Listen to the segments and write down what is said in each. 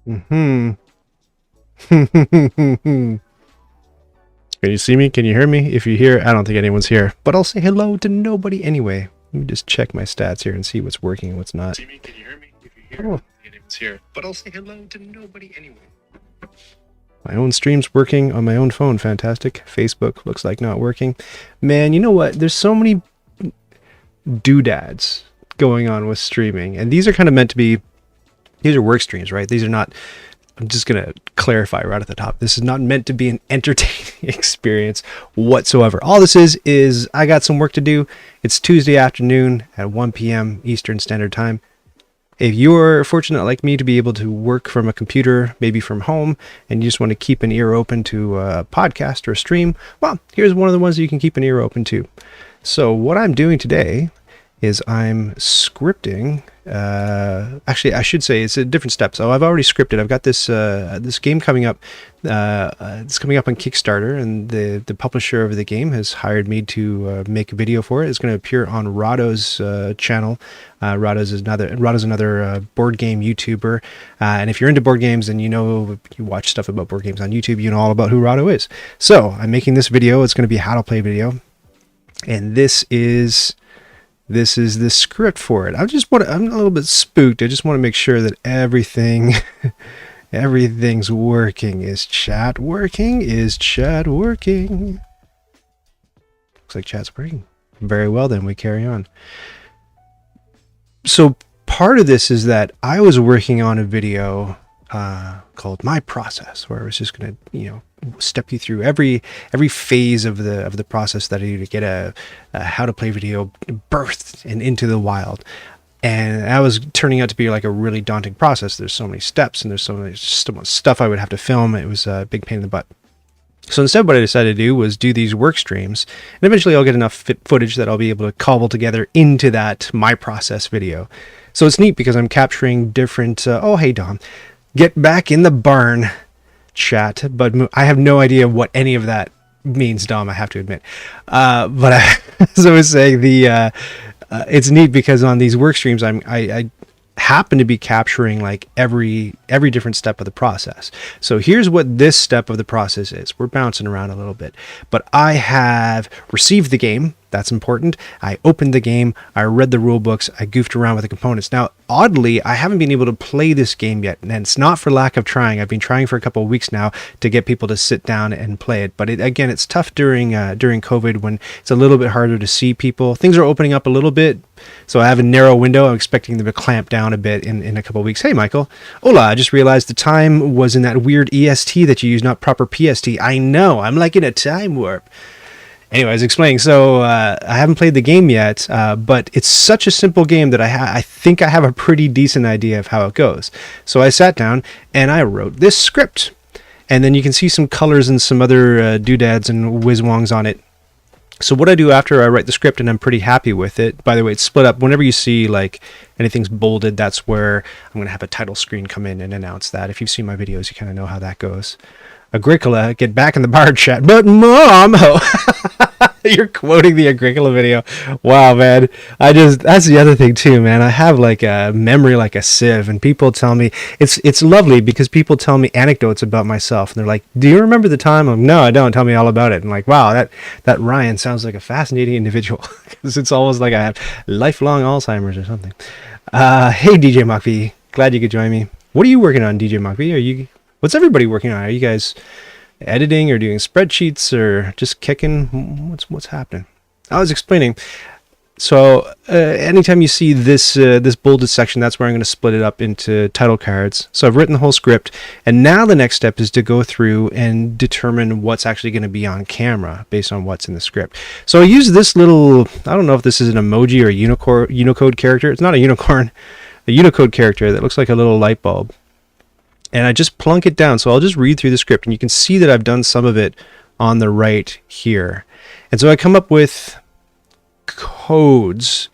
Hmm. Can you see me? Can you hear me? If you hear, I don't think anyone's here, but I'll say hello to nobody anyway. Let me just check my stats here and see what's working and what's not. See me? Can you hear me? If you hear, I don't think anyone's here, but I'll say hello to nobody anyway. My own stream's working on my own phone. Fantastic. Facebook looks like not working. Man, you know what? There's so many doodads going on with streaming, and these are kind of meant to be, these are work streams, right? These are not, I'm just going to clarify right at the top. This is not meant to be an entertaining experience whatsoever. All this is I got some work to do. It's Tuesday afternoon at 1 p.m. Eastern Standard Time. If you're fortunate like me to be able to work from a computer, maybe from home, and you just want to keep an ear open to a podcast or a stream, well, here's one of the ones that you can keep an ear open to. So what I'm doing today is I'm scripting. Actually, I should say it's a different step. So I've already scripted. I've got this this game coming up. It's coming up on Kickstarter, and the publisher of the game has hired me to make a video for it. It's going to appear on Rahdo's channel. Rahdo's another board game YouTuber, and if you're into board games and you watch stuff about board games on YouTube, you know all about who Rahdo is. So I'm making this video. It's going to be a how to play video, and this is the script for it. I'm a little bit spooked. I just want to make sure that everything's working. Is chat working? Is chat working? Looks like chat's working. Very well, then we carry on. So part of this is that I was working on a video called My Process, where I was just going to, step you through every phase of the process that I do to get a how to play video birthed and into the wild. And that was turning out to be like a really daunting process. There's so many steps and there's so much stuff I would have to film. It was a big pain in the butt. So instead, what I decided to do was do these work streams, and eventually I'll get enough footage that I'll be able to cobble together into that My Process video. So it's neat because I'm capturing different, oh, hey, Dom, get back in the barn, chat, but I have no idea what any of that means, Dom, I have to admit. As I was saying, it's neat because on these work streams, I happen to be capturing like every different step of the process. So here's what this step of the process is. We're bouncing around a little bit, but I have received the game. That's important. I opened the game. I read the rule books. I goofed around with the components. Now, oddly, I haven't been able to play this game yet, and it's not for lack of trying. I've been trying for a couple of weeks now to get people to sit down and play it. But again, it's tough during COVID when it's a little bit harder to see people. Things are opening up a little bit, so I have a narrow window. I'm expecting them to clamp down a bit in a couple of weeks. Hey, Michael. Hola, I just realized the time was in that weird EST that you use, not proper PST. I know. I'm like in a time warp. Anyways, explaining. So I haven't played the game yet, but it's such a simple game that I think I have a pretty decent idea of how it goes. So I sat down and I wrote this script. And then you can see some colors and some other doodads and whiz-wongs on it. So what I do after I write the script and I'm pretty happy with it, by the way, it's split up. Whenever you see like anything's bolded, that's where I'm going to have a title screen come in and announce that. If you've seen my videos, you kind of know how that goes. Agricola, get back in the bar chat. But Mom, you're quoting the Agricola video. Wow, man. That's the other thing too, man. I have like a memory like a sieve, and people tell me it's lovely because people tell me anecdotes about myself, and they're like, "Do you remember the time?" I'm, "No, I don't. Tell me all about it." And like, wow, that Ryan sounds like a fascinating individual because it's almost like I have lifelong Alzheimer's or something. Hey, DJ Mockv, glad you could join me. What are you working on, DJ Mockv? What's everybody working on? Are you guys editing or doing spreadsheets or just kicking? What's happening? I was explaining. So anytime you see this this bolded section, that's where I'm going to split it up into title cards. So I've written the whole script, and now the next step is to go through and determine what's actually going to be on camera based on what's in the script. So I use this little, I don't know if this is an emoji or a Unicode character. It's not a unicorn, a Unicode character that looks like a little light bulb. And I just plunk it down. So I'll just read through the script, and you can see that I've done some of it on the right here. And so I come up with codes,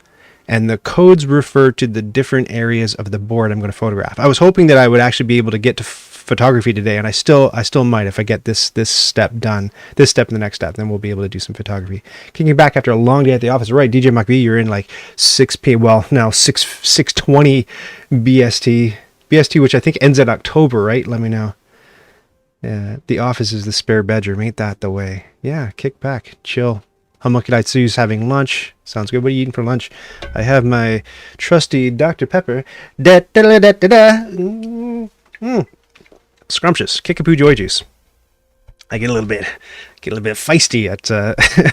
and the codes refer to the different areas of the board I'm going to photograph. I was hoping that I would actually be able to get to photography today, and I still might if I get this step done, this step and the next step, then we'll be able to do some photography. Kicking back after a long day at the office. Right, DJ Mockv, you're in like 6 p.m. Well, now 6:20 BST. BST, which I think ends in October, right? Let me know. Yeah, the office is the spare bedroom. Ain't that the way? Yeah, kick back, chill. Homunculite's having lunch. Sounds good. What are you eating for lunch? I have my trusty Dr. Pepper. Da da da da da da. Scrumptious. Kickapoo joy juice. I get a little bit feisty at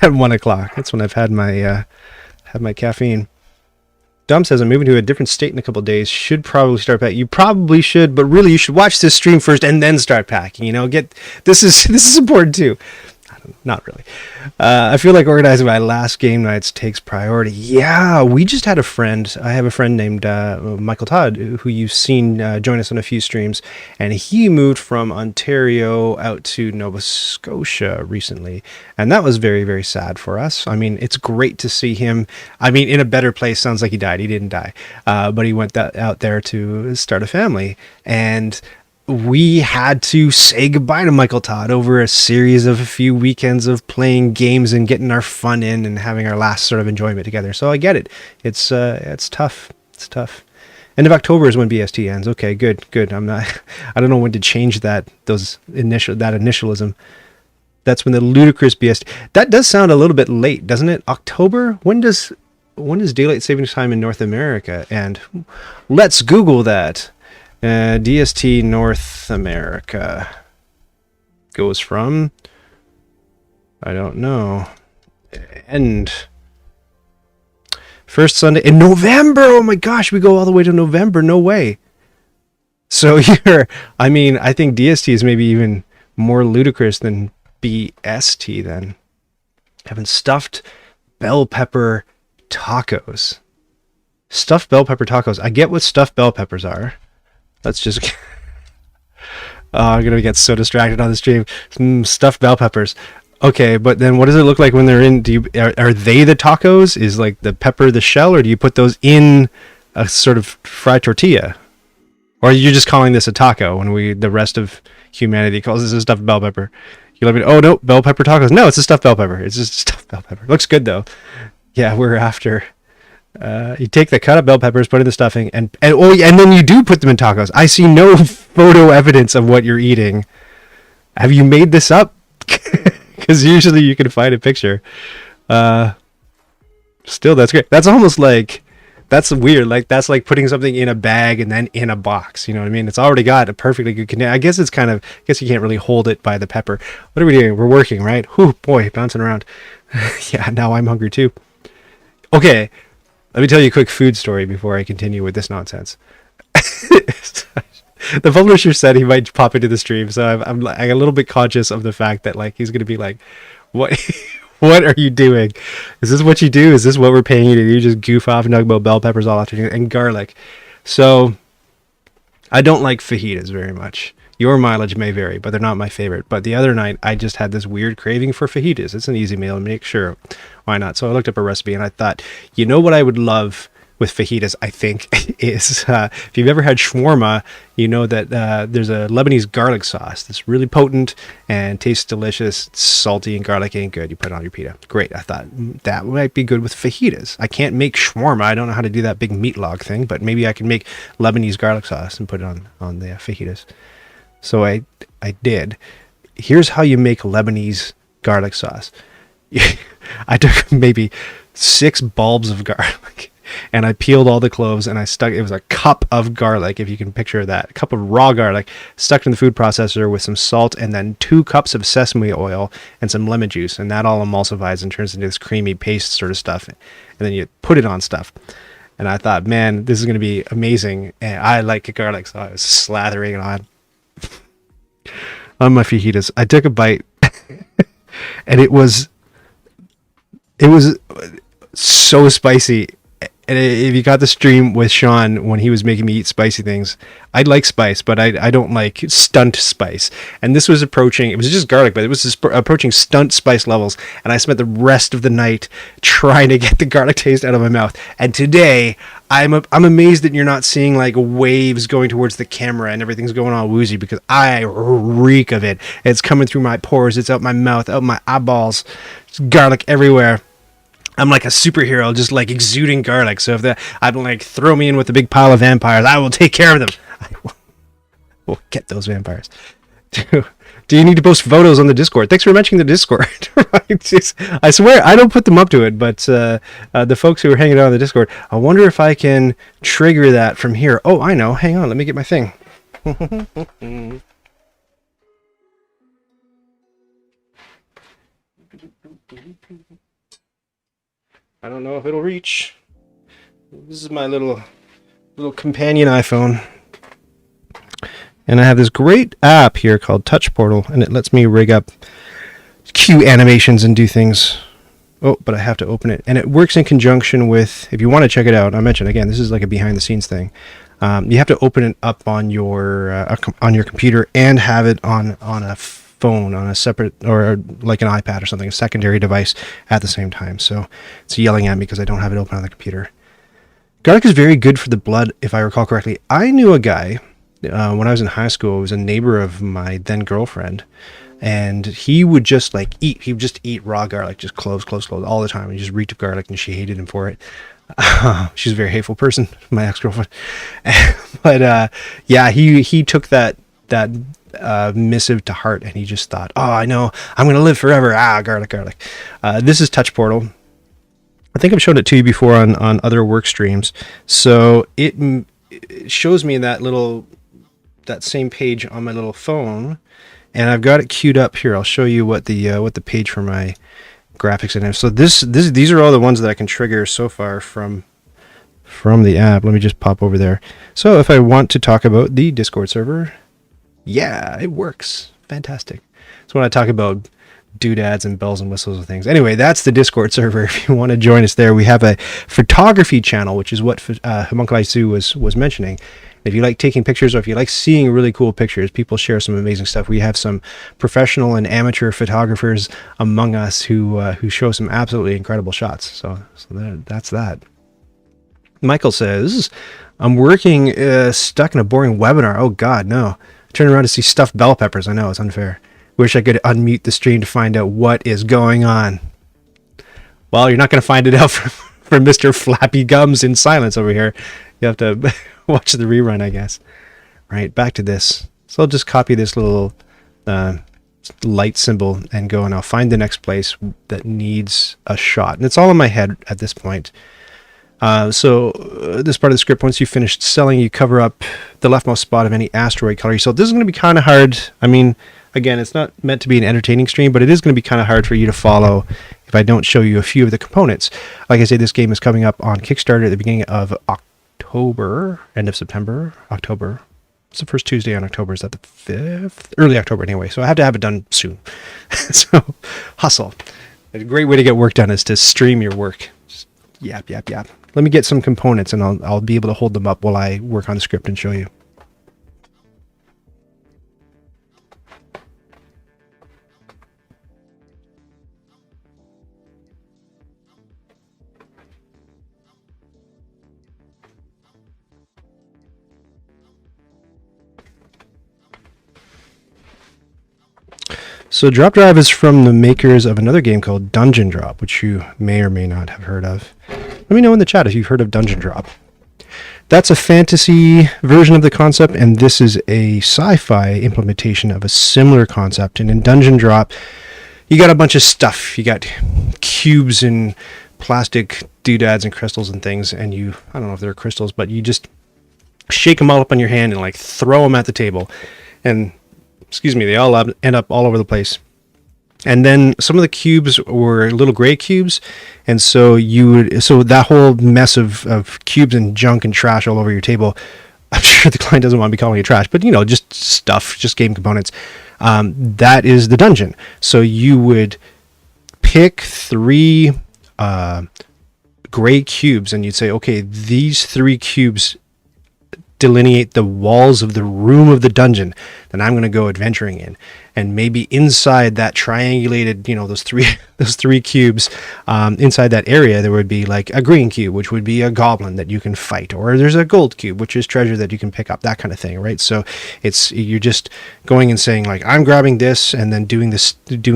at 1 o'clock. That's when I've had my caffeine. Dom says I'm moving to a different state in a couple of days. Should probably start packing. You probably should, but really you should watch this stream first and then start packing. You know, this is important too. Not really. I feel like organizing my last game nights takes priority. Yeah, we just had a friend. I have a friend named Michael Todd, who you've seen join us on a few streams, and he moved from Ontario out to Nova Scotia recently, and that was very, very sad for us. I mean, it's great to see him. I mean, in a better place. Sounds like he died. He didn't die, but he went out there to start a family, and we had to say goodbye to Michael Todd over a series of a few weekends of playing games and getting our fun in and having our last sort of enjoyment together. So I get it. It's tough. It's tough. End of October is when BST ends. Okay, good. I don't know when to change that initialism. That's when the ludicrous BST. That does sound a little bit late, doesn't it? October? When does daylight savings time in North America end? Let's Google that. DST North America goes from, I don't know, end first Sunday in November. Oh my gosh, we go all the way to November. No way. So I think DST is maybe even more ludicrous than BST then. Having stuffed bell pepper tacos. Stuffed bell pepper tacos. I get what stuffed bell peppers are. Let's just... I'm going to get so distracted on the stream. Stuffed bell peppers. Okay, but then what does it look like when they're in... Are they the tacos? Is like the pepper the shell? Or do you put those in a sort of fried tortilla? Or are you just calling this a taco when the rest of humanity calls this a stuffed bell pepper? You let me know, oh no, bell pepper tacos. No, it's a stuffed bell pepper. It's just a stuffed bell pepper. Looks good though. Yeah, we're after... you take the cut up bell peppers, put in the stuffing, and then you do put them in tacos. I see no photo evidence of what you're eating. Have you made this up? Because usually you can find a picture. Still, that's great. That's almost like, that's weird. Like that's like putting something in a bag and then in a box. You know what I mean? It's already got a perfectly good connection. I guess you can't really hold it by the pepper. What are we doing? We're working, right? Whew, boy, bouncing around. Yeah, now I'm hungry too. Okay. Let me tell you a quick food story before I continue with this nonsense. The publisher said he might pop into the stream, so I'm a little bit conscious of the fact that like he's gonna be like, "What? What are you doing? Is this what you do? Is this what we're paying you to do? Just goof off and talk about bell peppers all afternoon and garlic?" So I don't like fajitas very much. Your mileage may vary, but they're not my favorite. But the other night, I just had this weird craving for fajitas. It's an easy meal, and make sure, why not? So I looked up a recipe, and I thought, you know what I would love with fajitas, I think, is if you've ever had shawarma, you know that there's a Lebanese garlic sauce that's really potent and tastes delicious. It's salty and garlicky and good. You put it on your pita. Great. I thought that might be good with fajitas. I can't make shawarma. I don't know how to do that big meat log thing, but maybe I can make Lebanese garlic sauce and put it on the fajitas. So I did. Here's how you make Lebanese garlic sauce. I took maybe 6 bulbs of garlic and I peeled all the cloves and it was a cup of garlic, if you can picture that, a cup of raw garlic stuck in the food processor with some salt and then 2 cups of sesame oil and some lemon juice. And that all emulsifies and turns into this creamy paste sort of stuff. And then you put it on stuff. And I thought, man, this is going to be amazing. And I like garlic, so I was slathering it on my fajitas. I took a bite and it was so spicy. And if you got the stream with Sean when he was making me eat spicy things, I'd like spice, but I don't like stunt spice. And this was approaching, it was just garlic, but it was just approaching stunt spice levels. And I spent the rest of the night trying to get the garlic taste out of my mouth. And today, I'm amazed that you're not seeing like waves going towards the camera and everything's going all woozy, because I reek of it. It's coming through my pores, it's out my mouth, out my eyeballs. It's garlic everywhere. I'm like a superhero, just like exuding garlic. So if I'm like, throw me in with a big pile of vampires, I will take care of them. I will get those vampires. Do you need to post photos on the Discord? Thanks for mentioning the Discord. I swear I don't put them up to it, but the folks who are hanging out on the Discord, I wonder if I can trigger that from here. Oh, I know. Hang on, let me get my thing. I don't know if it'll reach. This is my little companion iPhone. And I have this great app here called Touch Portal, and it lets me rig up cue animations and do things. Oh, but I have to open it. And it works in conjunction with, if you want to check it out, I mentioned, again, this is like a behind-the-scenes thing. You have to open it up on your computer and have it on a phone, on a separate, or like an iPad or something, a secondary device at the same time. So it's yelling at me because I don't have it open on the computer. Garlic is very good for the blood, if I recall correctly. I knew a guy... when I was in high school, it was a neighbor of my then girlfriend, and he would just eat raw garlic, just cloves all the time. He just reeked of garlic, and she hated him for it. She's a very hateful person, my ex-girlfriend. But yeah, he took that missive to heart, and he just thought, oh, I know, I'm going to live forever. Garlic. This is Touch Portal. I think I've shown it to you before on other work streams. So it shows me that same page on my little phone, and I've got it queued up here. I'll show you what the page for my graphics is. So these are all the ones that I can trigger so far from the app. Let me just pop over there. So if I want to talk about the Discord server, yeah, it works. Fantastic. So when I talk about doodads and bells and whistles and things. Anyway, that's the Discord server. If you want to join us there, we have a photography channel, which is what Homunculus Zoo was mentioning. If you like taking pictures, or if you like seeing really cool pictures, people share some amazing stuff. We have some professional and amateur photographers among us who show some absolutely incredible shots. So that's that. Michael says, I'm working stuck in a boring webinar. Oh God, no. Turn around to see stuffed bell peppers. I know, it's unfair. Wish I could unmute the stream to find out what is going on. Well, you're not going to find it out from Mr. Flappy Gums in silence over here. You have to watch the rerun, I guess. Right, back to this. So I'll just copy this little light symbol and go, and I'll find the next place that needs a shot. And it's all in my head at this point. So this part of the script, once you've finished selling, you cover up the leftmost spot of any asteroid color. So this is going to be kind of hard. I mean, again, it's not meant to be an entertaining stream, but it is going to be kind of hard for you to follow if I don't show you a few of the components. Like I say, this game is coming up on Kickstarter at the beginning of October, end of September, October. It's the first Tuesday on October. Is that the 5th? Early October anyway. So I have to have it done soon. So hustle. A great way to get work done is to stream your work. Just yap. Let me get some components, and I'll be able to hold them up while I work on the script and show you. So Drop Drive is from the makers of another game called Dungeon Drop, which you may or may not have heard of. Let me know in the chat if you've heard of Dungeon Drop. That's a fantasy version of the concept, and this is a sci-fi implementation of a similar concept. And in Dungeon Drop, you got a bunch of stuff. You got cubes and plastic doodads and crystals and things, and I don't know if they're crystals, but you just shake them all up on your hand and like throw them at the table. And they all end up all over the place. And then some of the cubes were little gray cubes, and so that whole mess of cubes and junk and trash all over your table, I'm sure the client doesn't want to be calling it trash, but just stuff, just game components. That is the dungeon. So you would pick 3 gray cubes, and you'd say, okay, these 3 cubes delineate the walls of the room of the dungeon that I'm going to go adventuring in. and maybe inside that triangulated, you know, those three those three cubes, inside that area there would be like a green cube, which would be a goblin that you can fight, or there's a gold cube, which is treasure that you can pick up, that kind of thing, right? So you're just going and saying like, I'm grabbing this and then doing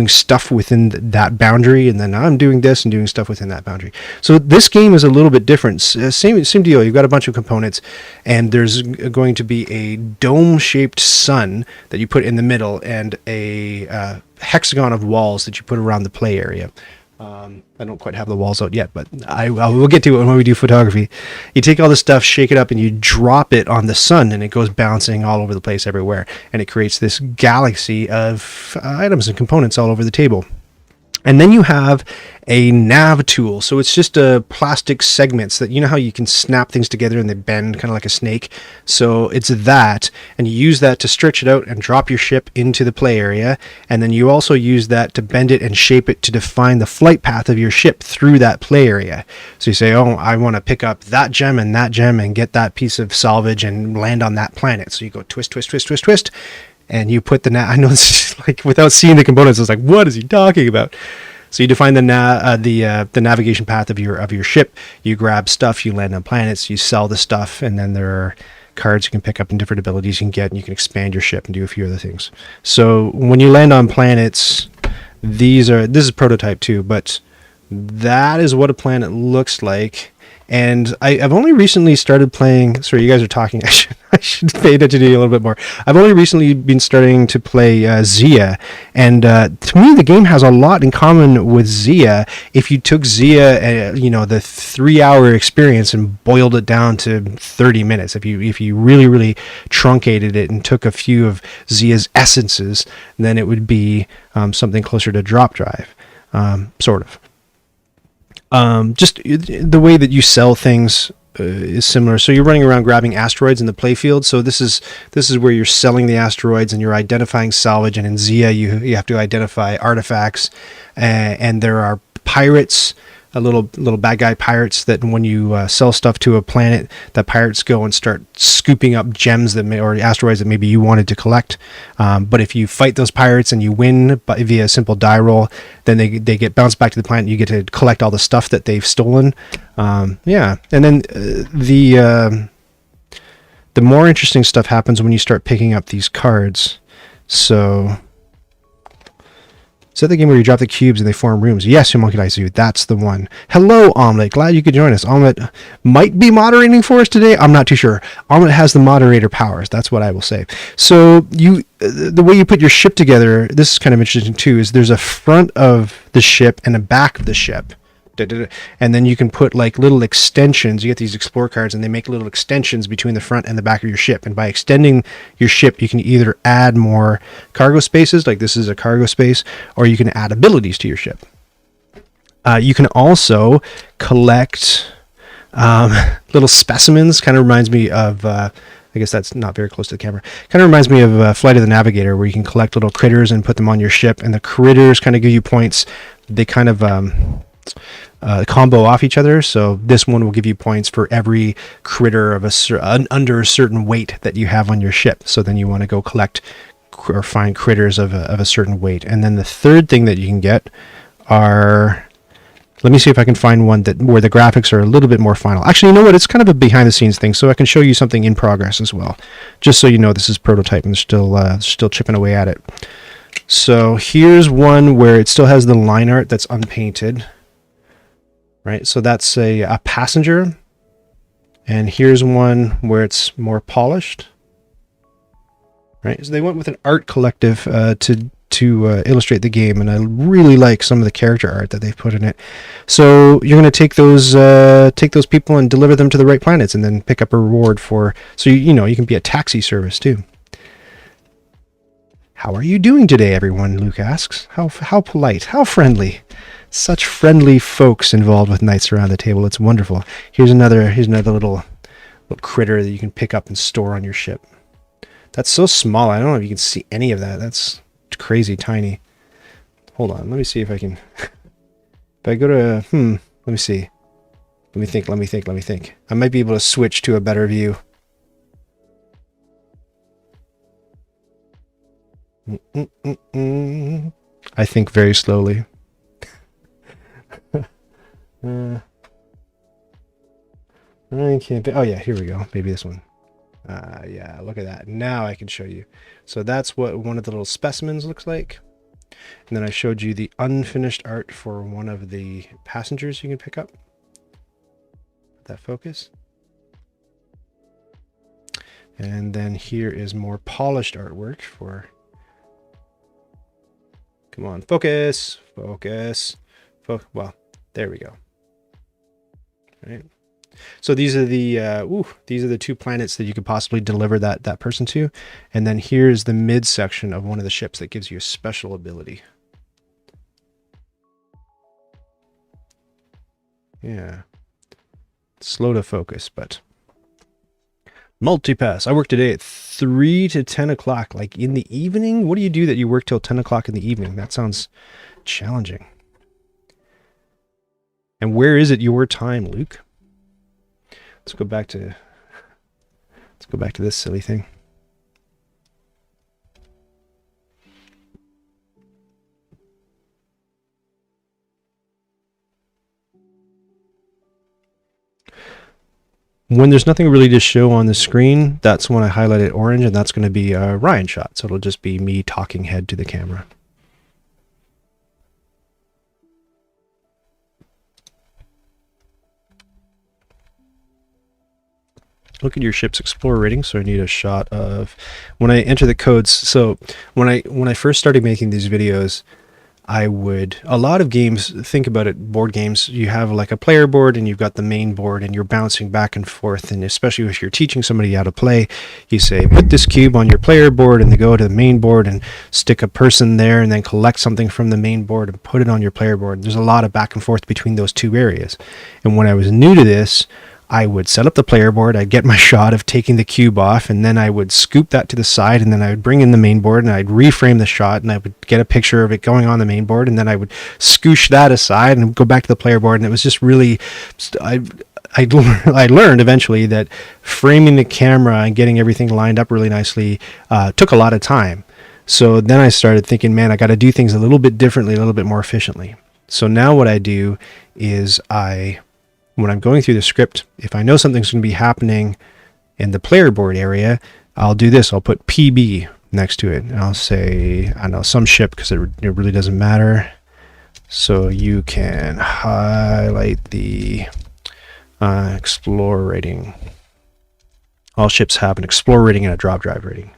stuff within that boundary, and then I'm doing this and doing stuff within that boundary. So this game is a little bit different. Same deal. You've got a bunch of components, and there's going to be a dome-shaped sun that you put in the middle, and a hexagon of walls that you put around the play area. I don't quite have the walls out yet, but we'll get to it when we do photography. You take all this stuff, shake it up, and you drop it on the sun, and it goes bouncing all over the place everywhere, and it creates this galaxy of items and components all over the table. And then you have a nav tool. So it's just plastic segments that, you know how you can snap things together and they bend kind of like a snake. So it's that, and you use that to stretch it out and drop your ship into the play area. And then you also use that to bend it and shape it to define the flight path of your ship through that play area. So you say, oh, I want to pick up that gem and get that piece of salvage and land on that planet. So you go twist, twist, twist, twist, twist. And you put I know this is like, without seeing the components, I was like, what is he talking about? So you define the navigation path of your ship. You grab stuff, you land on planets, you sell the stuff, and then there are cards you can pick up and different abilities you can get, and you can expand your ship and do a few other things. So when you land on planets, this is prototype too, but that is what a planet looks like. And I've only recently started playing. Sorry, you guys are talking. I should pay attention to you a little bit more. I've only recently been starting to play Xia, and to me, the game has a lot in common with Xia. If you took Xia, the 3-hour experience, and boiled it down to 30 minutes, if you really, really truncated it and took a few of Xia's essences, then it would be something closer to Drop Drive, sort of. Just the way that you sell things is similar. So you're running around grabbing asteroids in the playfield. So this is where you're selling the asteroids and you're identifying salvage. And in Xia, you have to identify artifacts, and there are pirates, little bad guy pirates, that when you sell stuff to a planet, the pirates go and start scooping up gems or asteroids that maybe you wanted to collect. But if you fight those pirates and you win via a simple die roll, then they get bounced back to the planet. You get to collect all the stuff that they've stolen. And then the more interesting stuff happens when you start picking up these cards. So is that the game where you drop the cubes and they form rooms? Yes, Homunculus, that's the one. Hello, Omelette. Glad you could join us. Omelette might be moderating for us today. I'm not too sure. Omelette has the moderator powers. That's what I will say. So the way you put your ship together, this is kind of interesting too, is there's a front of the ship and a back of the ship. And then you can put like little extensions. You get these explore cards, and they make little extensions between the front and the back of your ship. And by extending your ship, you can either add more cargo spaces, like this is a cargo space, or you can add abilities to your ship. You can also collect little specimens. Kind of reminds me of I guess that's not very close to the camera. Kind of reminds me of Flight of the Navigator, where you can collect little critters and put them on your ship, and the critters kind of give you points. They kind of combo off each other. So this one will give you points for every critter of under a certain weight that you have on your ship. So then you want to go collect or find critters of a certain weight. And then the third thing that you can get are, let me see if I can find one where the graphics are a little bit more final. Actually, you know what? It's kind of a behind the scenes thing, so I can show you something in progress as well, just so you know this is prototype and they're still chipping away at it. So here's one where it still has the line art that's unpainted. Right, so that's a passenger, and here's one where it's more polished. Right, so they went with an art collective to illustrate the game, and I really like some of the character art that they've put in it. So you're going to take those people and deliver them to the right planets, and then pick up a reward for. So you can be a taxi service too. How are you doing today, everyone? Luke asks. How polite, how friendly. Such friendly folks involved with Knights Around the Table. It's wonderful. Here's another little critter that you can pick up and store on your ship. That's so small. I don't know if you can see any of that. That's crazy tiny. Hold on. Let me see if I can. If I go to let me see. Let me think. I might be able to switch to a better view. I think very slowly. I can't. Oh yeah, here we go. Maybe this one. Yeah, look at that. Now I can show you. So that's what one of the little specimens looks like. And then I showed you the unfinished art for one of the passengers you can pick up. That focus. And then here is more polished artwork for, come on, focus, focus, well, there we go. All right. So these are the two planets that you could possibly deliver that person to. And then here's the midsection of one of the ships that gives you a special ability. Yeah. Slow to focus, but multipass. I work today at 3 to 10 o'clock, like in the evening. What do you do that you work till 10 o'clock in the evening? That sounds challenging. And where is it your time, Luke? Let's go back to this silly thing. When there's nothing really to show on the screen, that's when I highlight it orange, and that's going to be a Ryan shot. So it'll just be me talking head to the camera. Look at your ship's Explorer rating. So I need a shot of when I enter the codes. So when I first started making these videos, a lot of games, think about it, board games, you have like a player board and you've got the main board and you're bouncing back and forth. And especially if you're teaching somebody how to play, you say, put this cube on your player board, and they go to the main board and stick a person there and then collect something from the main board and put it on your player board. There's a lot of back and forth between those two areas. And when I was new to this, I would set up the player board, I'd get my shot of taking the cube off, and then I would scoop that to the side, and then I would bring in the main board, and I'd reframe the shot, and I would get a picture of it going on the main board, and then I would scoosh that aside and go back to the player board, and it was just really, I learned eventually that framing the camera and getting everything lined up really nicely took a lot of time. So then I started thinking, man, I got to do things a little bit differently, a little bit more efficiently. So now what I do is when I'm going through the script, if I know something's going to be happening in the player board area, I'll do this. I'll put PB next to it. And I'll say, I don't know, some ship, because it really doesn't matter. So you can highlight the Explorer rating. All ships have an Explorer rating and a drop drive rating.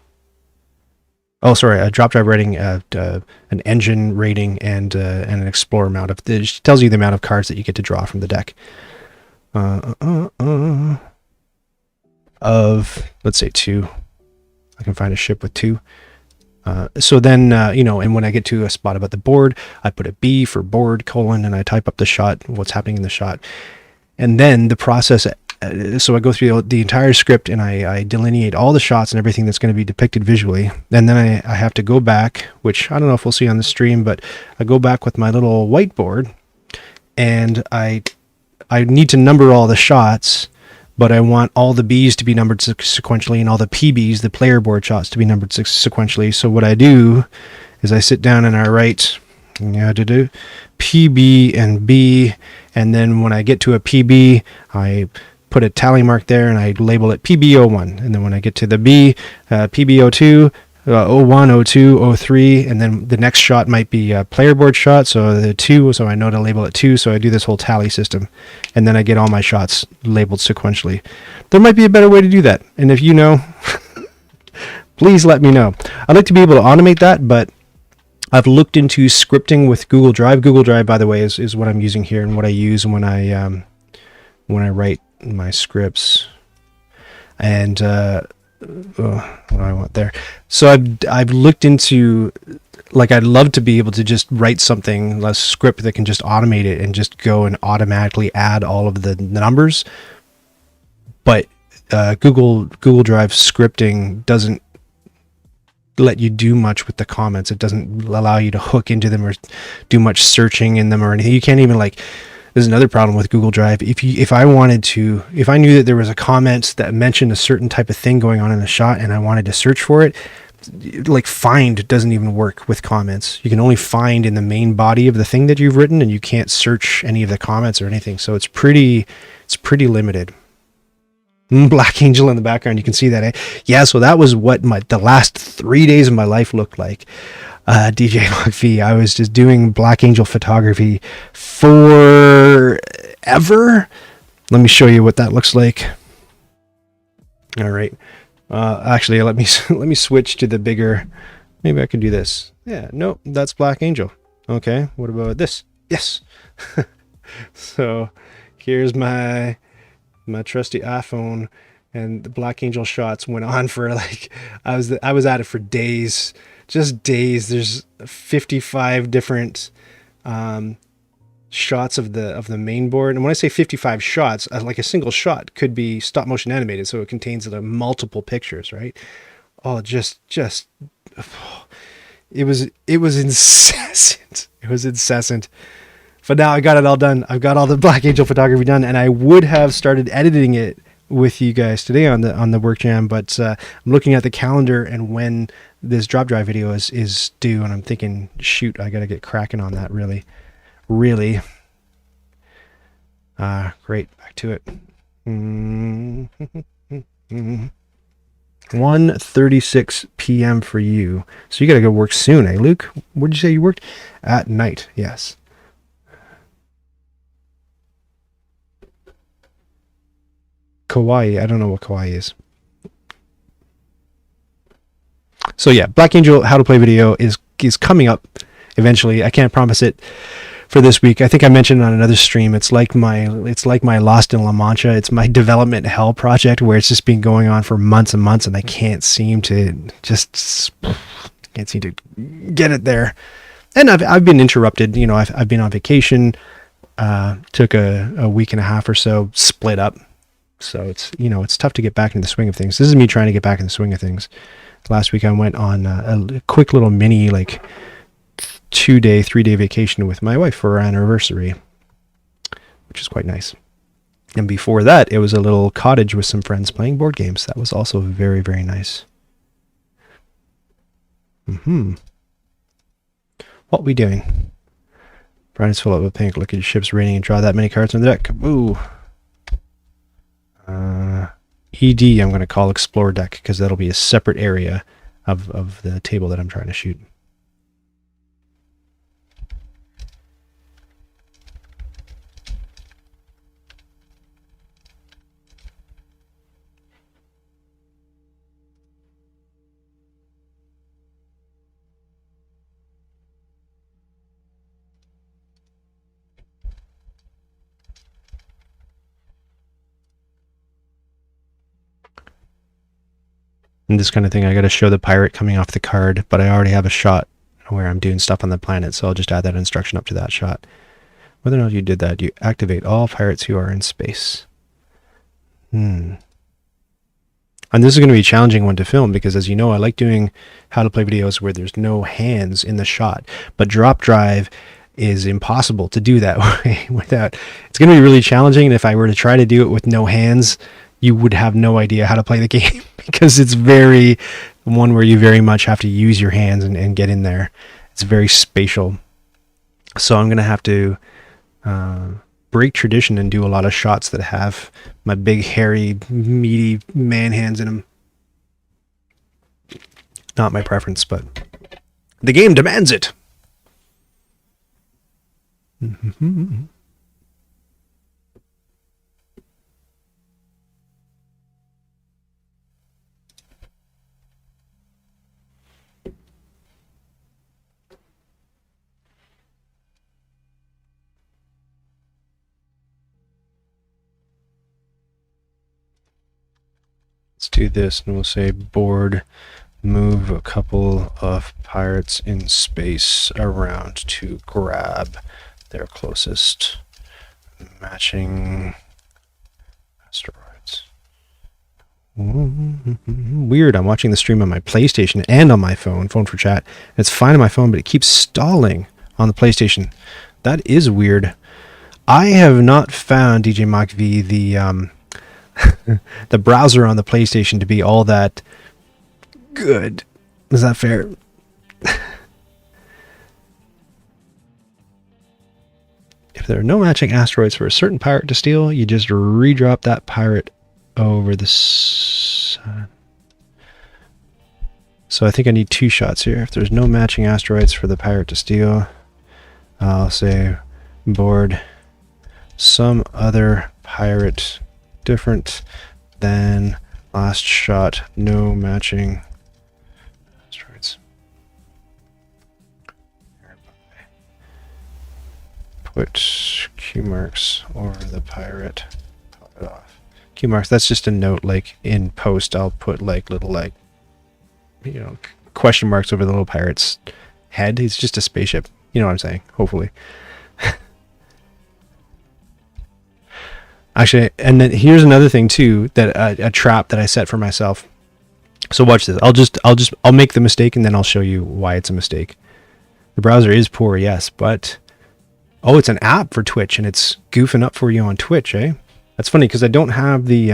Oh, sorry, a drop drive rating, an engine rating, and an Explorer amount of. It tells you the amount of cards that you get to draw from the deck. Of, let's say 2. I can find a ship with 2. So then, and when I get to a spot about the board, I put a B for board, colon, and I type up the shot, what's happening in the shot. And then the process, so I go through the entire script and I delineate all the shots and everything that's going to be depicted visually. And then I have to go back, which I don't know if we'll see on the stream, but I go back with my little whiteboard, and I need to number all the shots, but I want all the Bs to be numbered sequentially and all the PBs, the player board shots, to be numbered sequentially. So what I do is I sit down and I write PB and B, and then when I get to a PB, I put a tally mark there and I label it PB01. And then when I get to the B, PB02, 01, 02, 03, and then the next shot might be a player board shot, so the 2, so I know to label it 2, so I do this whole tally system, and then I get all my shots labeled sequentially. There might be a better way to do that, and if you know, please let me know. I'd like to be able to automate that, but I've looked into scripting with Google Drive. Google Drive, by the way, is what I'm using here and what I use when I write my scripts. And what do I want there? So I've looked into, like, I'd love to be able to just write something, a script that can just automate it and just go and automatically add all of the numbers. But Google Drive scripting doesn't let you do much with the comments. It doesn't allow you to hook into them or do much searching in them or anything. You can't even, like, there's another problem with Google Drive. If I knew that there was a comment that mentioned a certain type of thing going on in the shot and I wanted to search for it, like find doesn't even work with comments. You can only find in the main body of the thing that you've written, and you can't search any of the comments or anything. So it's pretty limited. Black Angel in the background, you can see that. Yeah, so that was what the last 3 days of my life looked like. DJ McV, I was just doing Black Angel photography forever. Let me show you what that looks like. All right. Actually, let me switch to the bigger. Maybe I could do this. Yeah, nope, that's Black Angel. Okay, what about this? Yes. So here's my trusty iPhone, and the Black Angel shots went on for like I was at it for days, just days. There's 55 different shots of the main board, and when I say 55 shots, like a single shot could be stop motion animated, so it contains multiple pictures, right? Oh, just it was incessant. It was incessant. But now I got it all done. I've got all the Black Angel photography done, and I would have started editing it with you guys today on the work jam, but I'm looking at the calendar and when this drop drive video is due, and I'm thinking, shoot, I gotta get cracking on that really. Great, back to it. 1:36 p.m. for you, so you gotta go work soon, eh, Luke? Where'd you say you worked? At night. Yes. Kawaii. I don't know what Kawaii is. So yeah, Black Angel how to play video is coming up eventually. I can't promise it for this week. I think I mentioned on another stream, it's like my Lost in La Mancha. It's my development hell project where it's just been going on for months and months, and I can't seem to get it there. And I've been interrupted. You know, I've been on vacation. Took a week and a half or so, split up. So it's tough to get back into the swing of things. This is me trying to get back in the swing of things. Last week I went on a quick little mini 2-day, 3-day vacation with my wife for our anniversary, which is quite nice. And before that, it was a little cottage with some friends playing board games. That was also very, very nice. What we doing? Brian's full up with pink. Look at your ships raining and draw that many cards on the deck. Ooh. ED I'm going to call Explore Deck because that'll be a separate area of the table that I'm trying to shoot. And this kind of thing, I got to show the pirate coming off the card, but I already have a shot where I'm doing stuff on the planet, so I'll just add that instruction up to that shot. Whether or not you did that, you activate all pirates who are in space. And this is going to be a challenging one to film because, as you know, I like doing how to play videos where there's no hands in the shot, but drop drive is impossible to do that way without. It's going to be really challenging, and if I were to try to do it with no hands, you would have no idea how to play the game because it's one where you very much have to use your hands and get in there. It's very spatial. So I'm going to have to break tradition and do a lot of shots that have my big, hairy, meaty man hands in them. Not my preference, but the game demands it. Let's do this, and we'll say board, move a couple of pirates in space around to grab their closest matching asteroids. Weird, I'm watching the stream on my PlayStation and on my phone for chat. It's fine on my phone, but it keeps stalling on the PlayStation. That is weird. I have not found, DJ Mach V, the browser on the PlayStation to be all that good. Is that fair? If there are no matching asteroids for a certain pirate to steal, you just redrop that pirate over the sun. So I think I need 2 shots here. If there's no matching asteroids for the pirate to steal, I'll say board some other pirate different than last shot, no matching asteroids. Put Q marks over the pirate. Pop it off. Q marks, that's just a note, like in post I'll put like little like, you know, question marks over the little pirate's head. He's just a spaceship. You know what I'm saying, hopefully. Actually, and then here's another thing too, that a trap that I set for myself. So watch this. I'll make the mistake and then I'll show you why it's a mistake. The browser is poor, yes, but oh, it's an app for Twitch and it's goofing up for you on Twitch, eh? That's funny because I don't have the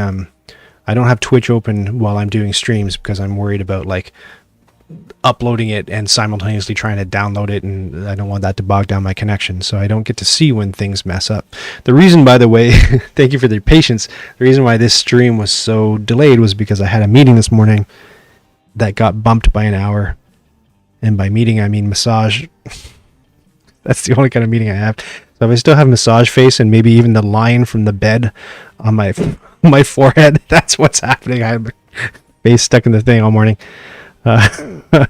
I don't have Twitch open while I'm doing streams because I'm worried about like uploading it and simultaneously trying to download it, and I don't want that to bog down my connection, so I don't get to see when things mess up. The reason, by the way, thank you for the patience, the reason why this stream was so delayed was because I had a meeting this morning that got bumped by an hour, and by meeting I mean massage. That's the only kind of meeting I have. So if I still have massage face and maybe even the line from the bed on my forehead, that's what's happening. I have my face stuck in the thing all morning. What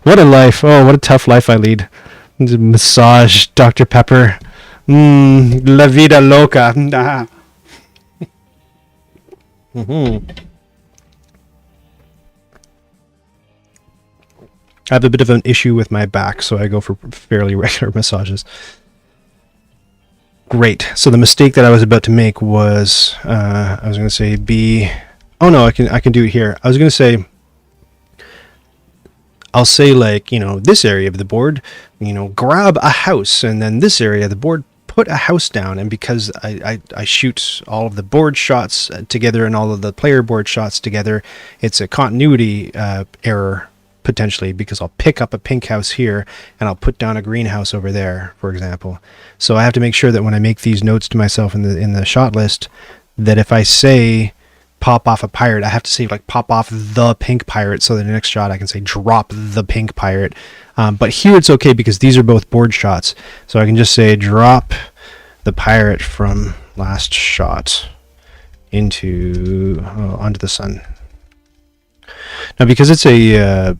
a life. Oh, what a tough life I lead. Massage, Dr. Pepper. La vida loca. I have a bit of an issue with my back, so I go for fairly regular massages. Great. So the mistake that I was about to make was, I was going to say B. Oh no, I can do it here. I was going to say, I'll say like, you know, this area of the board, you know, grab a house, and then this area of the board, put a house down. And because I shoot all of the board shots together and all of the player board shots together, it's a continuity error potentially, because I'll pick up a pink house here and I'll put down a green house over there, for example. So I have to make sure that when I make these notes to myself in the shot list, that if I say pop off a pirate, I have to say like pop off the pink pirate, so that the next shot I can say drop the pink pirate. But here it's okay because these are both board shots, so I can just say drop the pirate from last shot into onto the sun. Now because it's a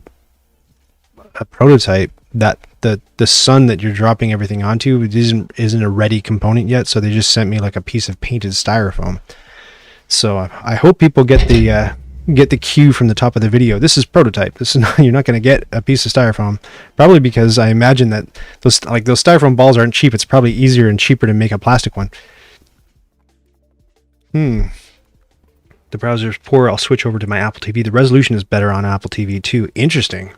prototype, that the sun that you're dropping everything onto isn't a ready component yet, so they just sent me like a piece of painted styrofoam. So I hope people get the cue from the top of the video. This is prototype. This is not, you're not going to get a piece of styrofoam, probably because I imagine that those styrofoam balls aren't cheap. It's probably easier and cheaper to make a plastic one. The browser's poor. I'll switch over to my Apple TV. The resolution is better on Apple TV too. Interesting.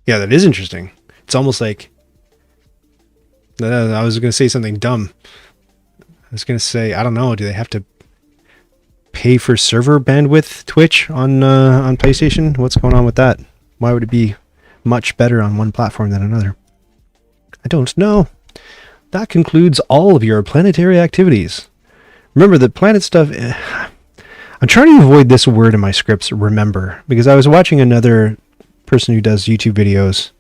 Yeah, that is interesting. It's almost like I was going to say something dumb. I was going to say, I don't know, do they have to pay for server bandwidth Twitch on PlayStation? What's going on with that? Why would it be much better on one platform than another? I don't know. That concludes all of your planetary activities. Remember that planet stuff... I'm trying to avoid this word in my scripts, remember, because I was watching another person who does YouTube videos,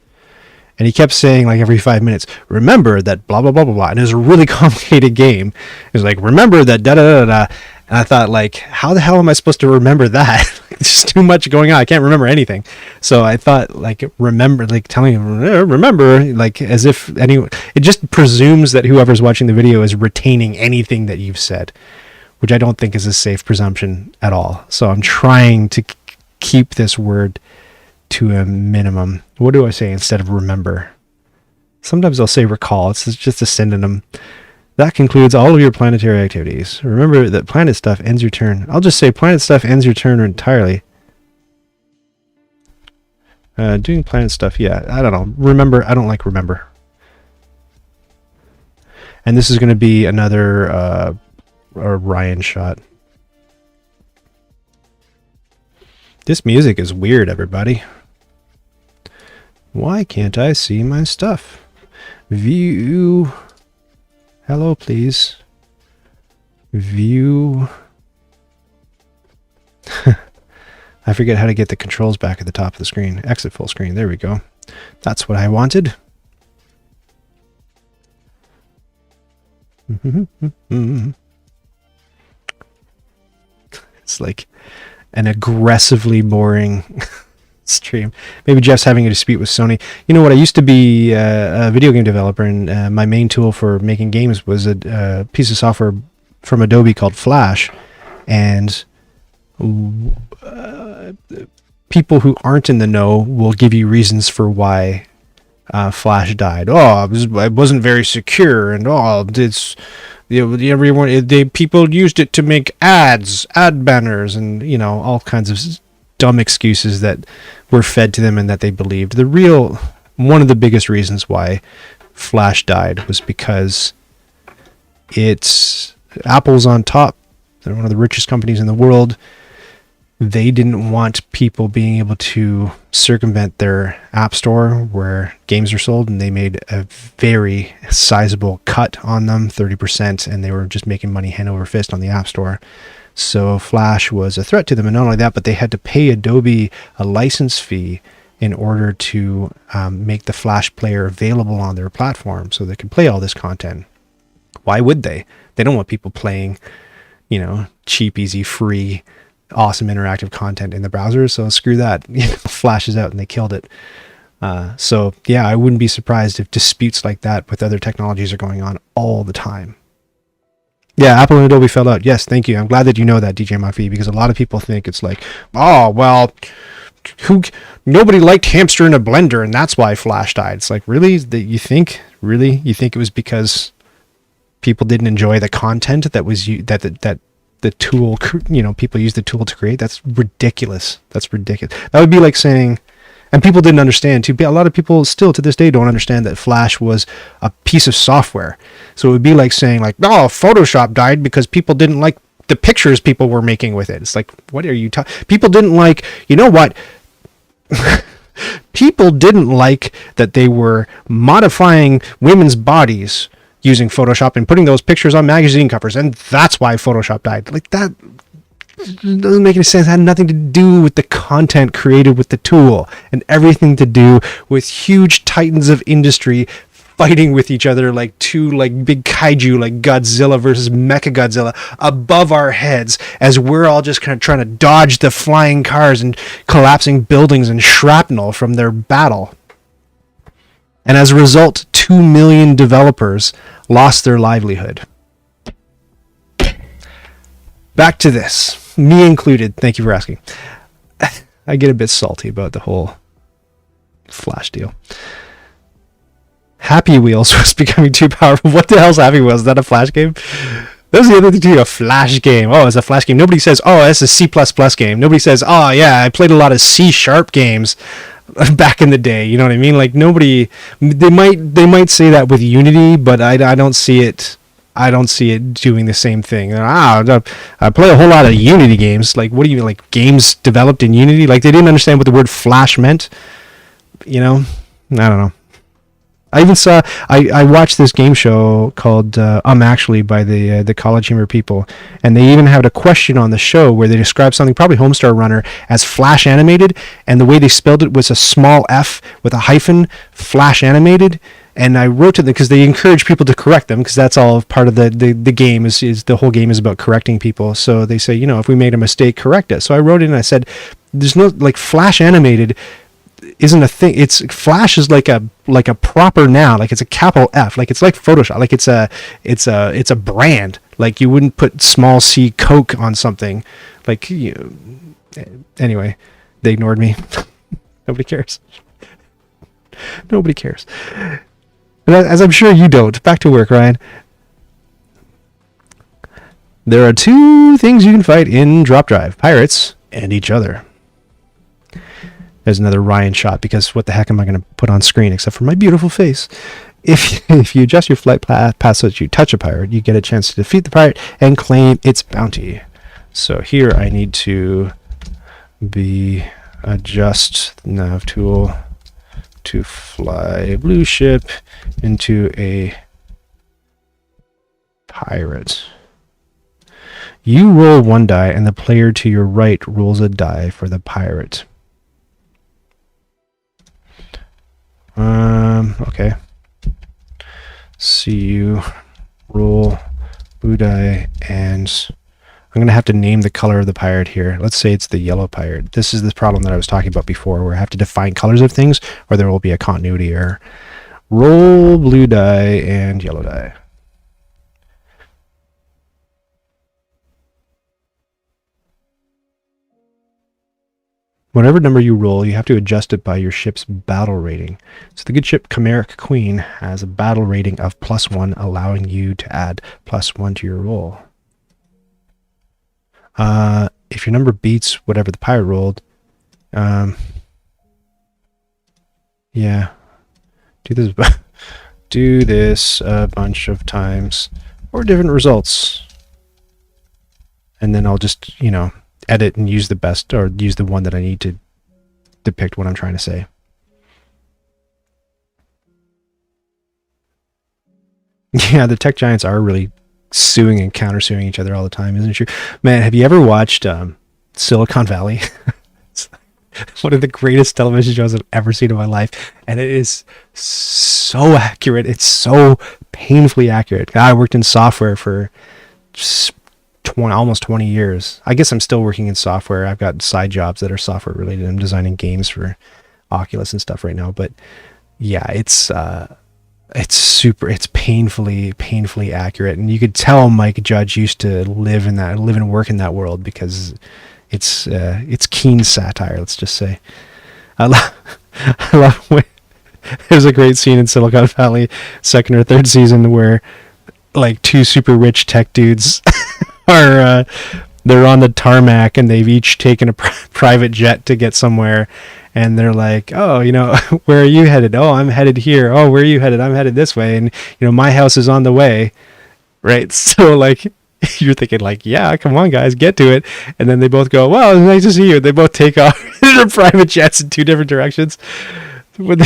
and he kept saying like every 5 minutes, remember that blah blah blah blah blah, and it was a really complicated game. It was like, remember that da da da da, and I thought like, how the hell am I supposed to remember that? It's just too much going on. I can't remember anything. So I thought like, remember, like telling him remember, like as if anyone, it just presumes that whoever's watching the video is retaining anything that you've said, which I don't think is a safe presumption at all. So I'm trying to keep this word to a minimum. What do I say instead of remember? Sometimes I'll say recall. It's just a synonym. That concludes all of your planetary activities. Remember that planet stuff ends your turn. I'll just say planet stuff ends your turn entirely. Doing planet stuff, yeah. I don't know. Remember, I don't like remember. And this is going to be another Ryan shot. This music is weird, everybody. Why can't I see my stuff? View. Hello, please. View. I forget how to get the controls back at the top of the screen. Exit full screen. There we go. That's what I wanted. It's like an aggressively boring stream. Maybe Jeff's having a dispute with Sony. You know what? I used to be a video game developer, and my main tool for making games was a piece of software from Adobe called Flash. And people who aren't in the know will give you reasons for why Flash died. Oh, it wasn't very secure, and it's people used it to make ad banners, and all kinds of dumb excuses that were fed to them and that they believed. One of the biggest reasons why Flash died was because Apple's on top. They're one of the richest companies in the world. They didn't want people being able to circumvent their app store where games are sold, and they made a very sizable cut on them, 30%, and they were just making money hand over fist on the app store. So Flash was a threat to them, and not only that, but they had to pay Adobe a license fee in order to make the Flash player available on their platform so they could play all this content. Why would they? They don't want people playing, cheap, easy, free, awesome interactive content in the browser. So screw that. Flash is out, and they killed it. So yeah, I wouldn't be surprised if disputes like that with other technologies are going on all the time. Yeah, Apple and Adobe fell out. Yes, thank you. I'm glad that you know that, DJ Murphy, because a lot of people think it's like, oh, well, nobody liked Hamster in a Blender, and that's why Flash died. It's like, really? You think it was because people didn't enjoy the content that was that the tool, people use the tool to create? That's ridiculous. That would be like saying, and people didn't understand too. A lot of people still to this day don't understand that Flash was a piece of software. So it would be like saying, like, oh, Photoshop died because people didn't like the pictures people were making with it. It's like, what are you talking? People didn't like, you know what? People didn't like that they were modifying women's bodies using Photoshop and putting those pictures on magazine covers, and that's why Photoshop died. Like, that doesn't make any sense. It had nothing to do with the content created with the tool, and everything to do with huge titans of industry fighting with each other like two big kaiju, like Godzilla versus Mechagodzilla, above our heads, as we're all just kind of trying to dodge the flying cars and collapsing buildings and shrapnel from their battle. And as a result, 2 million developers lost their livelihood. Back to this, me included. Thank you for asking. I get a bit salty about the whole Flash deal. Happy Wheels was becoming too powerful. What the hell's Happy Wheels? Is that a Flash game? That was the other thing too, a Flash game. Oh, it's a Flash game. Nobody says, oh, it's a C++ game. Nobody says, oh yeah, I played a lot of C# games back in the day. You know what I mean? Like, nobody, they might say that with Unity, but I don't see it. I don't see it doing the same thing. I play a whole lot of Unity games. Like, what do you mean, like games developed in Unity? Like, they didn't understand what the word Flash meant. I don't know. I even saw, I watched this game show called Actually by the College Humor people, and they even had a question on the show where they described something, probably Homestar Runner, as Flash Animated, and the way they spelled it was a small f with a hyphen, Flash Animated. And I wrote to them because they encourage people to correct them, because that's all part of the game is the whole game is about correcting people. So they say, if we made a mistake, correct it. So I wrote in and I said, there's no, like, Flash Animated isn't a thing. It's Flash is like a proper noun, like it's a capital F, like it's like Photoshop, like it's a brand. Like, you wouldn't put small c Coke on something. Like, anyway, they ignored me. Nobody cares. Nobody cares. As I'm sure you don't. Back to work, Ryan. There are two things you can fight in Drop Drive: pirates and each other. There's another Ryan shot, because what the heck am I going to put on screen except for my beautiful face? If you adjust your flight path so that you touch a pirate, you get a chance to defeat the pirate and claim its bounty. So here I need to B, adjust nav tool to fly blue ship into a pirate. You roll 1 die, and the player to your right rolls a die for the pirate. Okay. See you roll blue die, and I'm going to have to name the color of the pirate here. Let's say it's the yellow pirate. This is the problem that I was talking about before, where I have to define colors of things, or there will be a continuity error. Roll blue die and yellow die. Whatever number you roll, you have to adjust it by your ship's battle rating. So the good ship Chimeric Queen has a battle rating of +1, allowing you to add +1 to your roll. If your number beats whatever the pirate rolled, yeah, do this a bunch of times, or different results. And then I'll just, you know, edit and use the best, or use the one that I need to depict what I'm trying to say. Yeah, the tech giants are really suing and countersuing each other all the time, isn't it true? Man, have you ever watched Silicon Valley? It's one of the greatest television shows I've ever seen in my life, and it is so accurate. It's so painfully accurate. I worked in software for almost 20 years. I guess I'm still working in software. I've got side jobs that are software related. I'm designing games for Oculus and stuff right now. But yeah, it's painfully accurate. And you could tell Mike Judge used to live and work in that world, because it's keen satire, let's just say. I love when there's a great scene in Silicon Valley, second or third season, where like 2 super rich tech dudes are they're on the tarmac, and they've each taken a private jet to get somewhere, and they're like, oh, you know, where are you headed? Oh, I'm headed here. Oh, where are you headed? I'm headed this way, and you know, my house is on the way, right? So like, you're thinking like, yeah, come on guys, get to it. And then they both go, well, it's nice to see you. They both take off in their private jets in 2 different directions. But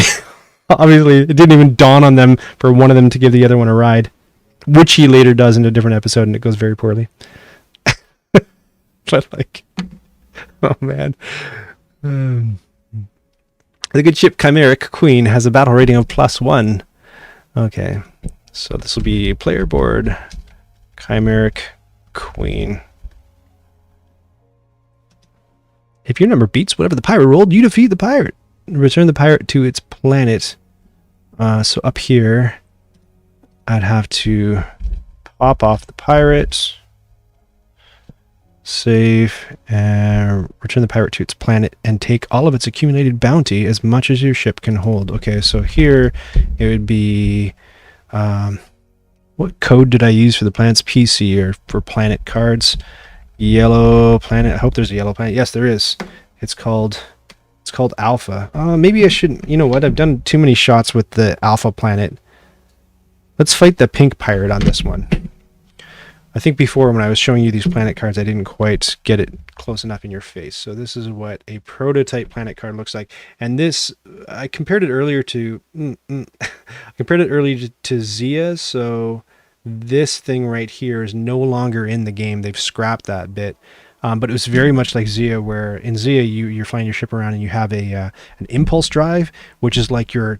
obviously it didn't even dawn on them for one of them to give the other one a ride, which he later does in a different episode, and it goes very poorly. But like, oh man. The good ship Chimeric Queen has a battle rating of +1. Okay, so this will be player board Chimeric Queen. If your number beats whatever the pirate rolled, you defeat the pirate. Return the pirate to its planet. So up here, I'd have to pop off the pirate, save, and return the pirate to its planet, and take all of its accumulated bounty, as much as your ship can hold. Okay, so here it would be, what code did I use for the planet's PC, or for planet cards? Yellow planet. I hope there's a yellow planet. Yes, there is. It's called Alpha. Maybe I shouldn't. You know what? I've done too many shots with the Alpha planet. Let's fight the pink pirate on this one. I think before, when I was showing you these planet cards, I didn't quite get it close enough in your face. So this is what a prototype planet card looks like. And this, I compared it earlier to Zia. So this thing right here is no longer in the game. They've scrapped that bit. But it was very much like Zia, where in Zia you're flying your ship around and you have an impulse drive, which is like your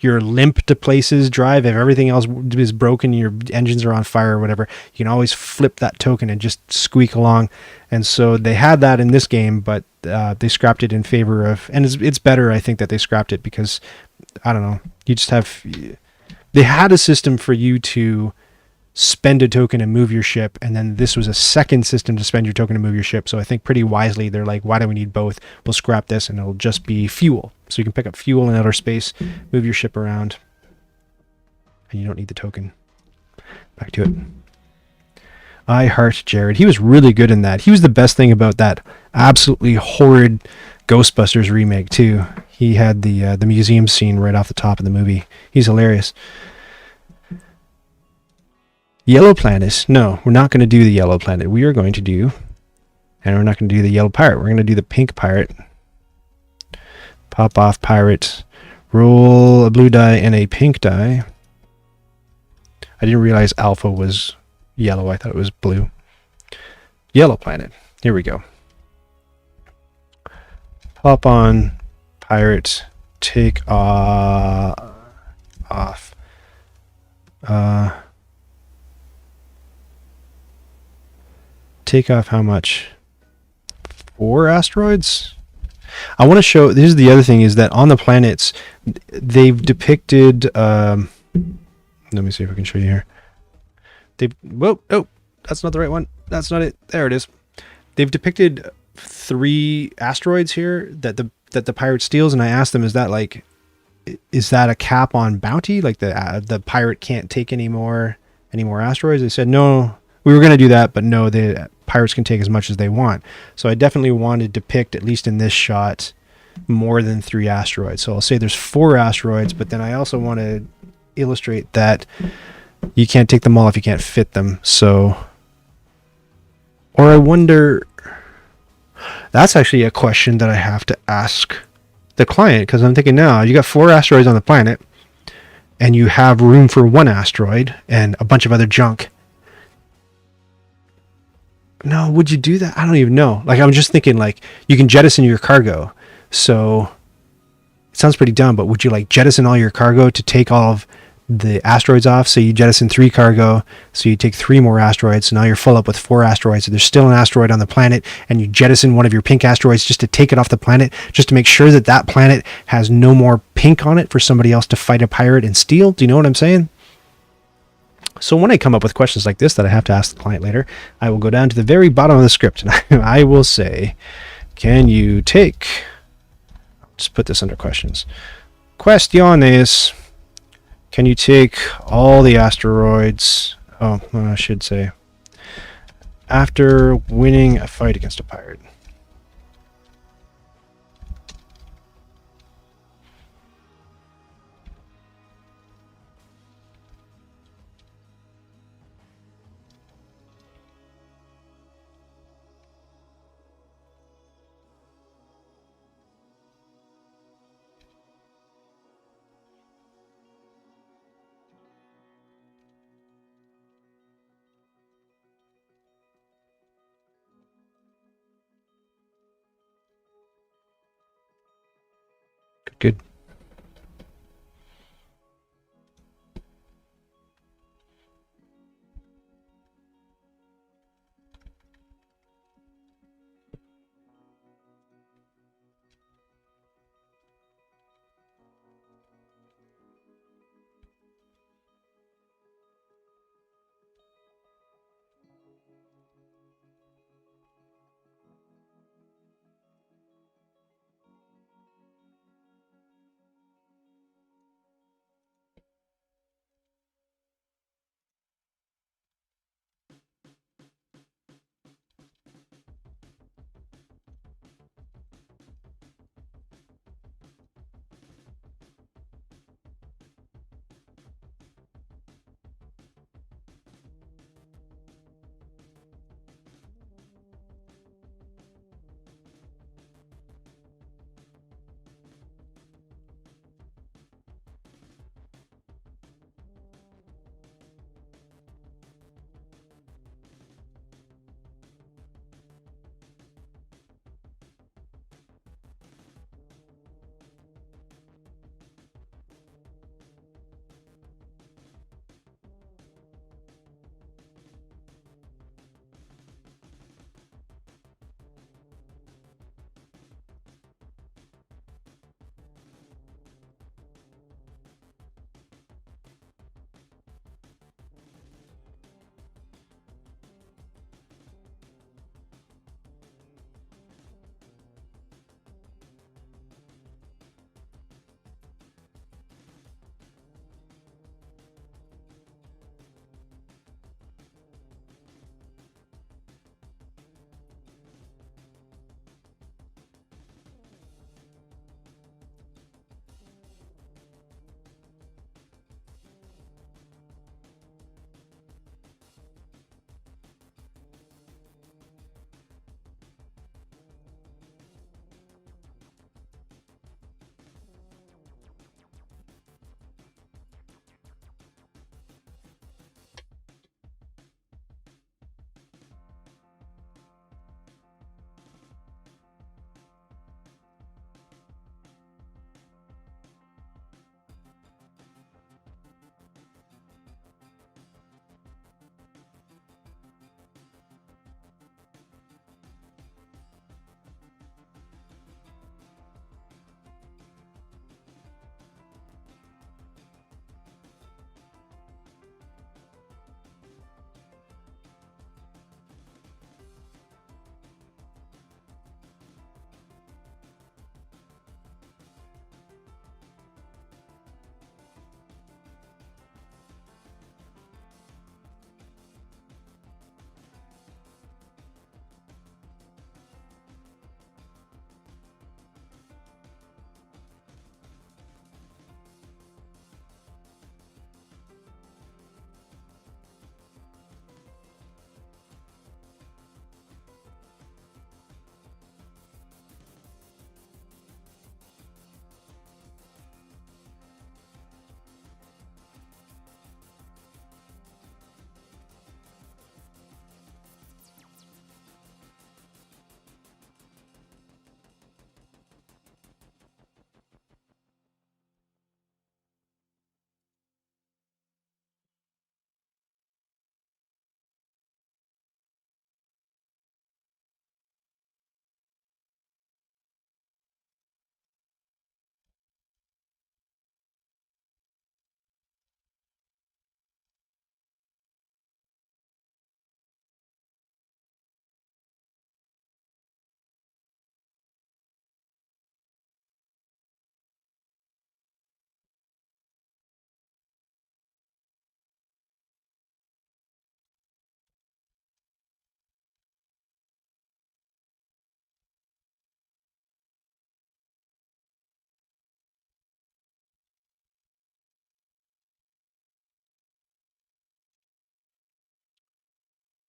limp to places drive. If everything else is broken, your engines are on fire or whatever, you can always flip that token and just squeak along. And so they had that in this game, but they scrapped it in favor of, and it's better, I think, that they scrapped it, because I don't know, they had a system for you to spend a token and move your ship, and then this was a second system to spend your token and move your ship. So I think pretty wisely they're like, why do we need both? We'll scrap this and it'll just be fuel. So you can pick up fuel in outer space, move your ship around, and you don't need the token. Back to it. I heart Jared. He was really good in that. He was the best thing about that absolutely horrid Ghostbusters remake too. He had the museum scene right off the top of the movie. He's hilarious. Yellow planet. No, we're not going to do the yellow planet. We are going to do And we're not going to do the yellow pirate. We're going to do the pink pirate. Pop off pirate. Roll a blue die and a pink die. I didn't realize alpha was yellow. I thought it was blue. Yellow planet. Here we go. Pop on pirate. Take off. Take off how much? 4 asteroids? I want to show, this is the other thing, is that on the planets, they've depicted, let me see if I can show you here. Whoa, oh, that's not the right one. That's not it. There it is. They've depicted 3 asteroids here that the pirate steals, and I asked them, is that a cap on bounty? Like the pirate can't take any more asteroids? They said, no, we were going to do that, but no, the pirates can take as much as they want. So I definitely want to depict, at least in this shot, more than 3 asteroids. So I'll say there's 4 asteroids, but then I also want to illustrate that you can't take them all if you can't fit them. So, or I wonder, that's actually a question that I have to ask the client, because I'm thinking now, you got 4 asteroids on the planet, and you have room for 1 asteroid and a bunch of other junk. No, would you do that? I don't even know. Like, I'm just thinking, like, you can jettison your cargo. So it sounds pretty dumb, but would you like jettison all your cargo to take all of the asteroids off? So you jettison 3 cargo, so you take 3 more asteroids. So now you're full up with 4 asteroids. So there's still an asteroid on the planet, and you jettison one of your pink asteroids just to take it off the planet, just to make sure that that planet has no more pink on it for somebody else to fight a pirate and steal. Do you know what I'm saying? So when I come up with questions like this that I have to ask the client later, I will go down to the very bottom of the script and I will say, can you take, just put this under questions. Questiones, can you take all the asteroids? Oh, I should say, after winning a fight against a pirate. Good.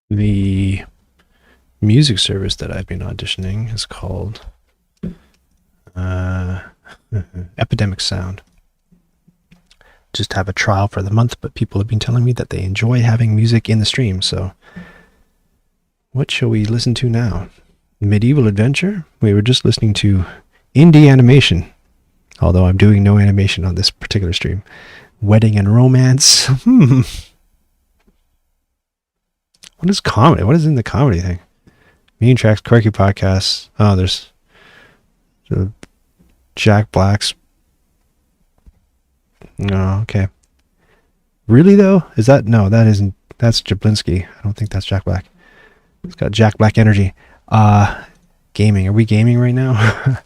The music service that I've been auditioning is called Epidemic Sound. Just have a trial for the month, but people have been telling me that they enjoy having music in the stream. So what shall we listen to now? Medieval Adventure? We were just listening to indie animation, although I'm doing no animation on this particular stream. Wedding and Romance. What is comedy? What is in the comedy thing? Mean Tracks, Quirky Podcasts. Oh, there's Jack Black's. Oh, okay. Really though? Is that no? That isn't. That's Jablinski. I don't think that's Jack Black. It's got Jack Black energy. Gaming. Are we gaming right now?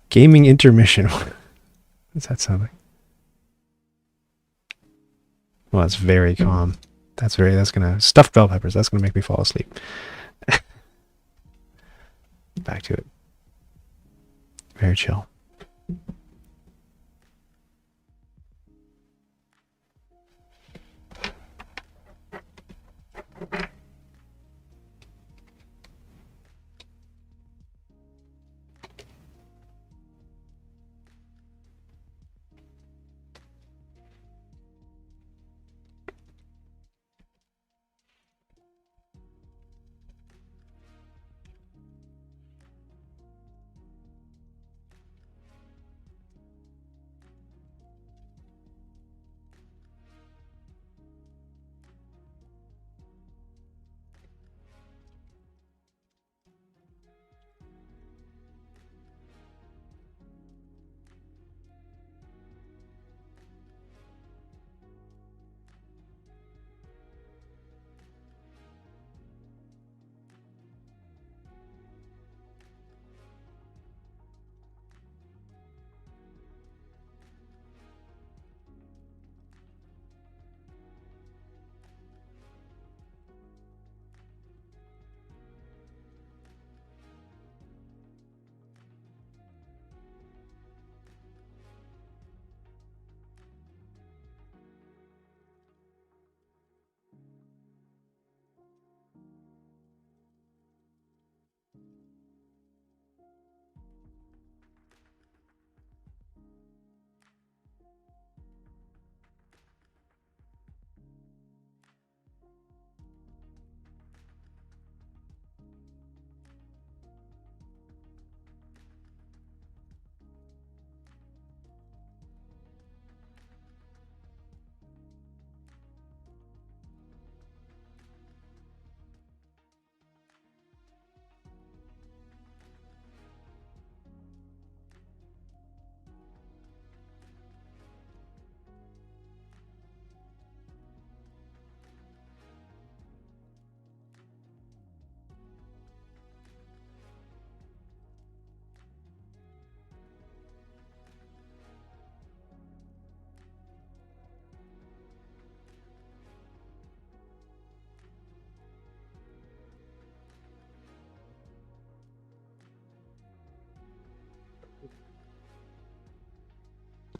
Gaming intermission. What does that sound like? Well, it's very calm. That's gonna stuffed bell peppers. That's gonna make me fall asleep. Back to it. Very chill.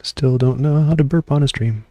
Still don't know how to burp on a stream.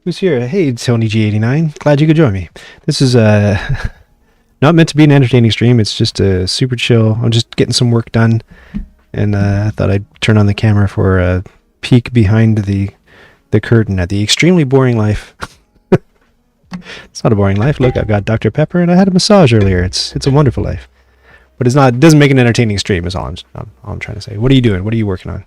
Who's here? Hey, Tony G89. Glad you could join me. This is not meant to be an entertaining stream. It's just a super chill. I'm just getting some work done, and I thought I'd turn on the camera for a peek behind the curtain at the extremely boring life. It's not a boring life. Look, I've got Dr. Pepper, and I had a massage earlier. It's a wonderful life, but it's not. It doesn't make an entertaining stream. Is all I'm trying to say. What are you doing? What are you working on?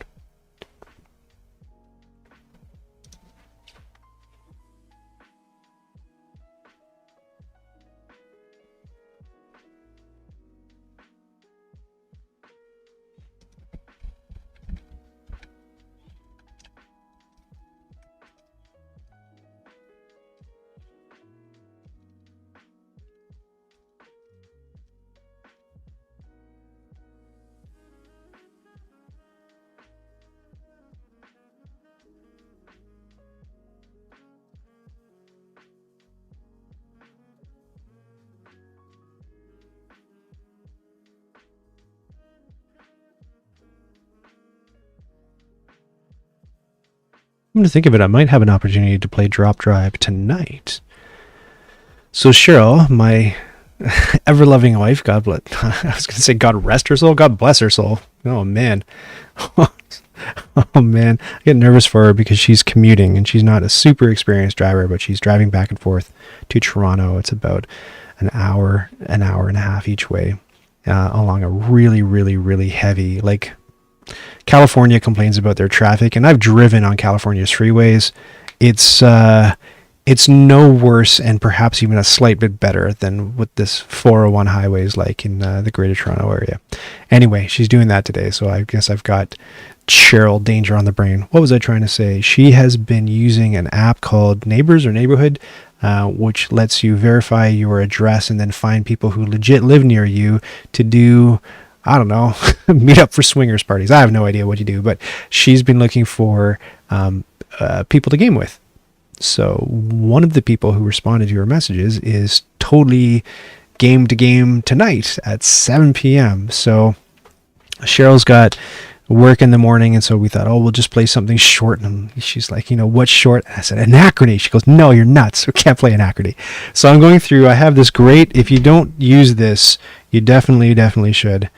Come to think of it, I might have an opportunity to play Drop Drive tonight. So Cheryl, my ever-loving wife, God bless. I was going to say God rest her soul. God bless her soul. Oh man, oh man, I get nervous for her because she's commuting and she's not a super experienced driver, but she's driving back and forth to Toronto. It's about an hour and a half each way along a really, really, really heavy, like. California complains about their traffic, and I've driven on California's freeways. It's no worse, and perhaps even a slight bit better than what this 401 highway is like in the Greater Toronto area. Anyway, she's doing that today, so I guess I've got Cheryl Danger on the brain. What was I trying to say? She has been using an app called Neighbors or Neighborhood, which lets you verify your address and then find people who legit live near you to do, I don't know, meet up for swingers parties. I have no idea what you do, but she's been looking for people to game with. So one of the people who responded to her messages is totally game to game tonight at 7 p.m. So Cheryl's got work in the morning, and so we thought, oh, we'll just play something short. And she's like, what's short? I said, Anachrony. She goes, no, you're nuts. We can't play Anachrony. So I'm going through, I have this great, if you don't use this, you definitely should.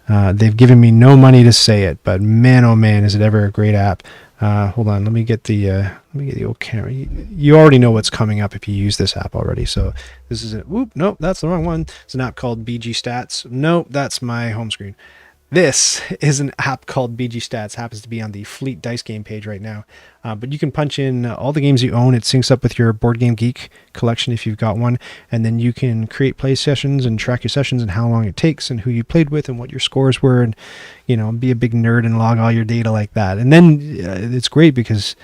They've given me no money to say it, but man, oh man, is it ever a great app. Hold on, let me get the old camera. You already know what's coming up if you use this app already. So this is it. Whoop, nope, that's the wrong one. It's an app called BG Stats. Nope, that's my home screen. This is an app called BG Stats. Happens to be on the Fleet Dice game page right now. But you can punch in all the games you own. It syncs up with your Board Game Geek collection if you've got one. And then you can create play sessions and track your sessions and how long it takes and who you played with and what your scores were. And, be a big nerd and log all your data like that. And then it's great because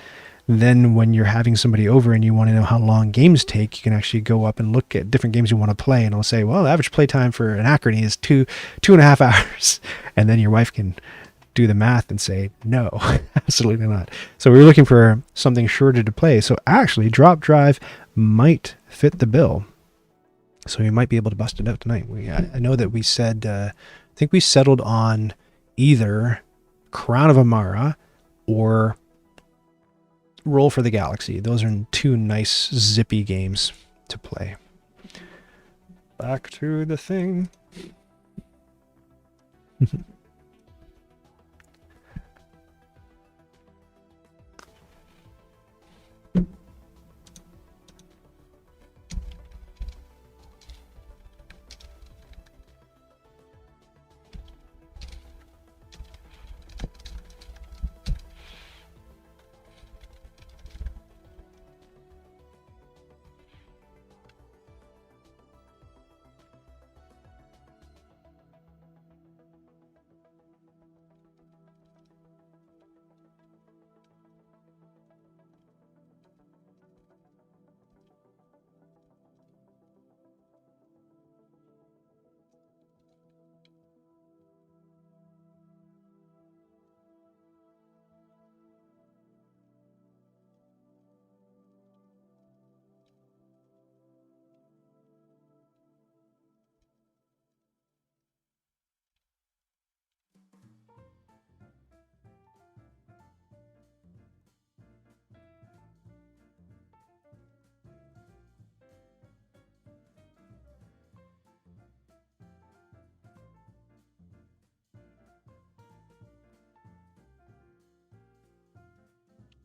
then when you're having somebody over and you want to know how long games take, you can actually go up and look at different games you want to play, and it'll say, well, the average play time for Anachrony is 2.5 hours. And then your wife can do the math and say, no, absolutely not. So we were looking for something shorter to play. So actually Drop Drive might fit the bill. So we might be able to bust it out tonight. I know that we said, I think we settled on either Crown of Amara or Roll for the Galaxy. Those are two nice zippy games to play. Back to the thing.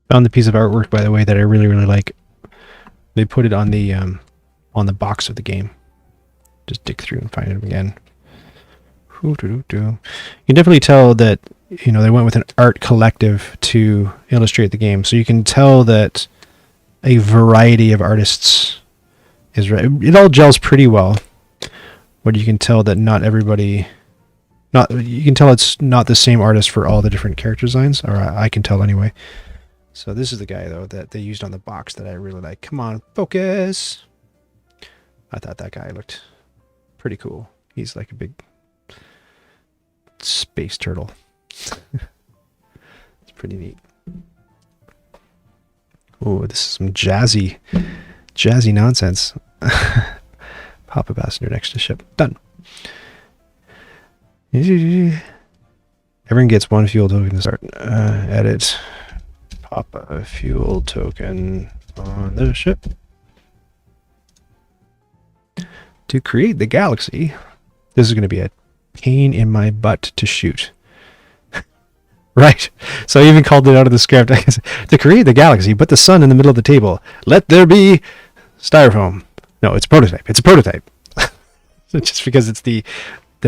Found the piece of artwork, by the way, that I really, really like. They put it on the box of the game. Just dig through and find it again. You can definitely tell that, you know, they went with an art collective to illustrate the game. So you can tell that a variety of artists is right. It all gels pretty well, but you can tell that not everybody, you can tell it's not the same artist for all the different character designs, or I can tell anyway. So this is the guy, though, that they used on the box that I really like. Come on, focus. I thought that guy looked pretty cool. He's like a big space turtle. It's pretty neat. Oh, this is some jazzy nonsense. Pop a passenger next to ship. Done. Everyone gets 1 fuel token to start. Edit. Pop a fuel token on the ship. To create the galaxy. This is going to be a pain in my butt to shoot. Right. So I even called it out of the script. To create the galaxy, put the sun in the middle of the table. Let there be styrofoam. No, it's a prototype. It's a prototype. Just because it's the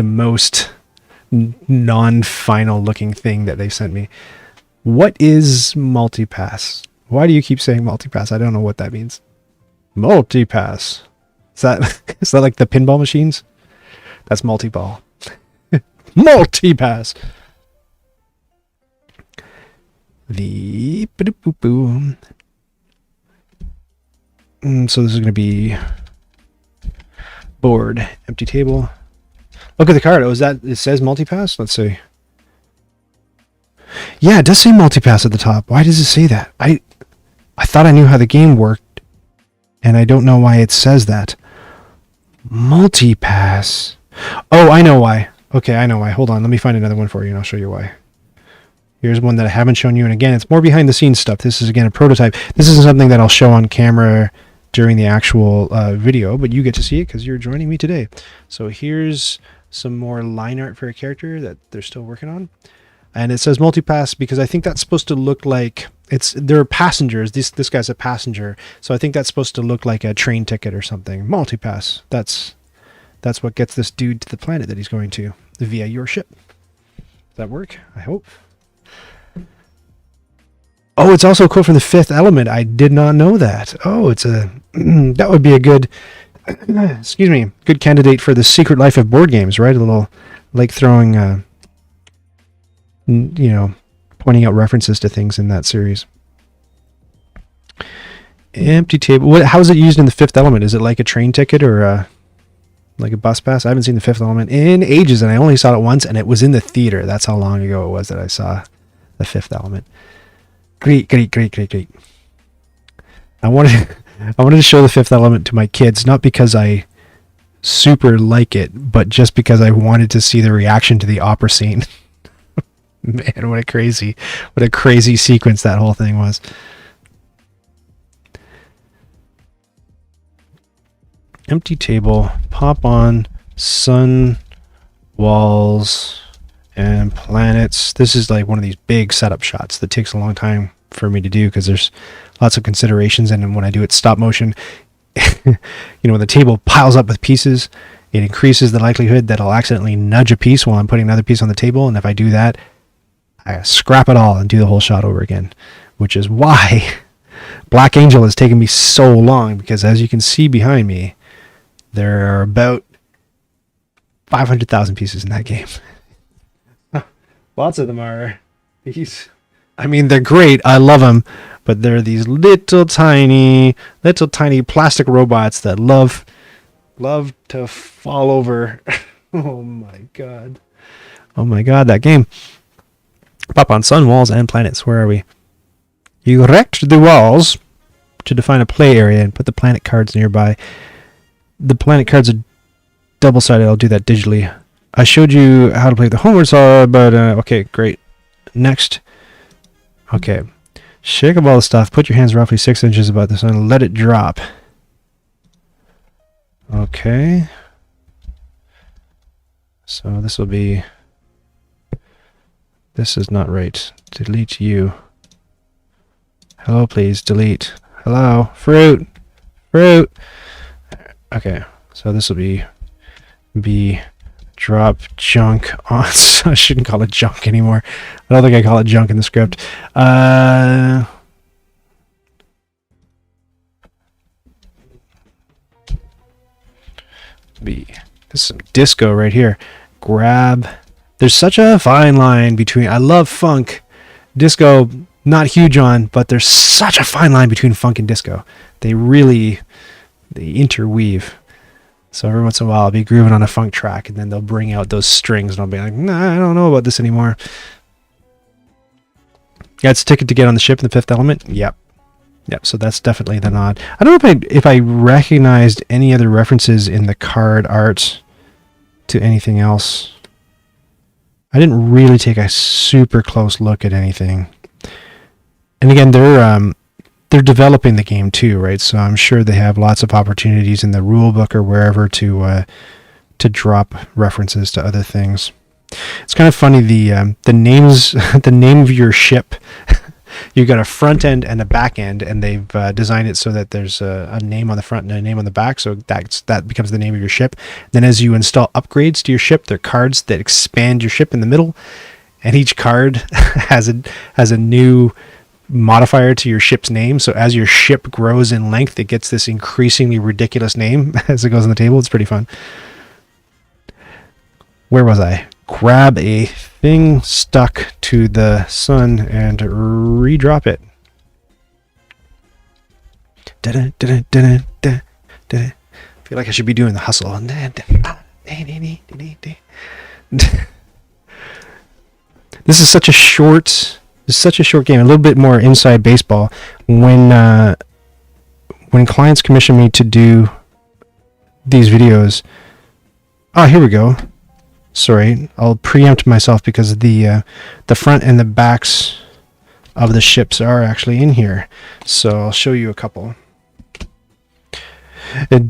most non-final looking thing that they've sent me. What is multipass? Why do you keep saying multipass? I don't know what that means. Multipass. Is that like the pinball machines? That's multi-ball. Multipass. The so this is going to be board, empty table. Look at the card. Oh, is that, it says multipass? Let's see. Yeah, it does say multipass at the top. Why does it say that? I thought I knew how the game worked, and I don't know why it says that. Multipass. Oh, I know why. Okay, I know why. Hold on. Let me find another one for you, and I'll show you why. Here's one that I haven't shown you, and again, it's more behind the scenes stuff. This is, again, a prototype. This isn't something that I'll show on camera during the actual video, but you get to see it because you're joining me today. So here's some more line art for a character that they're still working on. And it says multipass because I think that's supposed to look like they're passengers. This guy's a passenger, so I think that's supposed to look like a train ticket or something. Multipass. That's what gets this dude to the planet that he's going to via your ship. Does that work? I hope. Oh, it's also a quote from The Fifth Element. I did not know that. Oh, it's a that would be a good excuse me, good candidate for The Secret Life of Board Games, right? A little like throwing you know, pointing out references to things in that series. Empty table. How is it used in The Fifth Element? Is it like a train ticket or like a bus pass? I haven't seen The Fifth Element in ages, and I only saw it once, and it was in the theater. That's how long ago it was that I saw The Fifth Element. Great. I wanted to show The Fifth Element to my kids, not because I super like it, but just because I wanted to see the reaction to the opera scene. Man, what a crazy sequence that whole thing was. Empty table, pop on, sun, walls, and planets. This is like one of these big setup shots that takes a long time for me to do because there's lots of considerations, and when I do it stop motion, you know, when the table piles up with pieces, it increases the likelihood that I'll accidentally nudge a piece while I'm putting another piece on the table, and if I do that, I scrap it all and do the whole shot over again, which is why Black Angel has taken me so long, because as you can see behind me, there are about 500,000 pieces in that game. Lots of them are these. I mean, they're great. I love them, but they're these little tiny plastic robots that love to fall over. Oh my god, that game. Pop on sun, walls, and planets. Where are we? You erect the walls to define a play area and put the planet cards nearby. The planet cards are double-sided. I'll do that digitally. I showed you how to play the homework saw, but okay, great. Next. Okay. Shake up all the stuff. Put your hands roughly 6 inches above the sun. Let it drop. Okay. So this will be... This is not right. Delete you. Hello, please. Delete. Hello. Fruit. Fruit. Okay. So this will be drop junk on. I shouldn't call it junk anymore. I don't think I call it junk in the script. This is some disco right here. Grab. There's such a fine line between. I love funk. Disco, not huge on, but there's such a fine line between funk and disco. They interweave. So every once in a while I'll be grooving on a funk track and then they'll bring out those strings and I'll be like, nah, I don't know about this anymore. Yeah, it's Ticket to Get on the Ship in The Fifth Element. Yep. So that's definitely the nod. I don't know if I recognized any other references in the card art to anything else. I didn't really take a super close look at anything. And again, they're developing the game too, right? So I'm sure they have lots of opportunities in the rule book or wherever to drop references to other things. It's kind of funny, the names, the name of your ship. You've got a front end and a back end, and they've designed it so that there's a name on the front and a name on the back, so that becomes the name of your ship. Then as you install upgrades to your ship, there are cards that expand your ship in the middle, and each card has a new modifier to your ship's name. So as your ship grows in length, it gets this increasingly ridiculous name as it goes on the table. It's pretty fun. Where was I? Grab a thing stuck to the sun and redrop it. I feel like I should be doing the hustle. This is such a short game. A little bit more inside baseball. When clients commission me to do these videos, here we go. Sorry, I'll preempt myself because the front and the backs of the ships are actually in here. So I'll show you a couple. So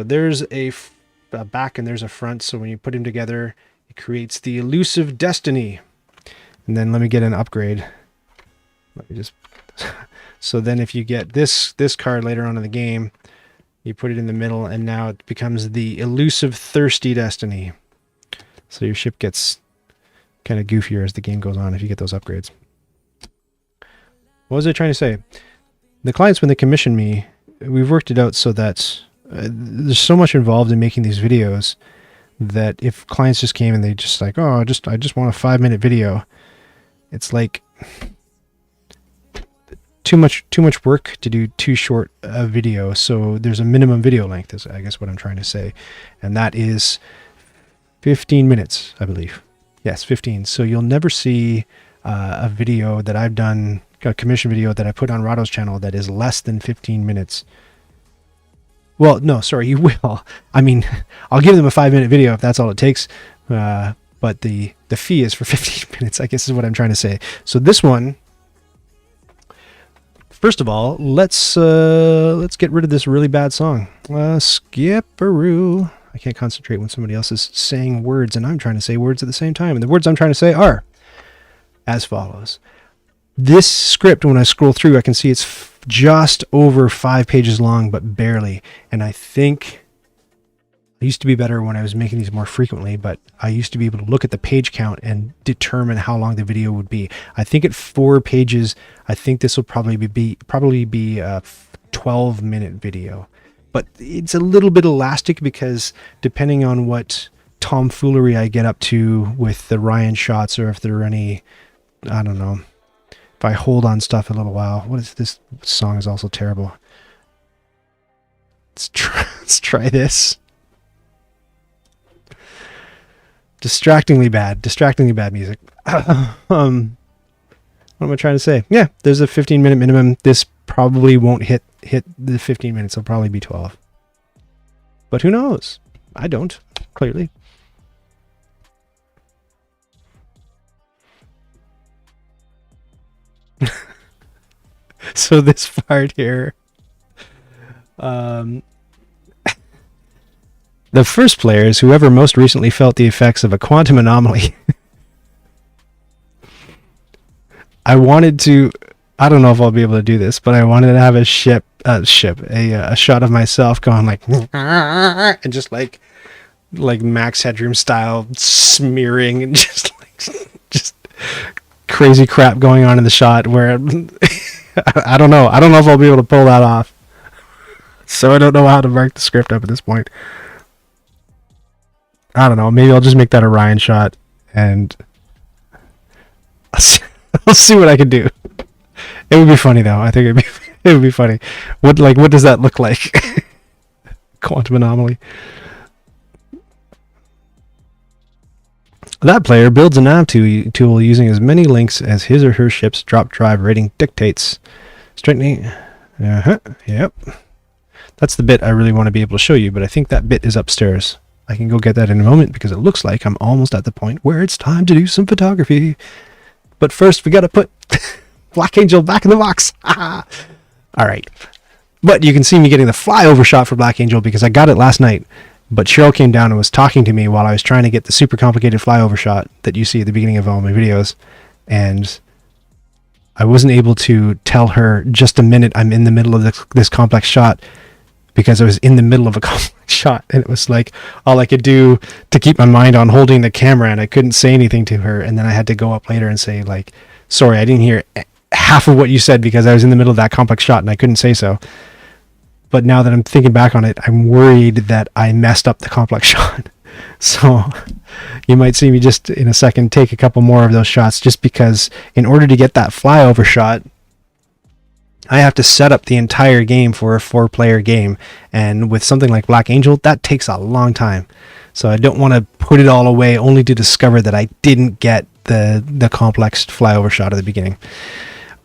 there's a back and there's a front. So when you put them together, it creates the elusive destiny. And then let me get an upgrade. Let me just. So then if you get this card later on in the game, you put it in the middle, and now it becomes the elusive thirsty destiny. So your ship gets kind of goofier as the game goes on if you get those upgrades. What was I trying to say? The clients, when they commission me, we've worked it out so that there's so much involved in making these videos that if clients just came and they just like, I just want a 5-minute video, it's like too much work to do too short a video. So there's a minimum video length, is I guess what I'm trying to say, and that is 15 minutes, I believe. Yes, 15. So you'll never see a video that I've done, a commission video that I put on Rahdo's channel that is less than 15 minutes. Well, no, sorry, you will. I mean, I'll give them a 5-minute video if that's all it takes. But the fee is for 15 minutes, I guess is what I'm trying to say. So this one, first of all, let's get rid of this really bad song. Skipperoo. I can't concentrate when somebody else is saying words and I'm trying to say words at the same time. And the words I'm trying to say are as follows. This script, when I scroll through, I can see it's just over 5 pages long, but barely. And I think I used to be better when I was making these more frequently, but I used to be able to look at the page count and determine how long the video would be. I think at 4 pages, I think this will probably be a 12-minute video. But it's a little bit elastic because depending on what tomfoolery I get up to with the Ryan shots, or if there are any, I don't know, if I hold on stuff a little while. What is this song is also terrible. Let's try this. Distractingly bad music. What am I trying to say? Yeah, there's a 15-minute minimum. This probably won't hit the 15 minutes. It'll probably be 12. But who knows? I don't, clearly. So this part here, the first player is whoever most recently felt the effects of a quantum anomaly. I wanted to. I don't know if I'll be able to do this, but I wanted to have a shot of myself going like, and just like Max Headroom style smearing and just crazy crap going on in the shot where I don't know if I'll be able to pull that off. So I don't know how to mark the script up at this point. I don't know. Maybe I'll just make that a Ryan shot and I'll see what I can do. It would be funny though. I think it would be funny. What does that look like? Quantum anomaly. That player builds a nav tool using as many links as his or her ship's drop drive rating dictates. Straightening. Yep. That's the bit I really want to be able to show you, but I think that bit is upstairs. I can go get that in a moment because it looks like I'm almost at the point where it's time to do some photography. But first, we got to put Black Angel back in the box. All right. But you can see me getting the flyover shot for Black Angel because I got it last night. But Cheryl came down and was talking to me while I was trying to get the super complicated flyover shot that you see at the beginning of all my videos. And I wasn't able to tell her just a minute I'm in the middle of this complex shot because I was in the middle of a complex shot. And it was like all I could do to keep my mind on holding the camera, and I couldn't say anything to her. And then I had to go up later and say, like, sorry, I didn't hear half of what you said because I was in the middle of that complex shot and I couldn't say so. But now that I'm thinking back on it, I'm worried that I messed up the complex shot. So you might see me just in a second take a couple more of those shots, just because in order to get that flyover shot, I have to set up the entire game for a 4-player game. And with something like Black Angel, that takes a long time. So I don't want to put it all away only to discover that I didn't get the complex flyover shot at the beginning.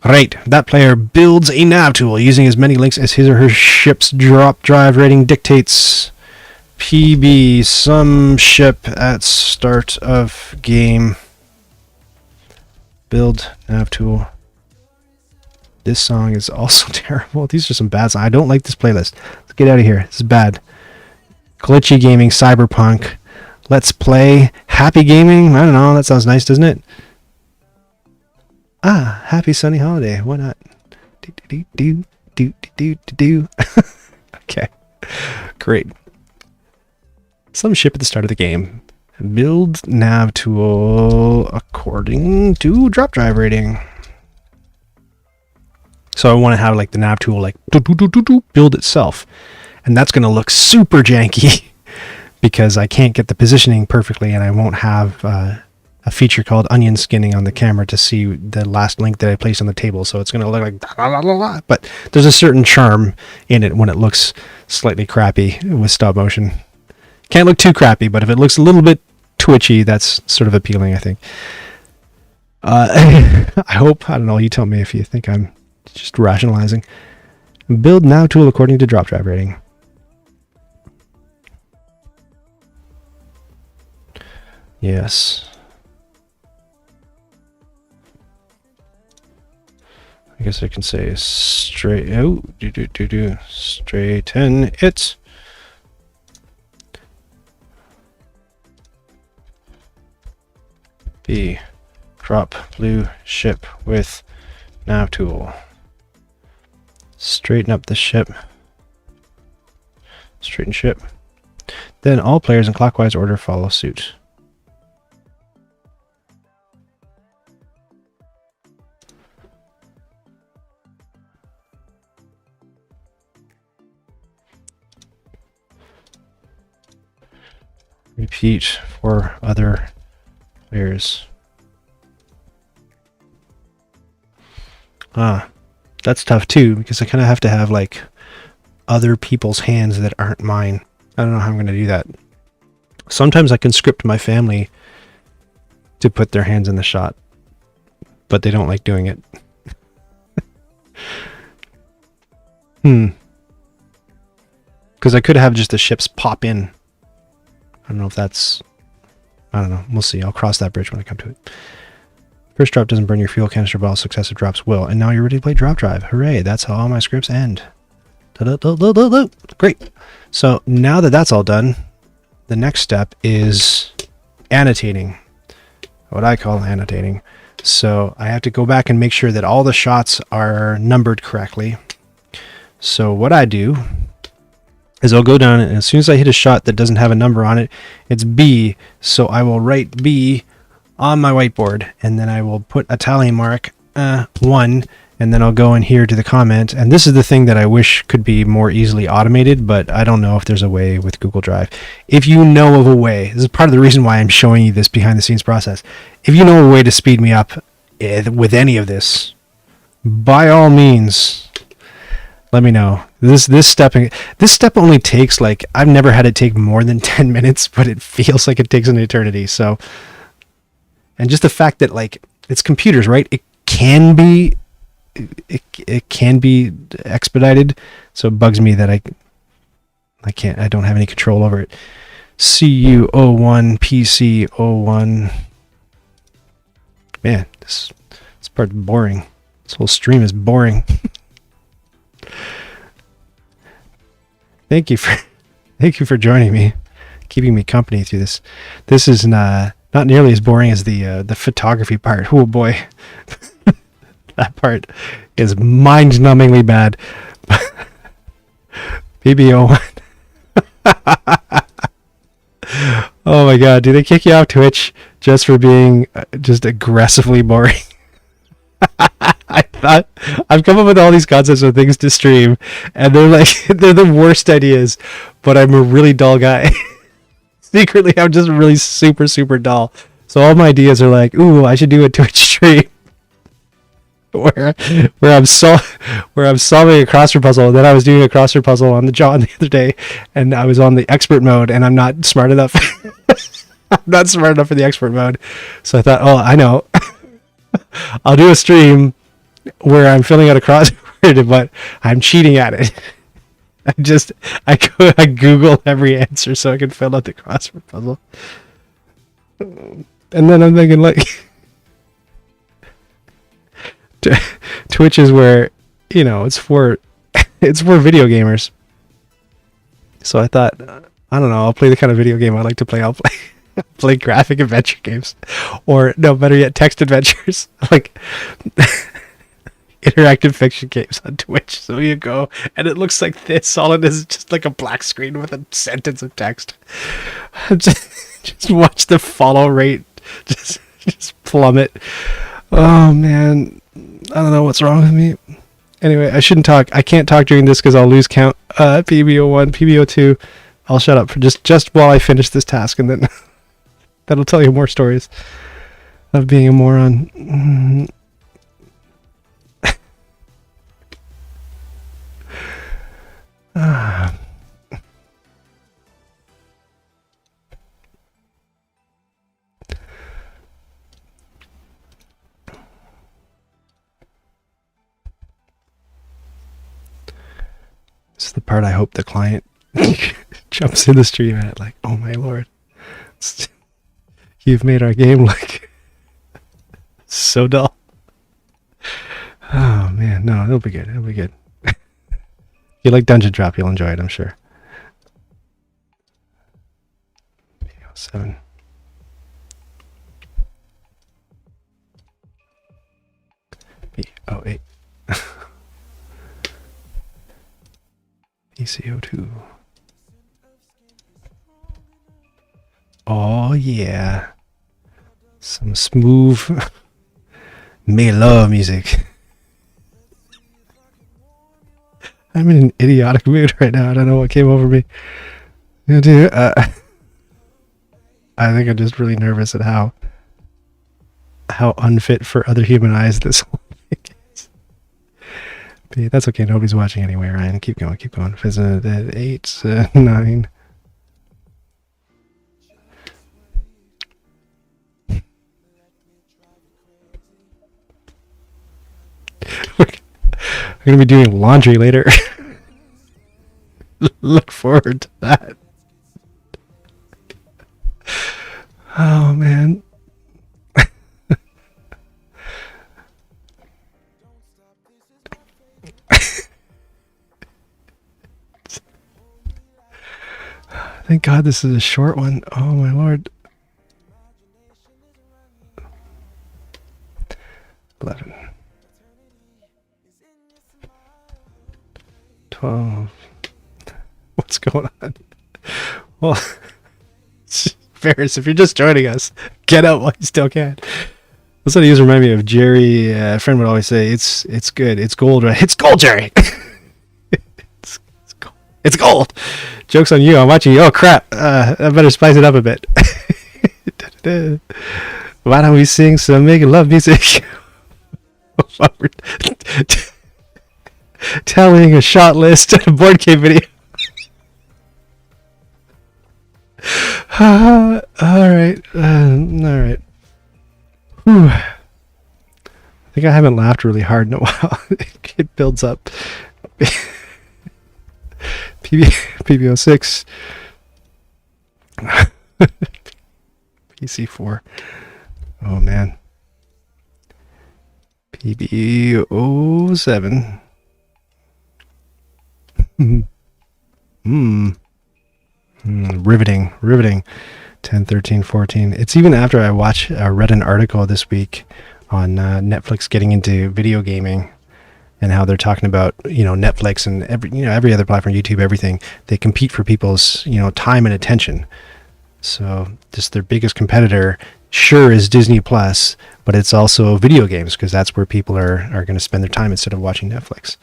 Right, that player builds a nav tool using as many links as his or her ship's drop drive rating dictates. PB, some ship at start of game. Build nav tool. This song is also terrible. These are some bad songs. I don't like this playlist. Let's get out of here. This is bad. Glitchy Gaming, Cyberpunk. Let's play Happy Gaming. I don't know. That sounds nice, doesn't it? Ah, happy sunny holiday. Why not? Do. Okay. Great. Some ship at the start of the game. Build nav tool according to drop drive rating. So I want to have like the nav tool like build itself. And that's going to look super janky because I can't get the positioning perfectly, and I won't have a feature called onion skinning on the camera to see the last link that I placed on the table. So it's going to look like blah, blah, blah. But there's a certain charm in it when it looks slightly crappy with stop motion. Can't look too crappy, but if it looks a little bit twitchy, that's sort of appealing, I think. I hope, I don't know, you tell me if you think I'm just rationalizing. Build nav tool according to drop drive rating. Yes. I guess I can say straight, straighten it. B, drop blue ship with nav tool. Straighten up the ship. Straighten ship. Then all players in clockwise order follow suit. Repeat for other players. That's tough too, because I kind of have to have like other people's hands that aren't mine. I don't know how I'm going to do that. Sometimes I can script my family to put their hands in the shot, but they don't like doing it. Because I could have just the ships pop in. I don't know if that's... I don't know. We'll see. I'll cross that bridge when I come to it. First drop doesn't burn your fuel canister, but all successive drops will. And now you're ready to play drop drive. Hooray. That's how all my scripts end. Da-da-da-da-da-da. Great. So now that that's all done, the next step is annotating. What I call annotating. So I have to go back and make sure that all the shots are numbered correctly. So what I do is I'll go down, and as soon as I hit a shot that doesn't have a number on it, it's B. So I will write B on my whiteboard, and then I will put a tally mark 1, and then I'll go in here to the comment. And this is the thing that I wish could be more easily automated, but I don't know if there's a way with Google Drive. If you know of a way, this is part of the reason why I'm showing you this behind the scenes process. If you know a way to speed me up with any of this, by all means, let me know. This step only takes, like, I've never had it take more than 10 minutes, but it feels like it takes an eternity. So, and just the fact that, like, it's computers, right? It can be expedited, so it bugs me that I don't have any control over it. CU01 PC01. Man, this part's boring. This whole stream is boring. Thank you for joining me, keeping me company through this. This is not nearly as boring as the photography part. Oh boy. That part is mind-numbingly bad. PBO1. Oh my god, do they kick you off Twitch just for being just aggressively boring? I thought I've come up with all these concepts of things to stream, and they're the worst ideas, but I'm a really dull guy. Secretly, I'm just really super, super dull. So all my ideas are like, ooh, I should do a Twitch stream where I'm solving a crossword puzzle. And then I was doing a crossword puzzle on the John the other day, and I was on the expert mode, and I'm not smart enough. I'm not smart enough for the expert mode. So I thought, oh, I know. I'll do a stream where I'm filling out a crossword, but I'm cheating at it. I Google every answer so I can fill out the crossword puzzle. And then I'm thinking, like, Twitch is where, you know, it's for video gamers. So I thought, I don't know, I'll play the kind of video game I like to play. I'll play graphic adventure games, or no, better yet, text adventures, like interactive fiction games on Twitch. So you go, and it looks like this. All it is just like a black screen with a sentence of text. Just watch the follow rate just plummet. Oh man, I don't know what's wrong with me. Anyway, I shouldn't talk. I can't talk during this because I'll lose count. PBO1, PBO2. I'll shut up for just while I finish this task, and then that'll tell you more stories of being a moron. This is the part I hope the client jumps in the stream at, like, oh my lord, you've made our game look so dull. Oh man, no, it'll be good. It'll be good. If you like Dungeon Drop, you'll enjoy it, I'm sure. 7. B08. ECO2. Oh yeah, some smooth May Love music. I'm in an idiotic mood right now. I don't know what came over me. I think I'm just really nervous at how unfit for other human eyes this whole thing is. But yeah, that's okay. Nobody's watching anyway, Ryan. Keep going. Keep going. Visit at 8, 9. We're going to be doing laundry later. Look forward to that. Oh, man. Thank God this is a short one. Oh, my lord. 11, 12. What's going on? Well, Ferris, if you're just joining us, get out while you still can. That's what he used to remind me of. Jerry, a friend would always say, it's good. It's gold, right? It's gold, Jerry. it's gold. It's gold. Joke's on you. I'm watching you. Oh, crap. I better spice it up a bit. Why don't we sing some making love music? Telling a shot list and a board game video. All right. All right. Whew. I think I haven't laughed really hard in a while. It builds up. PB06. PC4. Oh, man. PB07. Riveting. 10, 13, 14. It's even after I read an article this week on Netflix getting into video gaming and how they're talking about, Netflix and every other platform, YouTube, everything. They compete for people's, time and attention. So just their biggest competitor, sure, is Disney Plus, but it's also video games because that's where people are going to spend their time instead of watching Netflix.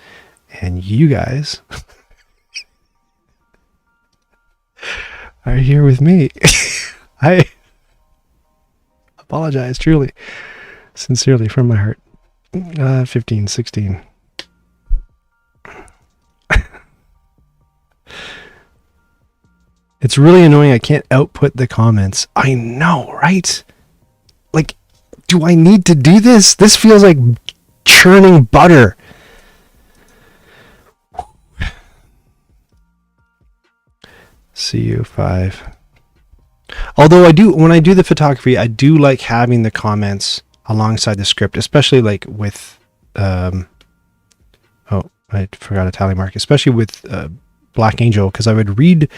And you guys are here with me. I apologize, truly, sincerely, from my heart. 15, 16. It's really annoying. I can't output the comments. I know, right? Like, do I need to do this? This feels like churning butter. CU5. Although when I do the photography, I do like having the comments alongside the script, especially like with, I forgot a tally mark, especially with Black Angel, because I would read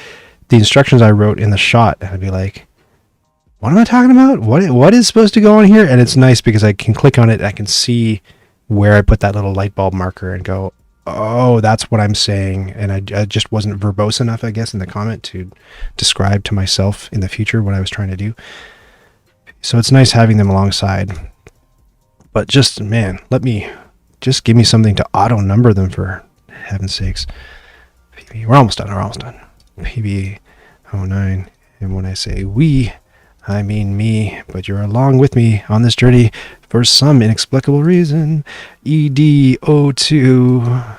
the instructions I wrote in the shot and I'd be like, what am I talking about? What is supposed to go on here? And it's nice because I can click on it. I can see where I put that little light bulb marker and go, oh, that's what I'm saying. And I just wasn't verbose enough, I guess, in the comment to describe to myself in the future what I was trying to do. So it's nice having them alongside. But just, man, just give me something to auto number them, for heaven's sakes. We're almost done. PB09. And when I say we, I mean me, but you're along with me on this journey for some inexplicable reason. ED02.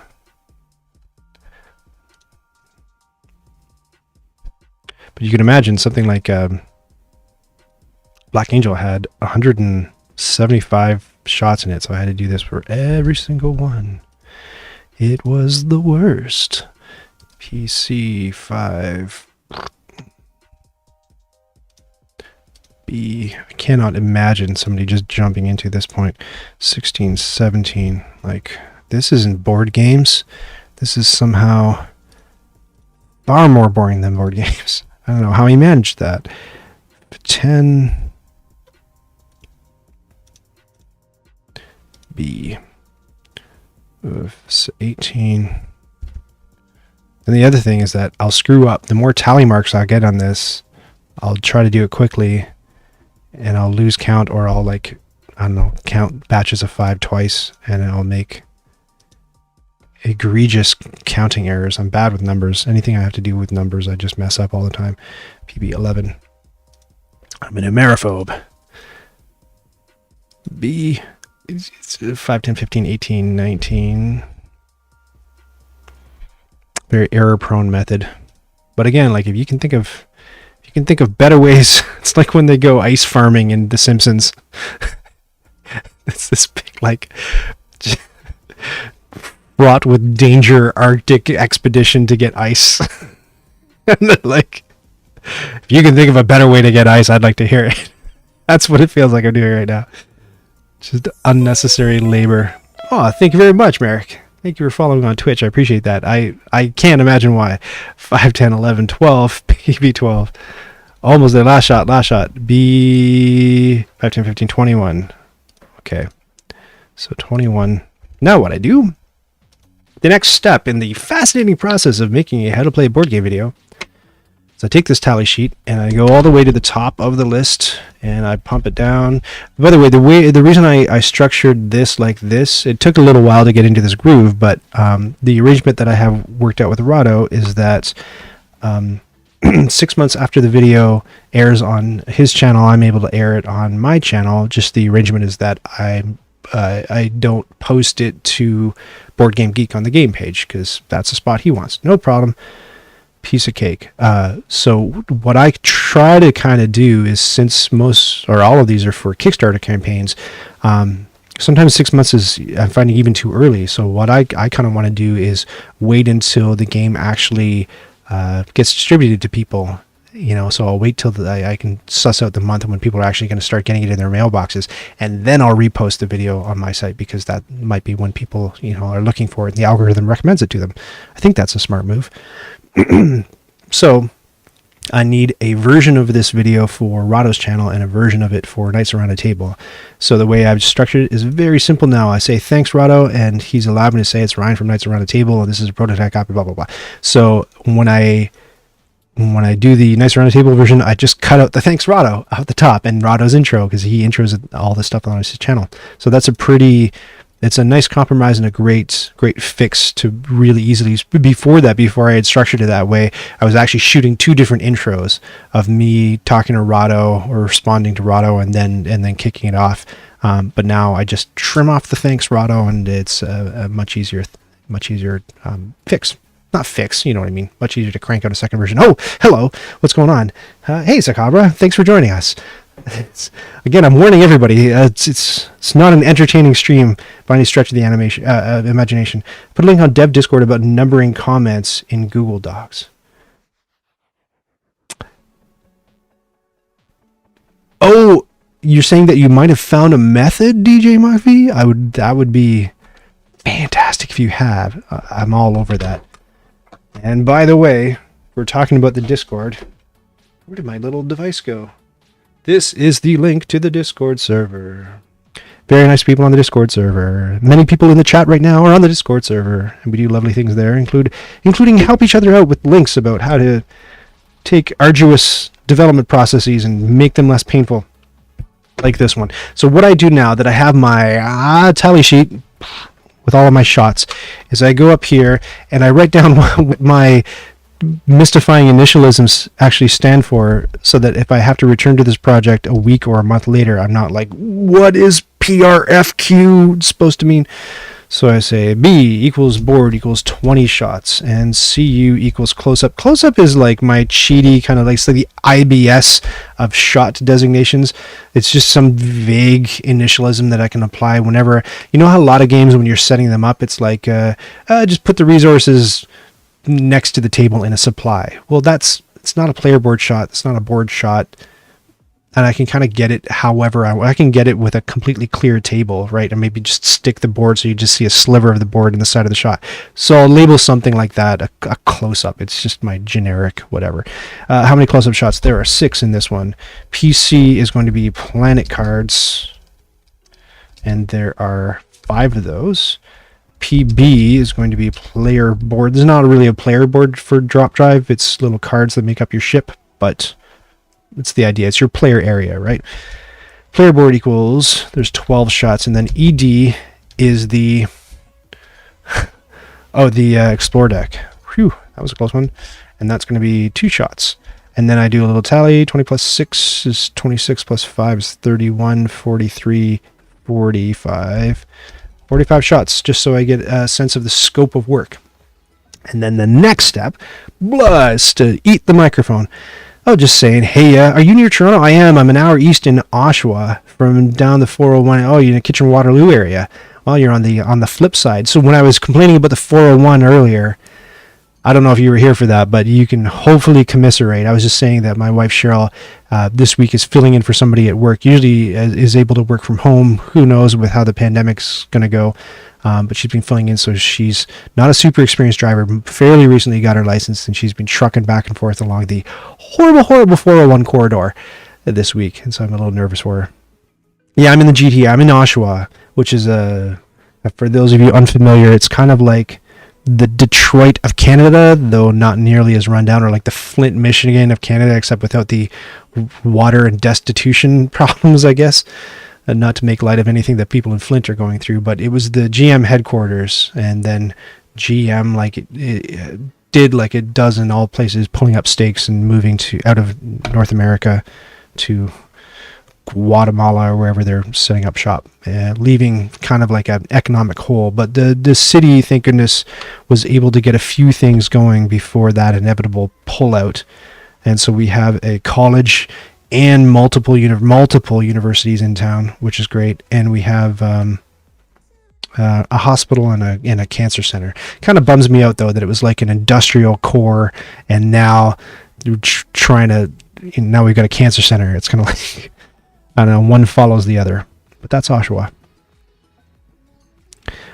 But you can imagine something like Black Angel had 175 shots in it, so I had to do this for every single one. It was the worst. PC5. I cannot imagine somebody just jumping into this point. 16, 17. Like, this isn't board games. This is somehow far more boring than board games. I don't know how he managed that. 10. B. 18. And the other thing is that I'll screw up. The more tally marks I get on this, I'll try to do it quickly, and I'll lose count, or I'll count batches of 5 twice, and I'll make egregious counting errors. I'm bad with numbers. Anything I have to do with numbers, I just mess up all the time. PB11. I'm a numerophobe. B. It's 5, 10, 15, 18, 19. Very error-prone method. But again, like, if you can think of better ways, it's like when they go ice farming in The Simpsons. It's this big, like, fraught with danger Arctic expedition to get ice. And they're like, if you can think of a better way to get ice, I'd like to hear it. That's what it feels like I'm doing right now. Just unnecessary labor. Oh, thank you very much, Merrick. Thank you for following on Twitch. I appreciate that. I can't imagine why. 5, 10, 11, 12, PB12. Almost there. Last shot. B, 5, 10, 15, 21. Okay. So 21. Now what I do, the next step in the fascinating process of making a how to play board game video, is I take this tally sheet and I go all the way to the top of the list and I pump it down. By the way, the reason I structured this like this, it took a little while to get into this groove, but the arrangement that I have worked out with Rahdo is that 6 months after the video airs on his channel, I'm able to air it on my channel. Just the arrangement is that I don't post it to Board Game Geek on the game page because that's the spot he wants. No problem. Piece of cake. So what I try to kind of do is, since most or all of these are for Kickstarter campaigns, sometimes 6 months is, I'm finding, even too early. So what I kind of want to do is wait until the game actually gets distributed to people. You know, so I'll wait till I can suss out the month when people are actually going to start getting it in their mailboxes, and then I'll repost the video on my site, because that might be when people, you know, are looking for it and the algorithm recommends it to them. I think that's a smart move. So I need a version of this video for Rahdo's channel and a version of it for Knights Around a Table. So the way I've structured it is very simple now. I say, thanks, Rahdo, and he's allowed me to say it's Ryan from Knights Around a Table, and this is a prototype copy, blah, blah, blah. So when I do the Knights Around a Table version, I just cut out the thanks, Rahdo, out the top, and Rahdo's intro, because he intros all this stuff on his channel. So that's it's a nice compromise and a great fix to really easily. Before I had structured it that way, I was actually shooting 2 different intros of me talking to Rahdo or responding to Rahdo and then kicking it off. But now I just trim off the thanks, Rahdo, and it's a much easier fix. Not fix, you know what I mean. Much easier to crank out a second version. Oh, hello, what's going on? Hey, Sakabra, thanks for joining us. Again, I'm warning everybody. It's not an entertaining stream by any stretch of the imagination. Put a link on Dev Discord about numbering comments in Google Docs. Oh, you're saying that you might have found a method, DJ Murphy? That would be fantastic if you have. I'm all over that. And by the way, we're talking about the Discord. Where did my little device go? This is the link to the Discord server. Very nice people on the Discord server. Many people in the chat right now are on the Discord server, and we do lovely things there, including help each other out with links about how to take arduous development processes and make them less painful, like this one. So what I do now that I have my tally sheet with all of my shots is I go up here and I write down what my mystifying initialisms actually stand for, so that if I have to return to this project a week or a month later, I'm not like, what is PRFQ supposed to mean? So I say B equals board equals 20 shots, and CU equals close-up. Close-up is like my cheaty kind of like the IBS of shot designations. It's just some vague initialism that I can apply whenever, you know how a lot of games when you're setting them up, it's like just put the resources next to the table in a supply. Well, it's not a player board shot. It's not a board shot. And I can kind of get it however I can get it with a completely clear table, right? And maybe just stick the board so you just see a sliver of the board in the side of the shot. So I'll label something like that a close-up. It's just my generic whatever. How many close-up shots? There are 6 in this one. PC is going to be planet cards, and there are 5 of those. PB is going to be player board. There's not really a player board for Drop Drive. It's little cards that make up your ship, but it's the idea. It's your player area, right? Player board equals, there's 12 shots, and then ED is the Explore deck. Whew, that was a close one. And that's going to be 2 shots. And then I do a little tally. 20 plus 6 is 26 plus 5 is 31, 43, 45. 45 shots, just so I get a sense of the scope of work. And then the next step was to eat the microphone. Oh, just saying, hey, are you near Toronto? I am. I'm an hour east in Oshawa from down the 401. Oh, you're in the Kitchener-Waterloo area. Well, you're on the flip side. So when I was complaining about the 401 earlier, I don't know if you were here for that, but you can hopefully commiserate. I was just saying that my wife, Cheryl, this week is filling in for somebody at work. Usually is able to work from home. Who knows with how the pandemic's going to go. But she's been filling in, so she's not a super experienced driver. Fairly recently got her license, and she's been trucking back and forth along the horrible 401 corridor this week. And so I'm a little nervous for her. Yeah, I'm in the GTA. I'm in Oshawa, which is for those of you unfamiliar, it's kind of like the Detroit of Canada, though not nearly as run down, or like the Flint, Michigan of Canada, except without the water and destitution problems, I guess. And not to make light of anything that people in Flint are going through, but it was the GM headquarters, and then GM, like it did like it does in all places, pulling up stakes and moving to out of North America to Guatemala or wherever they're setting up shop, leaving kind of like an economic hole. But the city, thank goodness, was able to get a few things going before that inevitable pullout. And so we have a college and multiple universities in town, which is great. And we have a hospital and a cancer center. Kind of bums me out though that it was like an industrial core, and now now we've got a cancer center. It's kind of like, I don't know, one follows the other. But that's Oshawa.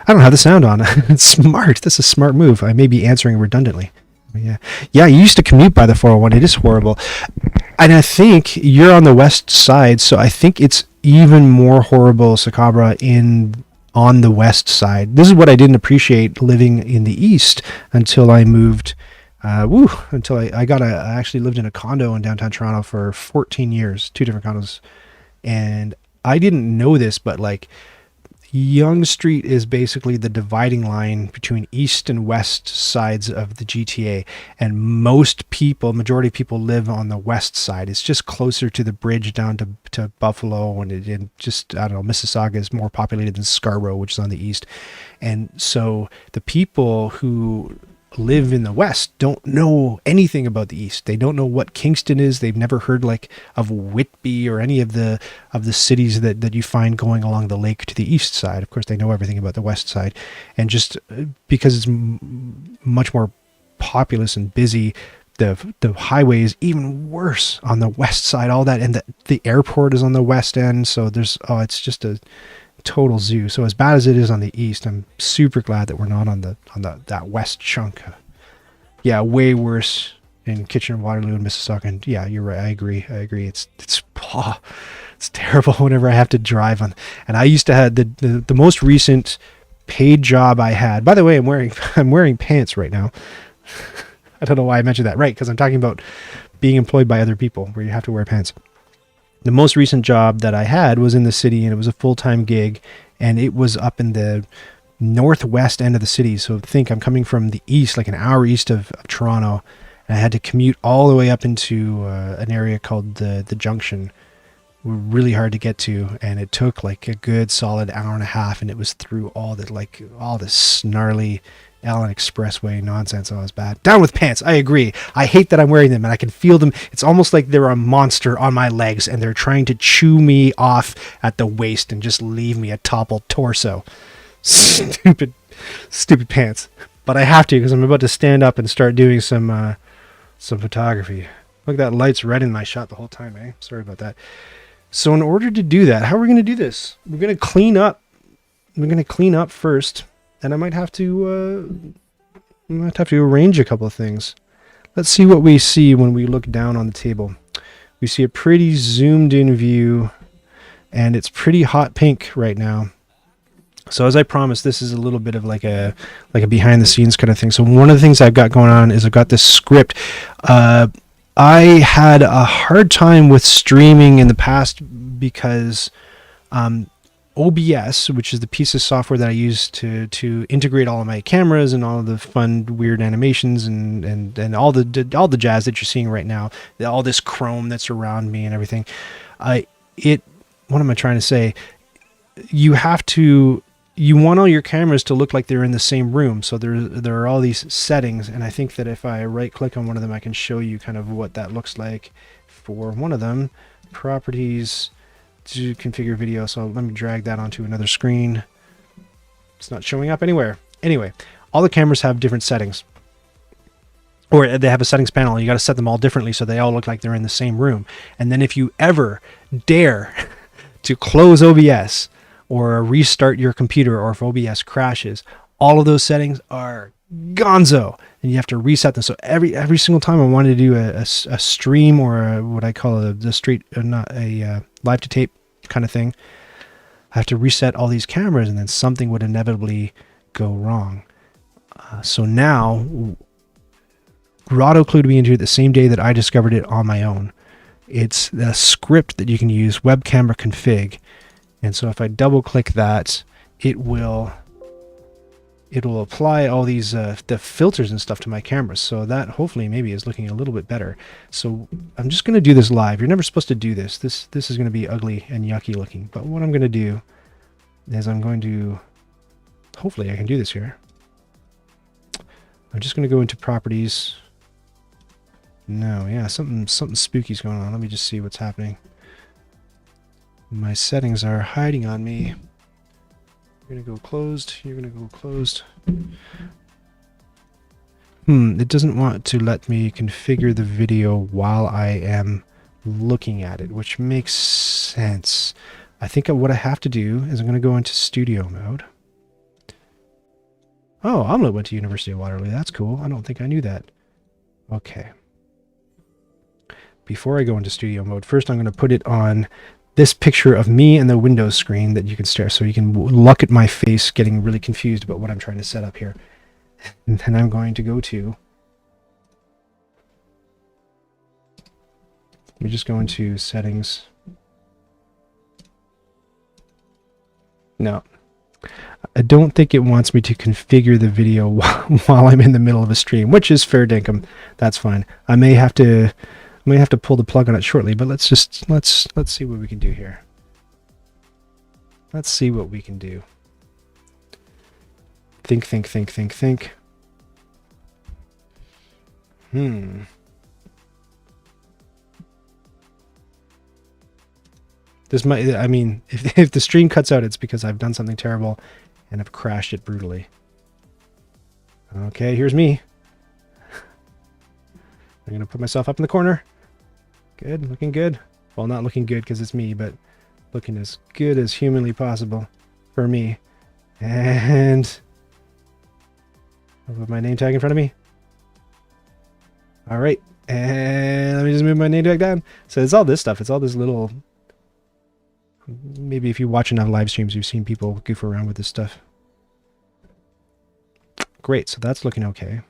I don't have the sound on. It's smart. That's a smart move. I may be answering redundantly. Yeah, you used to commute by the 401. It is horrible. And I think you're on the west side, so I think it's even more horrible, Sakabra, on the west side. This is what I didn't appreciate living in the east until I moved. Until I actually lived in a condo in downtown Toronto for 14 years, 2 different condos. And I didn't know this, but like Yonge Street is basically the dividing line between east and west sides of the GTA. And majority of people live on the west side. It's just closer to the bridge down to Buffalo, and just, I don't know, Mississauga is more populated than Scarborough, which is on the east. And so the people who live in the west don't know anything about the east. They don't know what Kingston is. They've never heard like of Whitby or any of the cities that you find going along the lake to the east side. Of course, they know everything about the west side, and just because it's much more populous and busy, the highway is even worse on the west side. All that, and the airport is on the west end, so it's just a total zoo. So as bad as it is on the east, I'm super glad that we're not on that west chunk. Yeah, way worse in Kitchener-Waterloo and Mississauga. And yeah, you're right. I agree. It's terrible whenever I have to drive on. And I used to have the most recent paid job I had. By the way, I'm wearing pants right now. I don't know why I mentioned that. Right, because I'm talking about being employed by other people where you have to wear pants. The most recent job that I had was in the city, and it was a full-time gig, and it was up in the northwest end of the city. So think I'm coming from the east, like an hour east of Toronto, and I had to commute all the way up into an area called the Junction. Really hard to get to, and it took like a good solid hour and a half, and it was through all the snarly Allen Expressway nonsense. Oh, it was bad. Down with pants. I agree. I hate that I'm wearing them, and I can feel them. It's almost like they're a monster on my legs, and they're trying to chew me off at the waist and just leave me a toppled torso. Stupid pants. But I have to, because I'm about to stand up and start doing some photography. Look, that light's red in my shot the whole time, eh? Sorry about that. So in order to do that, how are we going to do this? We're going to clean up. We're going to clean up first. And I might have to arrange a couple of things. Let's see what we see when we look down on the table. We see a pretty zoomed in view, and it's pretty hot pink right now. So as I promised, this is a little bit of like a behind the scenes kind of thing. So one of the things I've got going on is I've got this script. I had a hard time with streaming in the past because OBS, which is the piece of software that I use to integrate all of my cameras and all of the fun, weird animations and all the jazz that you're seeing right now, all this chrome that's around me and everything. What am I trying to say? You want all your cameras to look like they're in the same room. So there are all these settings, and I think that if I right click on one of them, I can show you kind of what that looks like for one of them. Properties, to configure video. So let me drag that onto another screen. It's not showing up anywhere. Anyway, all the cameras have different settings, or they have a settings panel. You got to set them all differently so they all look like they're in the same room. And then if you ever dare to close OBS or restart your computer, or if OBS crashes, all of those settings are gonzo, and you have to reset them. So every single time I wanted to do a stream, or what I call not a live to tape kind of thing, I have to reset all these cameras, and then something would inevitably go wrong. So now, Rahdo clued me into it the same day that I discovered it on my own. It's a script that you can use, web camera config. And so if I double click that, it will apply all these the filters and stuff to my cameras. So that hopefully maybe is looking a little bit better. So I'm just going to do this live. You're never supposed to do this. This is going to be ugly and yucky looking. But what I'm going to do is I'm going to, hopefully I can do this here. I'm just going to go into properties. No, yeah, something spooky's going on. Let me just see what's happening. My settings are hiding on me. You're going to go closed. You're going to go closed. It doesn't want to let me configure the video while I am looking at it, which makes sense. I think what I have to do is I'm going to go into studio mode. Oh, Omelette went to University of Waterloo. That's cool. I don't think I knew that. Okay. Before I go into studio mode, first I'm going to put it on this picture of me and the Windows screen that you can stare, so you can look at my face getting really confused about what I'm trying to set up here. And then I'm going to go to, let me just go into settings. No, I don't think it wants me to configure the video while I'm in the middle of a stream, which is fair dinkum. That's fine. I may have to pull the plug on it shortly, but let's see what we can do here. Let's see what we can do. Think. This might, I mean, if the stream cuts out, it's because I've done something terrible and I've crashed it brutally. Okay, here's me. I'm going to put myself up in the corner. Good, looking good. Well, not looking good because it's me, but looking as good as humanly possible for me. And I'll put my name tag in front of me. All right, and let me just move my name tag down. So it's all this stuff. It's all this little, maybe if you watch enough live streams, you've seen people goof around with this stuff. Great, so that's looking okay.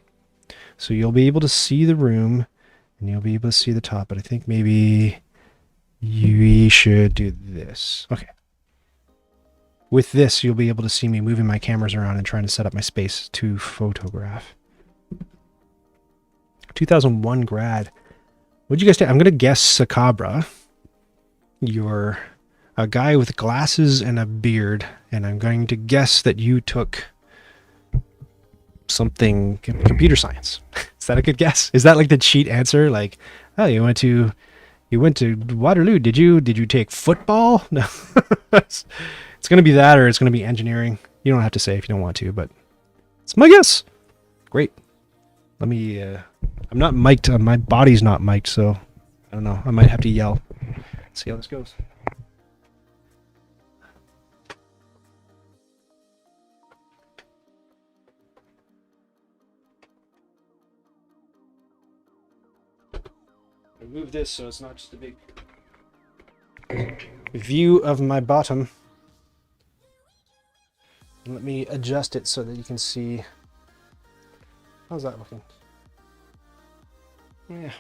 So you'll be able to see the room and you'll be able to see the top, but I think maybe we should do this. Okay. With this, you'll be able to see me moving my cameras around and trying to set up my space to photograph. 2001 grad. What'd you guys say? I'm going to guess Sakabra. You're a guy with glasses and a beard, and I'm going to guess that you took something computer science. Is that a good guess? Is that like the cheat answer? Like, oh, you went to Waterloo. Did you take football? No. It's going to be that, or it's going to be engineering. You don't have to say if you don't want to, but it's my guess. Great. Let me, I'm not mic'd. My body's not mic'd, so I don't know. I might have to yell. See how this goes. Move this so it's not just a big view of my bottom. Let me adjust it so that you can see. How's that looking? Yeah.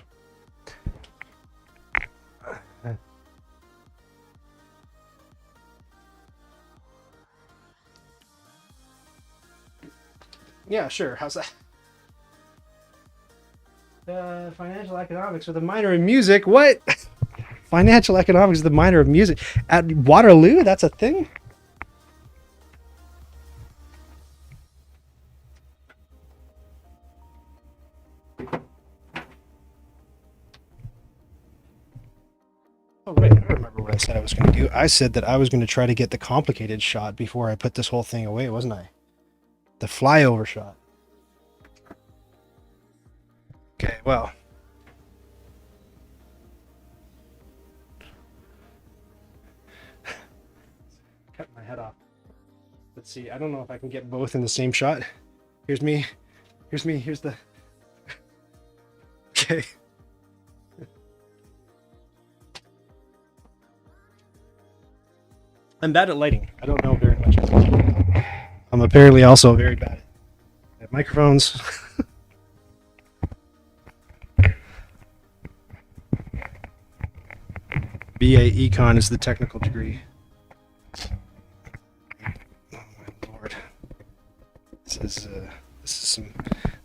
Yeah, sure. How's that? Financial economics with a minor in music. What? Financial economics with a minor of music at Waterloo? That's a thing? Oh, right. I remember what I said I was going to do. I said that I was going to try to get the complicated shot before I put this whole thing away, wasn't I? The flyover shot. Okay, well. Cut my head off. Let's see. I don't know if I can get both in the same shot. Here's me. Here's me. Here's the... Okay. I'm bad at lighting. I don't know very much. I'm apparently also very bad at microphones. BA Econ is the technical degree. Oh my lord, this is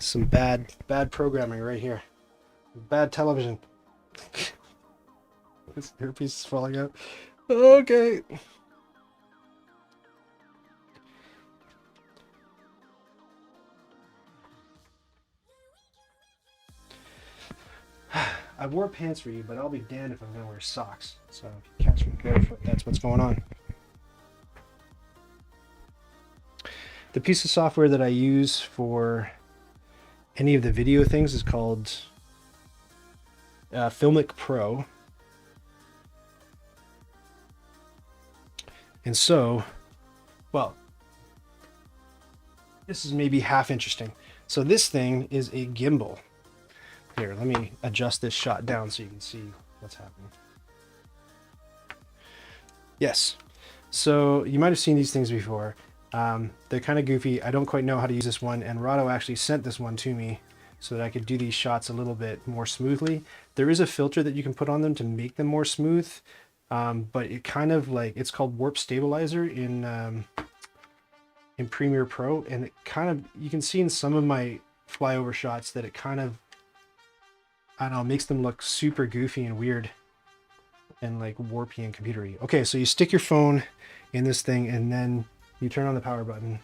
some bad programming right here. Bad television. This earpiece is falling out. Okay. I wore pants for you, but I'll be damned if I'm gonna wear socks. So if you catch me barefoot, that's what's going on. The piece of software that I use for any of the video things is called Filmic Pro. And so, well, this is maybe half interesting. So this thing is a gimbal. Here, let me adjust this shot down so you can see what's happening. Yes. So you might have seen these things before. They're kind of goofy. I don't quite know how to use this one, and Rado actually sent this one to me so that I could do these shots a little bit more smoothly. There is a filter that you can put on them to make them more smooth, but it kind of like, it's called Warp Stabilizer in Premiere Pro, and it kind of, you can see in some of my flyover shots that it kind of, I don't know, makes them look super goofy and weird and like warpy and computery. Okay, so you stick your phone in this thing and then you turn on the power button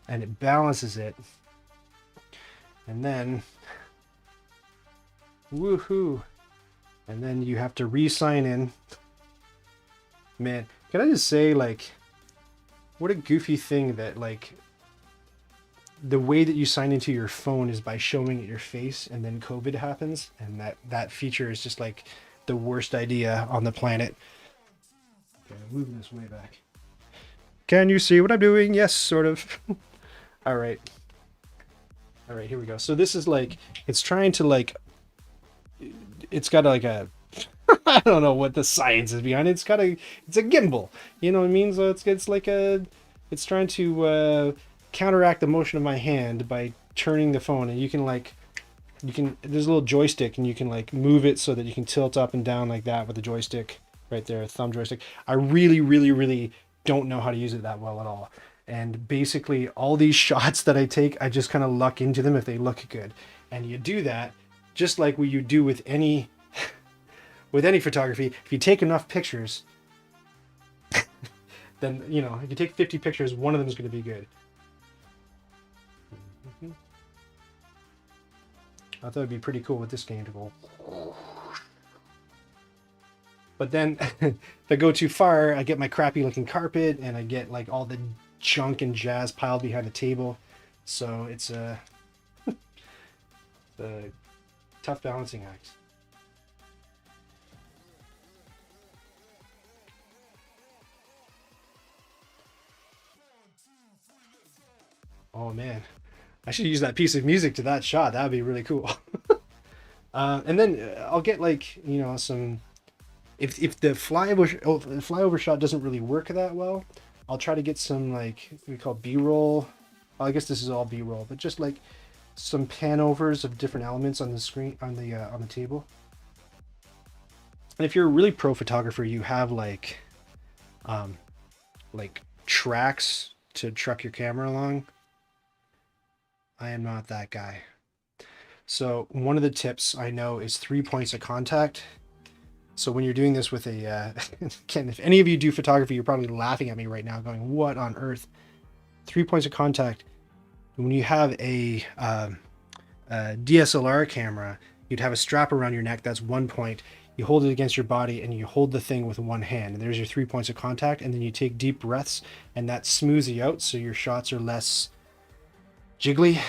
and it balances it. And then, woohoo. And then you have to re-sign in. Man, can I just say, like, what a goofy thing that, like, the way that you sign into your phone is by showing it your face, and then COVID happens, and that feature is just like the worst idea on the planet. Okay, I'm moving this way back. Can you see what I'm doing? Yes, sort of. All right, here we go. So this is like, it's trying to like, it's got like a, I don't know what the science is behind it. It's a gimbal. You know what I mean? So it's like a, it's trying to counteract the motion of my hand by turning the phone, and you can there's a little joystick and you can like move it so that you can tilt up and down like that with the joystick right there, a thumb joystick. I really don't know how to use it that well at all, and basically all these shots that I take, I just kind of luck into them if they look good. And you do that just like what you do with any with any photography. If you take enough pictures, then, you know, if you take 50 pictures, one of them is going to be good. I thought it'd be pretty cool with this game to go. But then if I go too far, I get my crappy looking carpet and I get like all the junk and jazz piled behind the table. So it's a tough balancing act. Oh man, I should use that piece of music to that shot. That would be really cool. And then I'll get like, you know, some, if the flyover shot doesn't really work that well, I'll try to get some like we call B-roll. Well, I guess this is all B-roll, but just like some pan overs of different elements on the screen, on the table. And if you're a really pro photographer, you have like tracks to truck your camera along. I am not that guy. So one of the tips I know is 3 points of contact. So when you're doing this with a, again, if any of you do photography, you're probably laughing at me right now going, what on earth? 3 points of contact. When you have a DSLR camera, you'd have a strap around your neck. That's 1 point. You hold it against your body and you hold the thing with one hand. And there's your 3 points of contact. And then you take deep breaths and that smooths you out so your shots are less jiggly.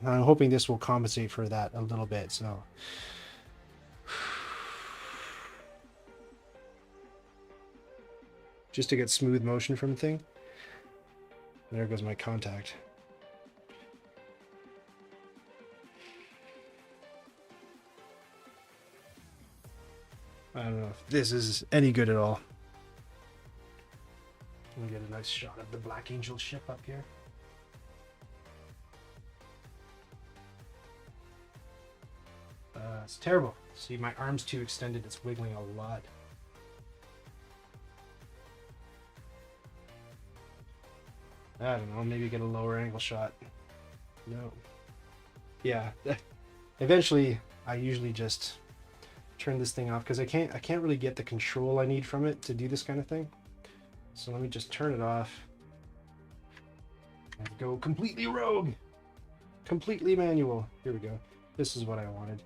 I'm hoping this will compensate for that a little bit. So just to get smooth motion from the thing. There goes my contact. I don't know if this is any good at all. Let me get a nice shot of the Black Angel ship up here. It's terrible. See, my arm's too extended. It's wiggling a lot. I don't know. Maybe get a lower angle shot. No. Yeah. Eventually, I usually just turn this thing off because I can't really get the control I need from it to do this kind of thing. So let me just turn it off and go completely rogue, completely manual. Here we go. This is what I wanted.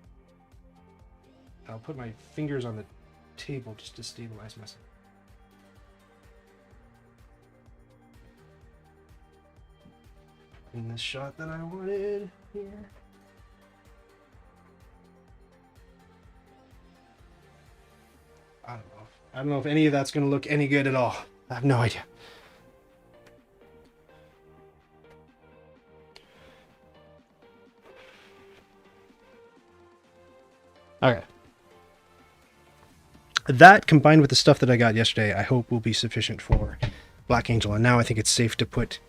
I'll put my fingers on the table just to stabilize myself. In the shot that I wanted here. I don't know if any of that's going to look any good at all. I have no idea. Okay. That combined with the stuff that I got yesterday, I hope will be sufficient for Black Angel. And now I think it's safe to put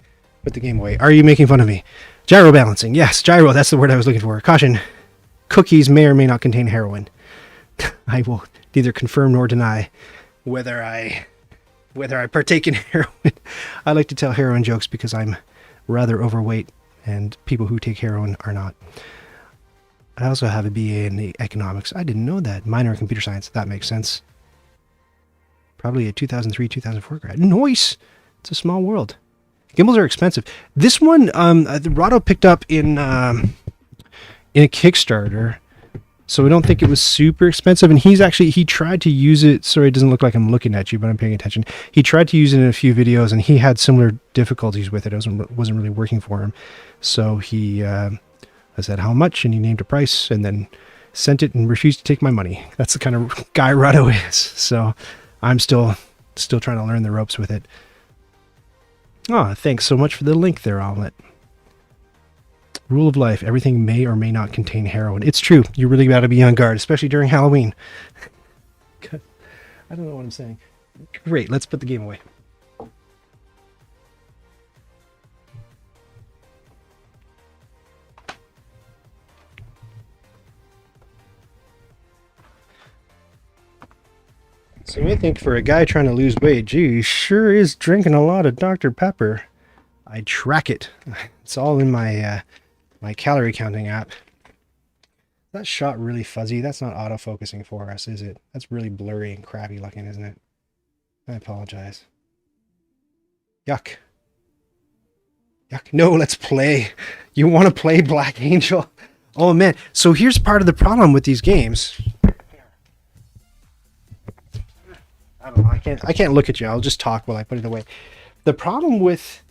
the game away. Are you making fun of me? Gyro balancing. Yes, gyro. That's the word I was looking for. Caution. Cookies may or may not contain heroin. I will neither confirm nor deny whether I partake in heroin. I like to tell heroin jokes because I'm rather overweight and people who take heroin are not. I also have a BA in economics. I didn't know that. Minor in computer science. That makes sense. Probably a 2003, 2004 grad. Nice! It's a small world. Gimbals are expensive. This one, Rahdo picked up in a Kickstarter, so I don't think it was super expensive. And he tried to use it. Sorry, it doesn't look like I'm looking at you, but I'm paying attention. He tried to use it in a few videos, and he had similar difficulties with it. It wasn't really working for him. So I said how much, and he named a price, and then sent it and refused to take my money. That's the kind of guy Rahdo is. So I'm still trying to learn the ropes with it. Ah, thanks so much for the link there, Omelette. Rule of life, everything may or may not contain heroin. It's true. You really got to be on guard, especially during Halloween. I don't know what I'm saying. Great, let's put the game away. So you may think for a guy trying to lose weight, gee, he sure is drinking a lot of Dr. Pepper. I track it. It's all in my my calorie counting app. That shot really fuzzy. That's not autofocusing for us, is it? That's really blurry and crappy looking, isn't it? I apologize. Yuck. Yuck. No, let's play. You want to play Black Angel? Oh man. So here's part of the problem with these games. I don't know. I can't look at you. I'll just talk while I put it away. The problem with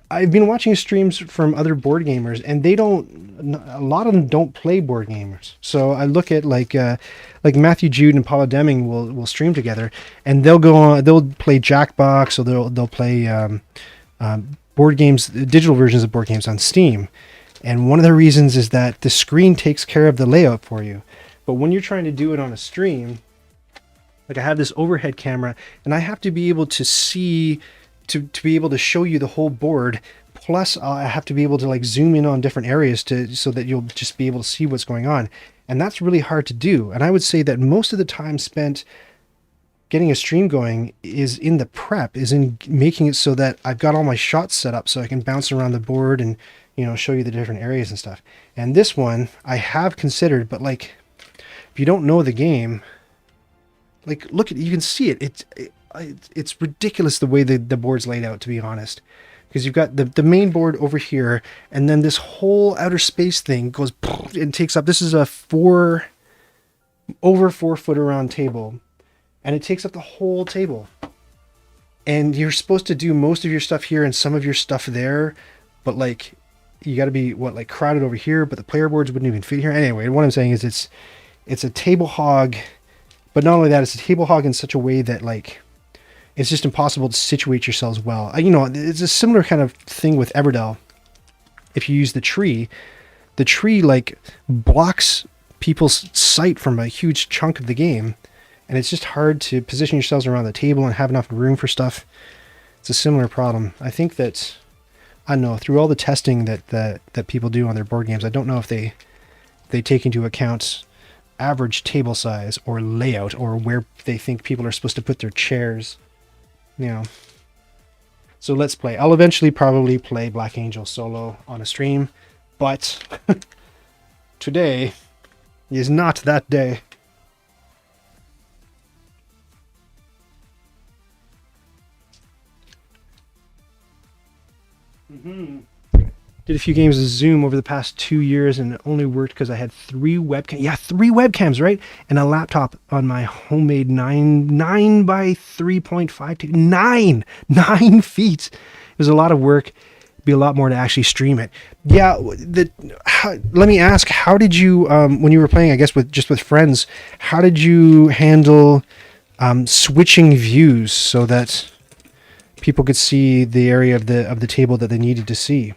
I've been watching streams from other board gamers, and a lot of them don't play board gamers. So I look at like Matthew Jude and Paula Deming will stream together, and they'll play Jackbox, or they'll play board games, digital versions of board games on Steam. And one of the reasons is that the screen takes care of the layout for you. But when you're trying to do it on a stream, like I have this overhead camera, and I have to be able to see, to be able to show you the whole board. Plus, I have to be able to like zoom in on different areas so that you'll just be able to see what's going on. And that's really hard to do. And I would say that most of the time spent getting a stream going is in the prep, is in making it so that I've got all my shots set up so I can bounce around the board and, show you the different areas and stuff. And this one I have considered, but like, if you don't know the game, like look at, you can see it. It's ridiculous the way the board's laid out, to be honest, because you've got the main board over here, and then this whole outer space thing goes and takes up. This is a over 4 foot around table, and it takes up the whole table. And you're supposed to do most of your stuff here and some of your stuff there, but like you got to be crowded over here. But the player boards wouldn't even fit here anyway. What I'm saying is it's a table hog, but not only that, it's a table hog in such a way that like it's just impossible to situate yourselves well. It's a similar kind of thing with Everdell. If you use the tree like blocks people's sight from a huge chunk of the game, and it's just hard to position yourselves around the table and have enough room for stuff. It's a similar problem. I think that, I don't know, through all the testing that people do on their board games, I don't know if they take into account average table size or layout or where they think people are supposed to put their chairs. You know. So let's play. I'll eventually probably play Black Angel solo on a stream, but today is not that day. Did a few games of Zoom over the past 2 years, and it only worked because I had 3 webcams. Yeah, 3 webcams, right? And a laptop on my homemade 9 by 3.5. 9 feet. It was a lot of work. It'd be a lot more to actually stream it. Yeah. Let me ask, how did you, when you were playing, I guess with friends, how did you handle switching views so that people could see the area of the table that they needed to see?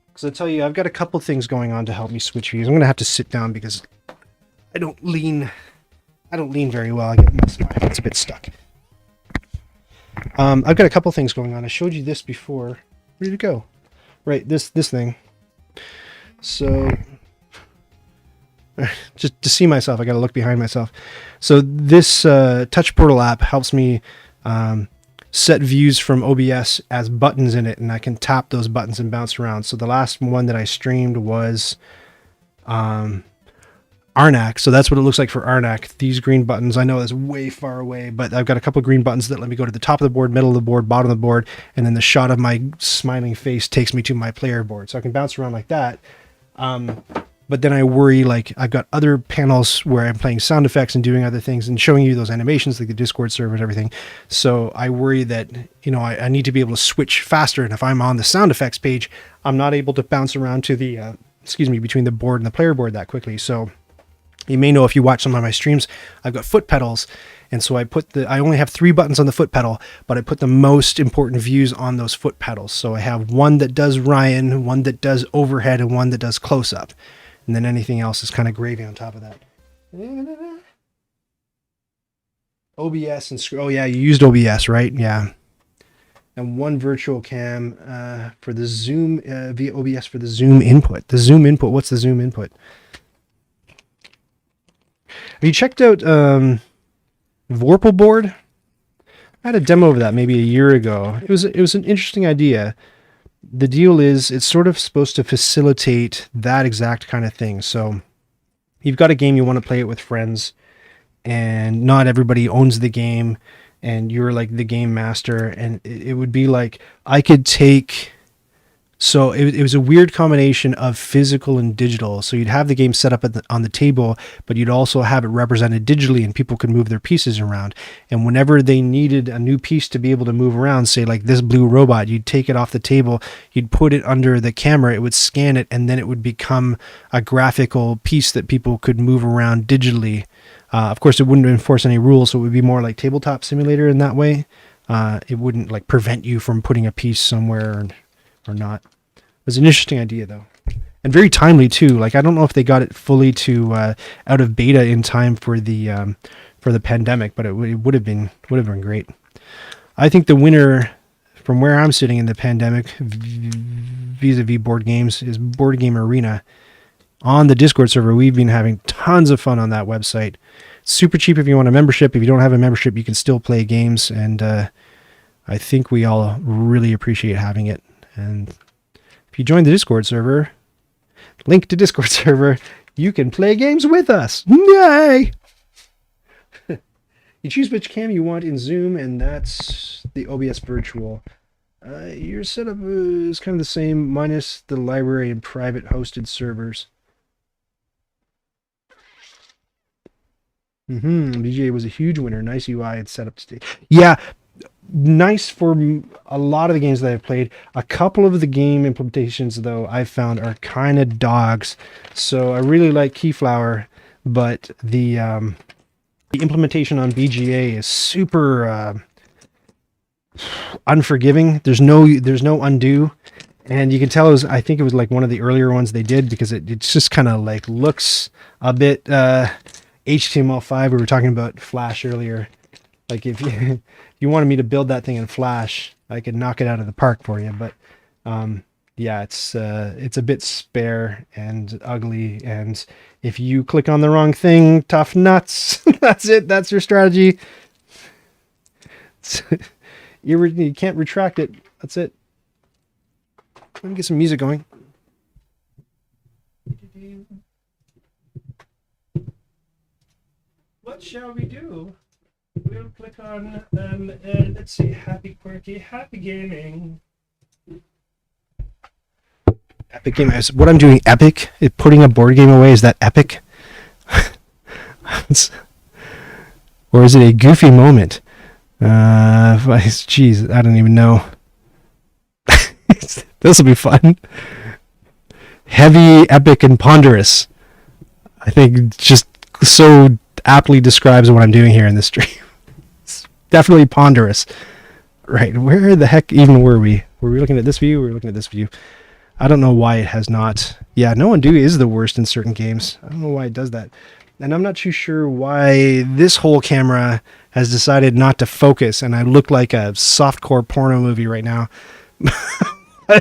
Because I tell you, I've got a couple things going on to help me switch views. I'm going to have to sit down because I don't lean very well. I get my head's a bit stuck. I've got a couple things going on. I showed you this before. Where did it go? Right, this thing. So just to see myself, I got to look behind myself. So this Touch Portal app helps me set views from OBS as buttons in it, and I can tap those buttons and bounce around. So the last one that I streamed was Arnak. So that's what it looks like for Arnak. These green buttons, I know that's way far away, but I've got a couple of green buttons that let me go to the top of the board, middle of the board, bottom of the board, and then the shot of my smiling face takes me to my player board. So I can bounce around like that. But then I worry, like, I've got other panels where I'm playing sound effects and doing other things and showing you those animations, like the Discord server and everything. So I worry that, you know, I need to be able to switch faster. And if I'm on the sound effects page, I'm not able to bounce around to the, between the board and the player board that quickly. So you may know if you watch some of my streams, I've got foot pedals. And so I only have 3 buttons on the foot pedal, but I put the most important views on those foot pedals. So I have one that does Ryan, one that does overhead, and one that does close up. And then anything else is kind of gravy on top of that. OBS and oh yeah, you used OBS, right? Yeah. And one virtual cam for the Zoom via OBS for the Zoom input. The Zoom input. What's the Zoom input? Have you checked out Vorpal board? I had a demo of that maybe a year ago. It was an interesting idea. The deal is it's sort of supposed to facilitate that exact kind of thing. So you've got a game, you want to play it with friends, and not everybody owns the game, and you're like the game master. And it would be like, I could take, so it was a weird combination of physical and digital. So you'd have the game set up on the table, but you'd also have it represented digitally, and people could move their pieces around. And whenever they needed a new piece to be able to move around, say like this blue robot, you'd take it off the table, you'd put it under the camera, it would scan it, and then it would become a graphical piece that people could move around digitally. Of course, it wouldn't enforce any rules, so it would be more like Tabletop Simulator in that way. It wouldn't like prevent you from putting a piece somewhere or not. It was an interesting idea though, and very timely too. Like, I don't know if they got it fully to out of beta in time for the pandemic, but it would have been great. I think the winner from where I'm sitting in the pandemic vis-a-vis board games is Board Game Arena. On the Discord server, we've been having tons of fun on that website. Super cheap if you want a membership. If you don't have a membership, you can still play games, and I think we all really appreciate having it. And if you join the Discord server, link to Discord server, you can play games with us. Yay! You choose which cam you want in Zoom, and that's the OBS Virtual. Your setup is kind of the same, minus the library and private hosted servers. BGA was a huge winner. Nice UI and setup today. Yeah, nice for a lot of the games that I've played. A couple of the game implementations, though, I've found are kind of dogs. So I really like Keyflower, but the implementation on BGA is super unforgiving. There's no undo, and you can tell I think it was like one of the earlier ones they did, because it's just kind of like looks a bit HTML5. We were talking about Flash earlier. Like if you you wanted me to build that thing in Flash, I could knock it out of the park for you. But yeah, it's a bit spare and ugly. And if you click on the wrong thing, tough nuts. That's it. That's your strategy. You can't retract it. That's it. Let me get some music going. What shall we do? We'll click on, let's see, Happy Quirky, Happy Gaming. Epic Game. What I'm doing, epic? Putting a board game away, is that epic? Or is it a goofy moment? Geez, I don't even know. This will be fun. Heavy, epic, and ponderous. I think just so aptly describes what I'm doing here in this stream. It's definitely ponderous. Right, where the heck even were we? Were we looking at this view? Were we looking at this view? I don't know why it has not. Yeah, No Undo is the worst in certain games. I don't know why it does that. And I'm not too sure why this whole camera has decided not to focus, and I look like a softcore porno movie right now. I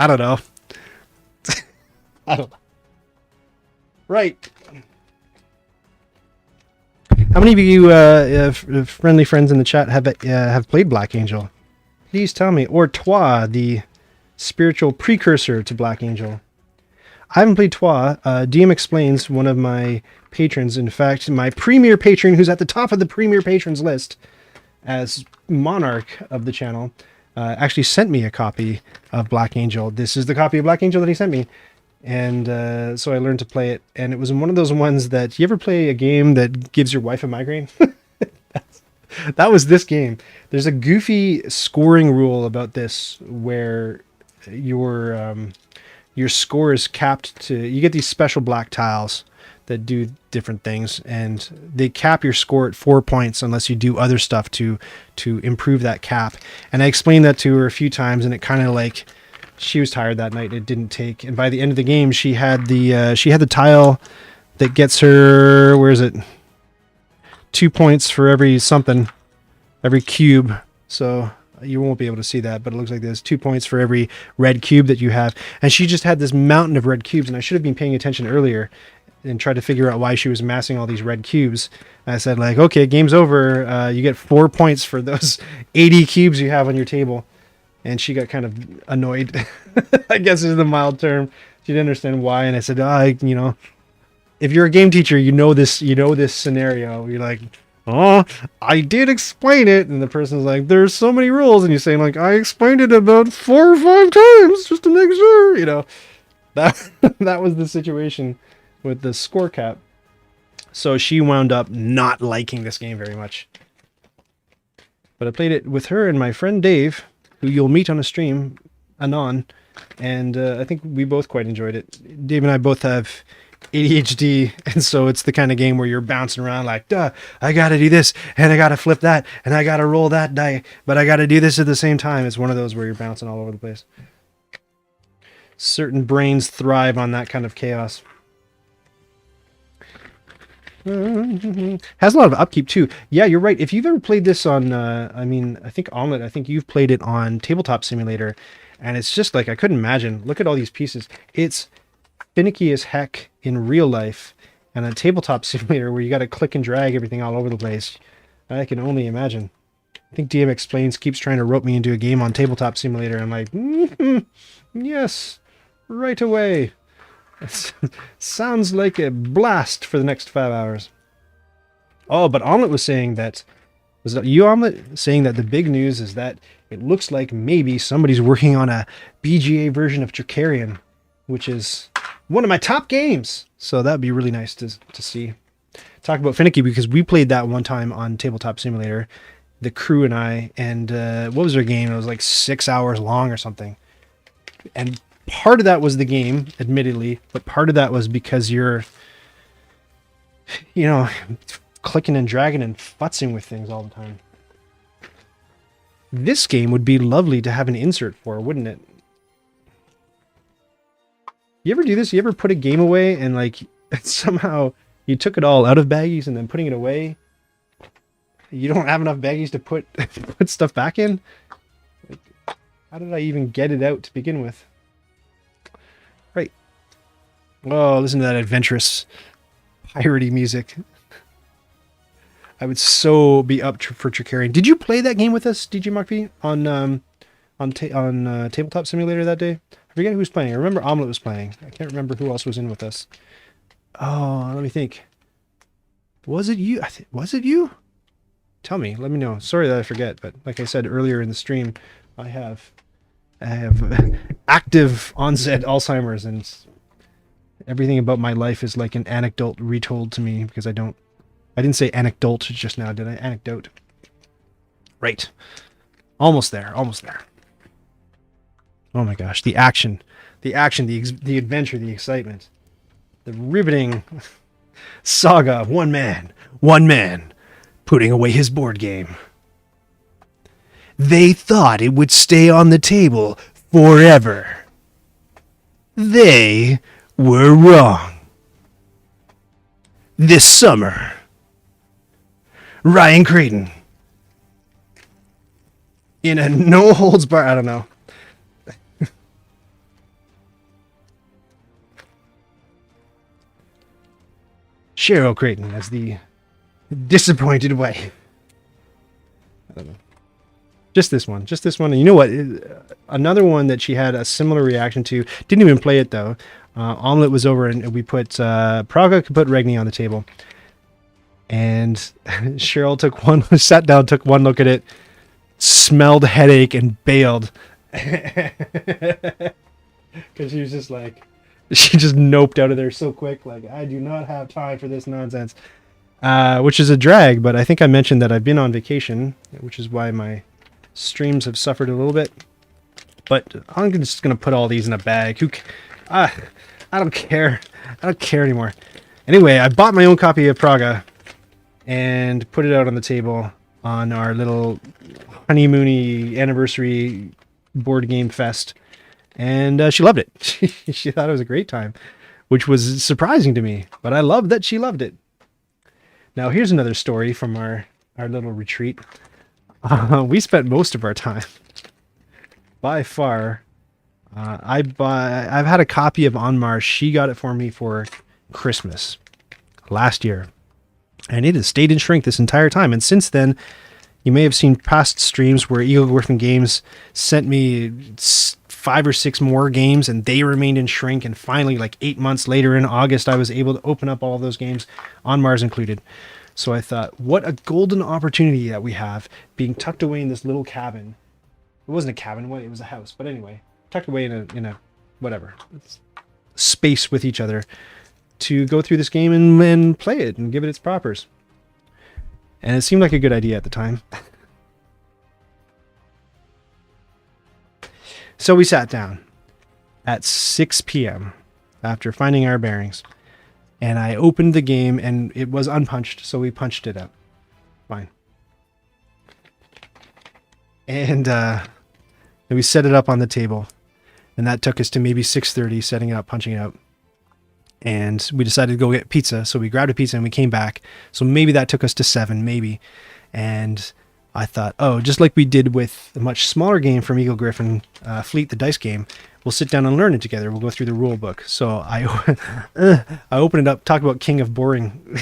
don't know. I don't know. Right. How many of you friendly friends in the chat have played Black Angel? Please tell me. Or Twa, the spiritual precursor to Black Angel. I haven't played Twa. DM Explains, one of my patrons, in fact, my premier patron, who's at the top of the premier patrons list as monarch of the channel, actually sent me a copy of Black Angel. This is the copy of Black Angel that he sent me. And so I learned to play it. And it was one of those ones that, you ever play a game that gives your wife a migraine? That was this game. There's a goofy scoring rule about this where your score is capped to, you get these special black tiles that do different things, and they cap your score at 4 points unless you do other stuff to improve that cap. And I explained that to her a few times, and it kind of like, she was tired that night. It didn't take, and by the end of the game, she had the tile that gets her, where is it? 2 points for every something, every cube. So you won't be able to see that, but it looks like there's 2 points for every red cube that you have. And she just had this mountain of red cubes, and I should have been paying attention earlier and tried to figure out why she was amassing all these red cubes. And I said, like, okay, game's over. You get 4 points for those 80 cubes you have on your table. And she got kind of annoyed, I guess is the mild term. She didn't understand why. And I said, if you're a game teacher, you know this scenario. You're like, oh, I did explain it. And the person's like, there's so many rules. And you're saying, like, I explained it about 4 or 5 times just to make sure, that was the situation with the score cap. So she wound up not liking this game very much. But I played it with her and my friend Dave, who you'll meet on a stream anon, and I think we both quite enjoyed it. Dave and I both have ADHD, and so it's the kind of game where you're bouncing around like, duh, I gotta do this, and I gotta flip that, and I gotta roll that die, but I gotta do this at the same time. It's one of those where you're bouncing all over the place. Certain brains thrive on that kind of chaos. Has a lot of upkeep too. Yeah, you're right. If you've ever played this on, I think Omelette, I think you've played it on Tabletop Simulator, and it's just like, I couldn't imagine. Look at all these pieces. It's finicky as heck in real life, and a Tabletop Simulator where you got to click and drag everything all over the place. I can only imagine. I think DM Explains keeps trying to rope me into a game on Tabletop Simulator. I'm like, yes, right away. Sounds like a blast for the next 5 hours. Oh, but Omelette was saying that, was that you, Omelette, saying that the big news is that it looks like maybe somebody's working on a BGA version of Dracarion, which is one of my top games. So that'd be really nice to see. Talk about finicky, because we played that one time on Tabletop Simulator, the crew and I, and what was their game? It was like 6 hours long or something. And part of that was the game, admittedly, but part of that was because you're, clicking and dragging and futzing with things all the time. This game would be lovely to have an insert for, wouldn't it? You ever do this? You ever put a game away and like somehow You took it all out of baggies and then putting it away. You don't have enough baggies to put put stuff back in. Like, how did I even get it out to begin with? Right. Oh, listen to that adventurous, piratey music. I would so be up for Tricarion. Did you play that game with us, DJ Mark on Tabletop Simulator that day? I forget who was playing. I remember Omelette was playing. I can't remember who else was in with us. Oh, let me think. Was it you? Was it you? Tell me. Let me know. Sorry that I forget, but like I said earlier in the stream, I have active onset Alzheimer's, and everything about my life is like an anecdote retold to me because I didn't say anecdote just now, did I? Anecdote. Right. Almost there. Almost there. Oh my gosh. The action, the adventure, the excitement. The riveting saga of one man, putting away his board game. They thought it would stay on the table forever. They were wrong. This summer, Ryan Creighton, in a no-holds-barred, I don't know. Cheryl Creighton as the disappointed wife. I don't know. Just this one. And you know what? Another one that she had a similar reaction to. Didn't even play it, though. Omelette was over, and we put... Praga could put Regni on the table. And Cheryl sat down, took one look at it, smelled headache, and bailed. Because she was just like... She just noped out of there so quick. Like, I do not have time for this nonsense. Which is a drag, but I think I mentioned that I've been on vacation, which is why my streams have suffered a little bit. But I'm just going to put all these in a bag. I don't care. I don't care anymore. Anyway, I bought my own copy of Praga and put it out on the table on our little honeymoony anniversary board game fest. And she loved it. She thought it was a great time, which was surprising to me. But I love that she loved it. Now, here's another story from our little retreat. We spent most of our time, by far. I've had a copy of On Mars. She got it for me for Christmas last year. And it has stayed in shrink this entire time. And since then, you may have seen past streams where Eagle Griffin Games sent me 5 or 6 more games, and they remained in shrink. And finally, like 8 months later in August, I was able to open up all of those games, On Mars included. So I thought, what a golden opportunity that we have, being tucked away in this little cabin. It wasn't a cabin, it was a house. But anyway, tucked away in a whatever, space with each other, to go through this game and play it and give it its propers. And it seemed like a good idea at the time. So we sat down at 6 p.m. after finding our bearings. And I opened the game, and it was unpunched, so we punched it out. Fine. And we set it up on the table. And that took us to maybe 6:30, setting it up, punching it out. And we decided to go get pizza, so we grabbed a pizza and we came back. So maybe that took us to 7, maybe. And I thought, oh, just like we did with a much smaller game from Eagle Griffin, Fleet, the dice game, we'll sit down and learn it together. We'll go through the rule book. So I opened it up, talk about king of boring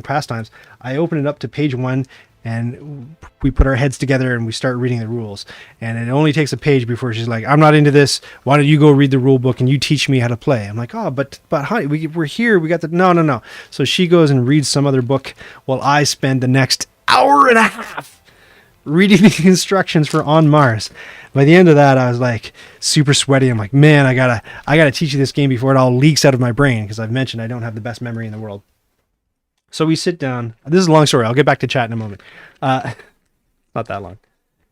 pastimes. I opened it up to page 1, and we put our heads together and we start reading the rules. And it only takes a page before she's like, I'm not into this. Why don't you go read the rule book and you teach me how to play? I'm like, oh, but honey, we're here. We got the, no. So she goes and reads some other book while I spend the next hour and a half reading the instructions for On Mars. By the end of that, I was like super sweaty. I'm like, man, I gotta teach you this game before it all leaks out of my brain, because I've mentioned I don't have the best memory in the world. So we sit down. This is a long story. I'll get back to chat in a moment. Not that long.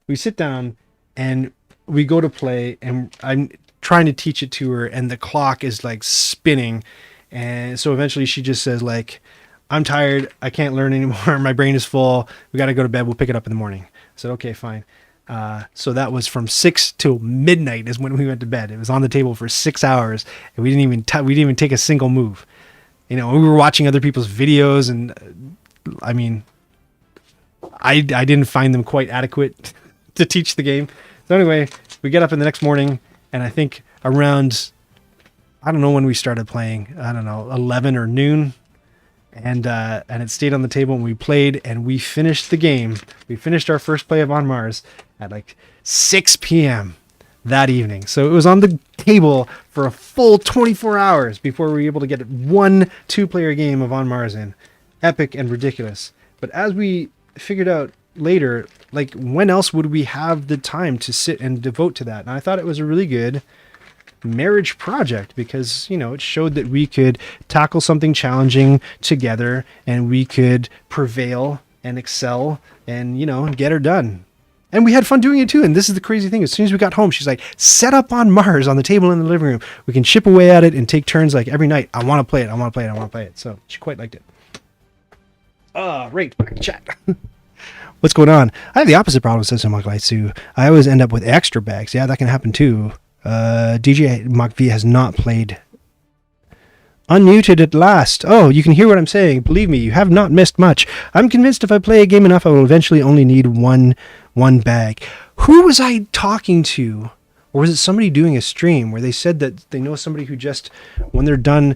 We sit down and we go to play, and I'm trying to teach it to her, and the clock is like spinning. And so eventually she just says like, I'm tired. I can't learn anymore. My brain is full. We got to go to bed. We'll pick it up in the morning. I said, okay, fine. So that was from 6 till midnight is when we went to bed. It was on the table for 6 hours, and we didn't even take a single move. You know, we were watching other people's videos, and I mean, I didn't find them quite adequate to teach the game. So anyway, we get up in the next morning, and I think around, I don't know when we started playing, I don't know, 11 or noon, and it stayed on the table, and we played, and we finished the game. We finished our first play of On Mars at like 6 p.m. that evening. So it was on the table for a full 24 hours before we were able to get one 2-player game of On Mars in. Epic and ridiculous. But as we figured out later, like, when else would we have the time to sit and devote to that? And I thought it was a really good marriage project because, you know, it showed that we could tackle something challenging together and we could prevail and excel and, you know, get her done. And we had fun doing it too. And this is the crazy thing. As soon as we got home, she's like, set up On Mars on the table in the living room. We can chip away at it and take turns like every night. I want to play it. I want to play it. I want to play it. So she quite liked it. Right. Chat. What's going on? I have the opposite problem, says Mach Sue. I always end up with extra bags. Yeah, that can happen too. DJ Mach V has not played. Unmuted at last. Oh, you can hear what I'm saying. Believe me, you have not missed much. I'm convinced if I play a game enough, I will eventually only need one bag. Who was I talking to? Or was it somebody doing a stream where they said that they know somebody who just, when they're done,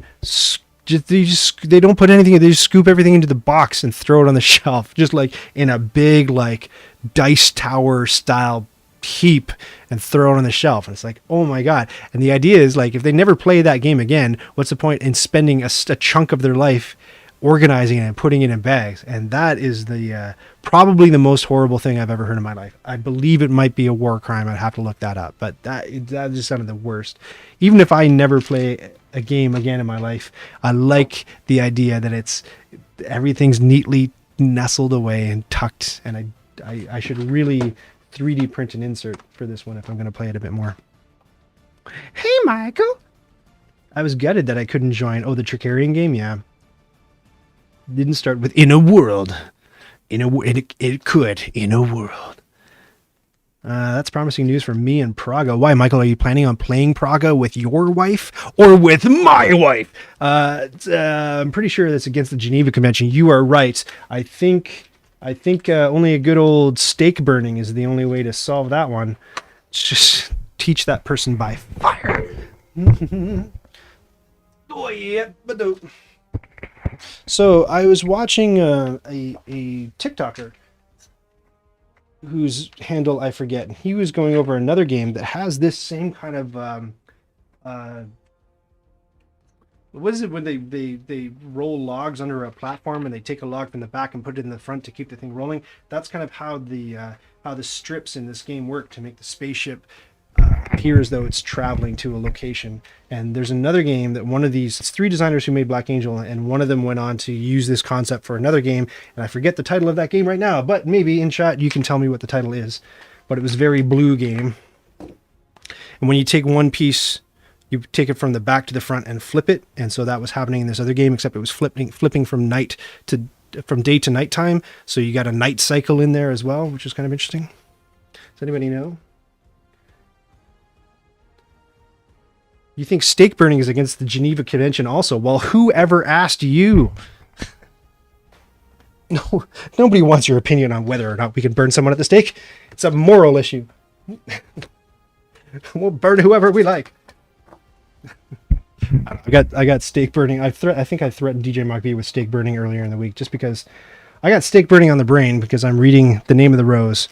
they don't put anything, they just scoop everything into the box and throw it on the shelf, just like in a big, like, dice tower style heap, and throw it on the shelf. And it's like, oh my god. And the idea is, like, if they never play that game again, what's the point in spending a chunk of their life organizing it and putting it in bags? And that is the probably the most horrible thing I've ever heard in my life. I believe it might be a war crime. I'd have to look that up, but that just sounded the worst. Even if I never play a game again in my life, I like the idea that everything's neatly nestled away and tucked, and I should really 3D print an insert for this one if I'm going to play it a bit more. Hey, Michael. I was gutted that I couldn't join. Oh, the Tricarian game? Yeah. Didn't start with in a world. It could. In a world. That's promising news for me and Praga. Why, Michael, are you planning on playing Praga with your wife or with my wife? I'm pretty sure that's against the Geneva Convention. You are right. I think only a good old stake burning is the only way to solve that one. Just teach that person by fire. Oh yeah, but so I was watching a TikToker whose handle I forget. He was going over another game that has this same kind of what is it when they roll logs under a platform and they take a log from the back and put it in the front to keep the thing rolling? That's kind of how the strips in this game work to make the spaceship appear as though it's traveling to a location. And there's another game that it's 3 designers who made Black Angel, and one of them went on to use this concept for another game, and I forget the title of that game right now, but maybe in chat you can tell me what the title is. But it was a very blue game. And when you take one piece, you take it from the back to the front and flip it, and so that was happening in this other game, except it was flipping from day to night time. So you got a night cycle in there as well, which is kind of interesting. Does anybody know? You think stake burning is against the Geneva Convention also? Well, whoever asked you? No, nobody wants your opinion on whether or not we can burn someone at the stake. It's a moral issue. We'll burn whoever we like. I got stake burning. I think I threatened DJ Mach V with stake burning earlier in the week, just because I got stake burning on the brain because I'm reading The Name of the Rose.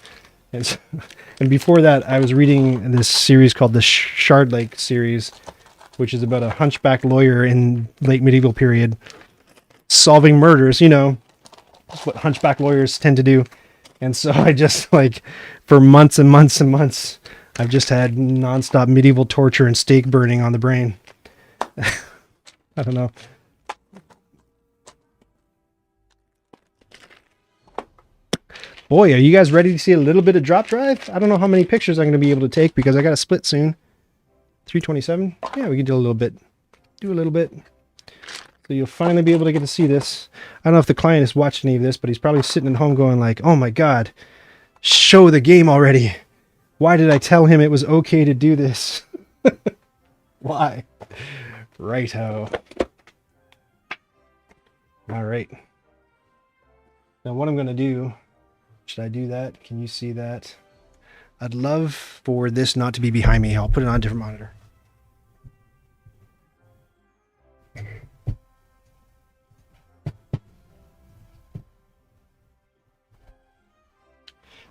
And before that, I was reading this series called the Shard Lake series, which is about a hunchback lawyer in late medieval period solving murders. You know, that's what hunchback lawyers tend to do. And so I just, like, for months and months and months, I've just had nonstop medieval torture and stake burning on the brain. I don't know. Boy, are you guys ready to see a little bit of drop drive? I don't know how many pictures I'm going to be able to take because I got to split soon. 327? Yeah, we can do a little bit. Do a little bit. So you'll finally be able to get to see this. I don't know if the client has watched any of this, but he's probably sitting at home going like, oh my god, show the game already. Why did I tell him it was okay to do this? Why? Righto. All right. Now what I'm going to do, should I do that? Can you see that? I'd love for this not to be behind me. I'll put it on a different monitor.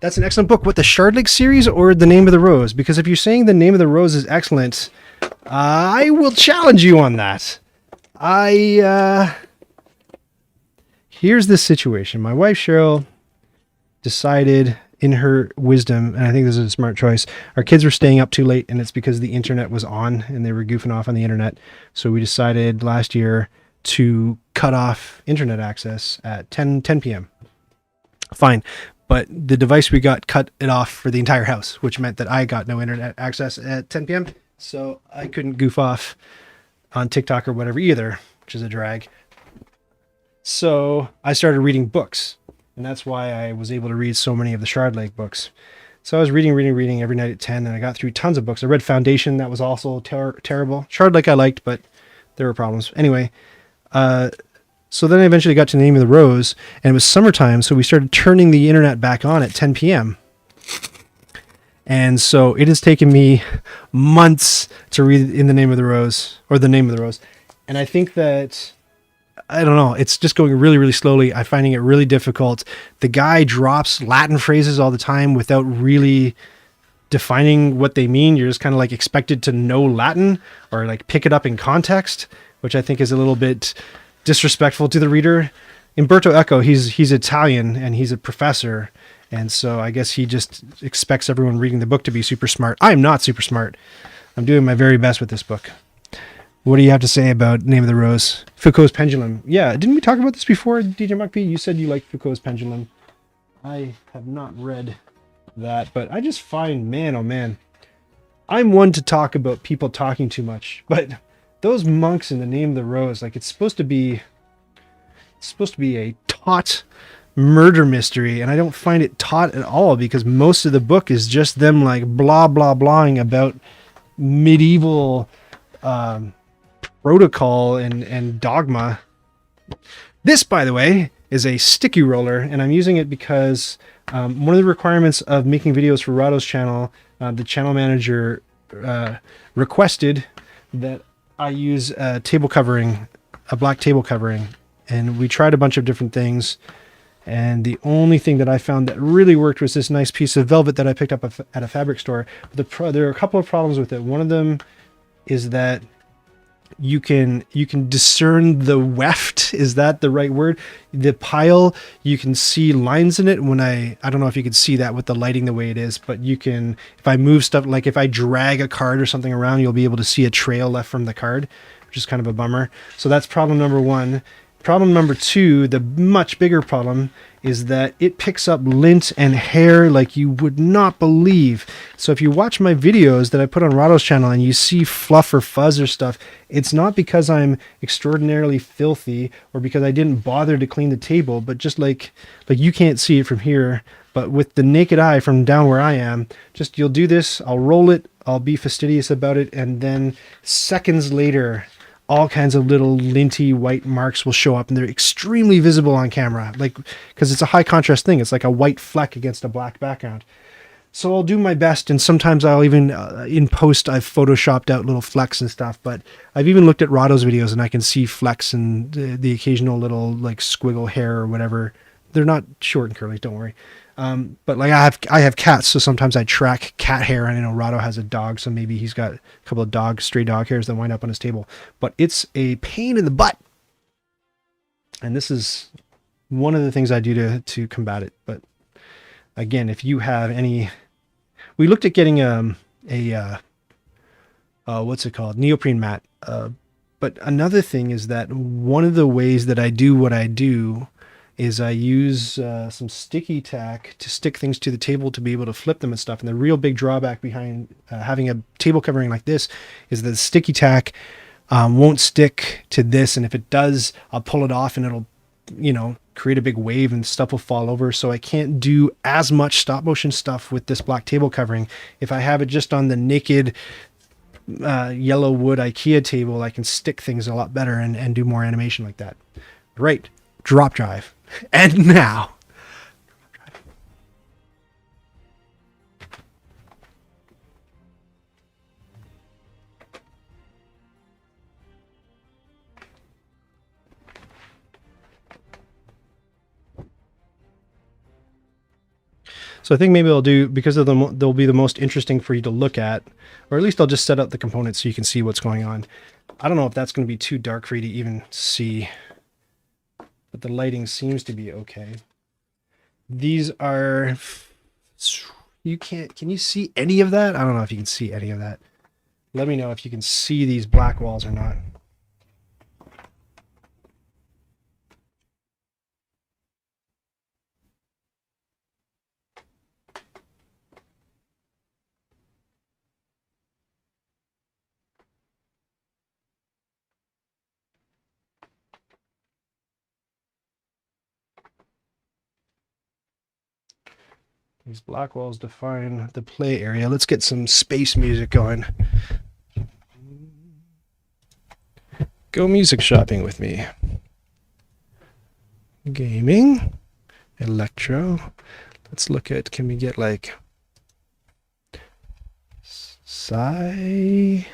That's an excellent book. What, the Shardlake series or The Name of the Rose? Because if you're saying The Name of the Rose is excellent, I will challenge you on that. Here's the situation. My wife, Cheryl, decided in her wisdom, and I think this is a smart choice, our kids were staying up too late, and it's because the internet was on and they were goofing off on the internet. So we decided last year to cut off internet access at 10 p.m. Fine. But the device we got cut it off for the entire house, which meant that I got no internet access at 10 p.m. So I couldn't goof off on TikTok or whatever either, which is a drag. So I started reading books, and that's why I was able to read so many of the Shardlake books. So I was reading every night at 10, and I got through tons of books. I read Foundation. That was also terrible. Shardlake I liked, but there were problems. Anyway, so then I eventually got to The Name of the Rose, and it was summertime, so we started turning the internet back on at 10 p.m. And so it has taken me months to read In the Name of the Rose, or The Name of the Rose. And I think that, I don't know, it's just going really, really slowly. I'm finding it really difficult. The guy drops Latin phrases all the time without really defining what they mean. You're just kind of like expected to know Latin or like pick it up in context, which I think is a little bit disrespectful to the reader. Umberto Eco, he's Italian and he's a professor, and so I guess he just expects everyone reading the book to be super smart. I'm not super smart. I'm doing my very best with this book. What do you have to say about Name of the Rose? Foucault's Pendulum. Yeah, didn't we talk about this before, DJ Muckby? You said you liked Foucault's Pendulum. I have not read that, but I just find, man, oh man, I'm one to talk about people talking too much, but those monks in The Name of the Rose, like it's supposed to be a taut murder mystery, and I don't find it taut at all because most of the book is just them like blah blah blahing about medieval protocol and dogma. This, by the way, is a sticky roller, and I'm using it because one of the requirements of making videos for Rahdo's channel, the channel manager requested that I use a table covering, a black table covering, and we tried a bunch of different things, and the only thing that I found that really worked was this nice piece of velvet that I picked up at a fabric store. There are a couple of problems with it. One of them is that you can discern the weft. Is that the right word? The pile, you can see lines in it when I don't know if you can see that with the lighting the way it is, but you can, if I move stuff, like if I drag a card or something around, you'll be able to see a trail left from the card, which is kind of a bummer. So that's problem number one. Problem number two, the much bigger problem, is that it picks up lint and hair like you would not believe. So if you watch my videos that I put on Rahdo's channel and you see fluff or fuzz or stuff, it's not because I'm extraordinarily filthy or because I didn't bother to clean the table, but just like you can't see it from here, but with the naked eye from down where I am, just you'll do this, I'll roll it, I'll be fastidious about it, and then seconds later, all kinds of little linty white marks will show up, and they're extremely visible on camera, like, because it's a high contrast thing. It's like a white fleck against a black background. So I'll do my best, and sometimes I'll even, in post, I've photoshopped out little flecks and stuff, but I've even looked at Rahdo's videos, and I can see flecks and the occasional little, like, squiggle hair or whatever. They're not short and curly, don't worry. But like I have cats, so sometimes I track cat hair, and I know Rahdo has a dog, so maybe he's got a couple of stray dog hairs that wind up on his table. But it's a pain in the butt, and this is one of the things I do to combat it. But again, if you have any, we looked at getting what's it called, neoprene mat. But another thing is that one of the ways that I do what I do is I use some sticky tack to stick things to the table to be able to flip them and stuff. And the real big drawback behind having a table covering like this is that the sticky tack won't stick to this. And if it does, I'll pull it off and it'll, create a big wave and stuff will fall over. So I can't do as much stop motion stuff with this black table covering. If I have it just on the naked yellow wood IKEA table, I can stick things a lot better and do more animation like that. Right. drop drive. And now. So I think maybe I'll do, because of they'll be the most interesting for you to look at, or at least I'll just set up the components so you can see what's going on. I don't know if that's going to be too dark for you to even see, but the lighting seems to be okay. These are, can you see any of that? I don't know if you can see any of that. Let me know if you can see these black walls or not. These black walls define the play area. Let's get some space music going. Go music shopping with me. Gaming, electro. Let's look at, can we get like sci-fi?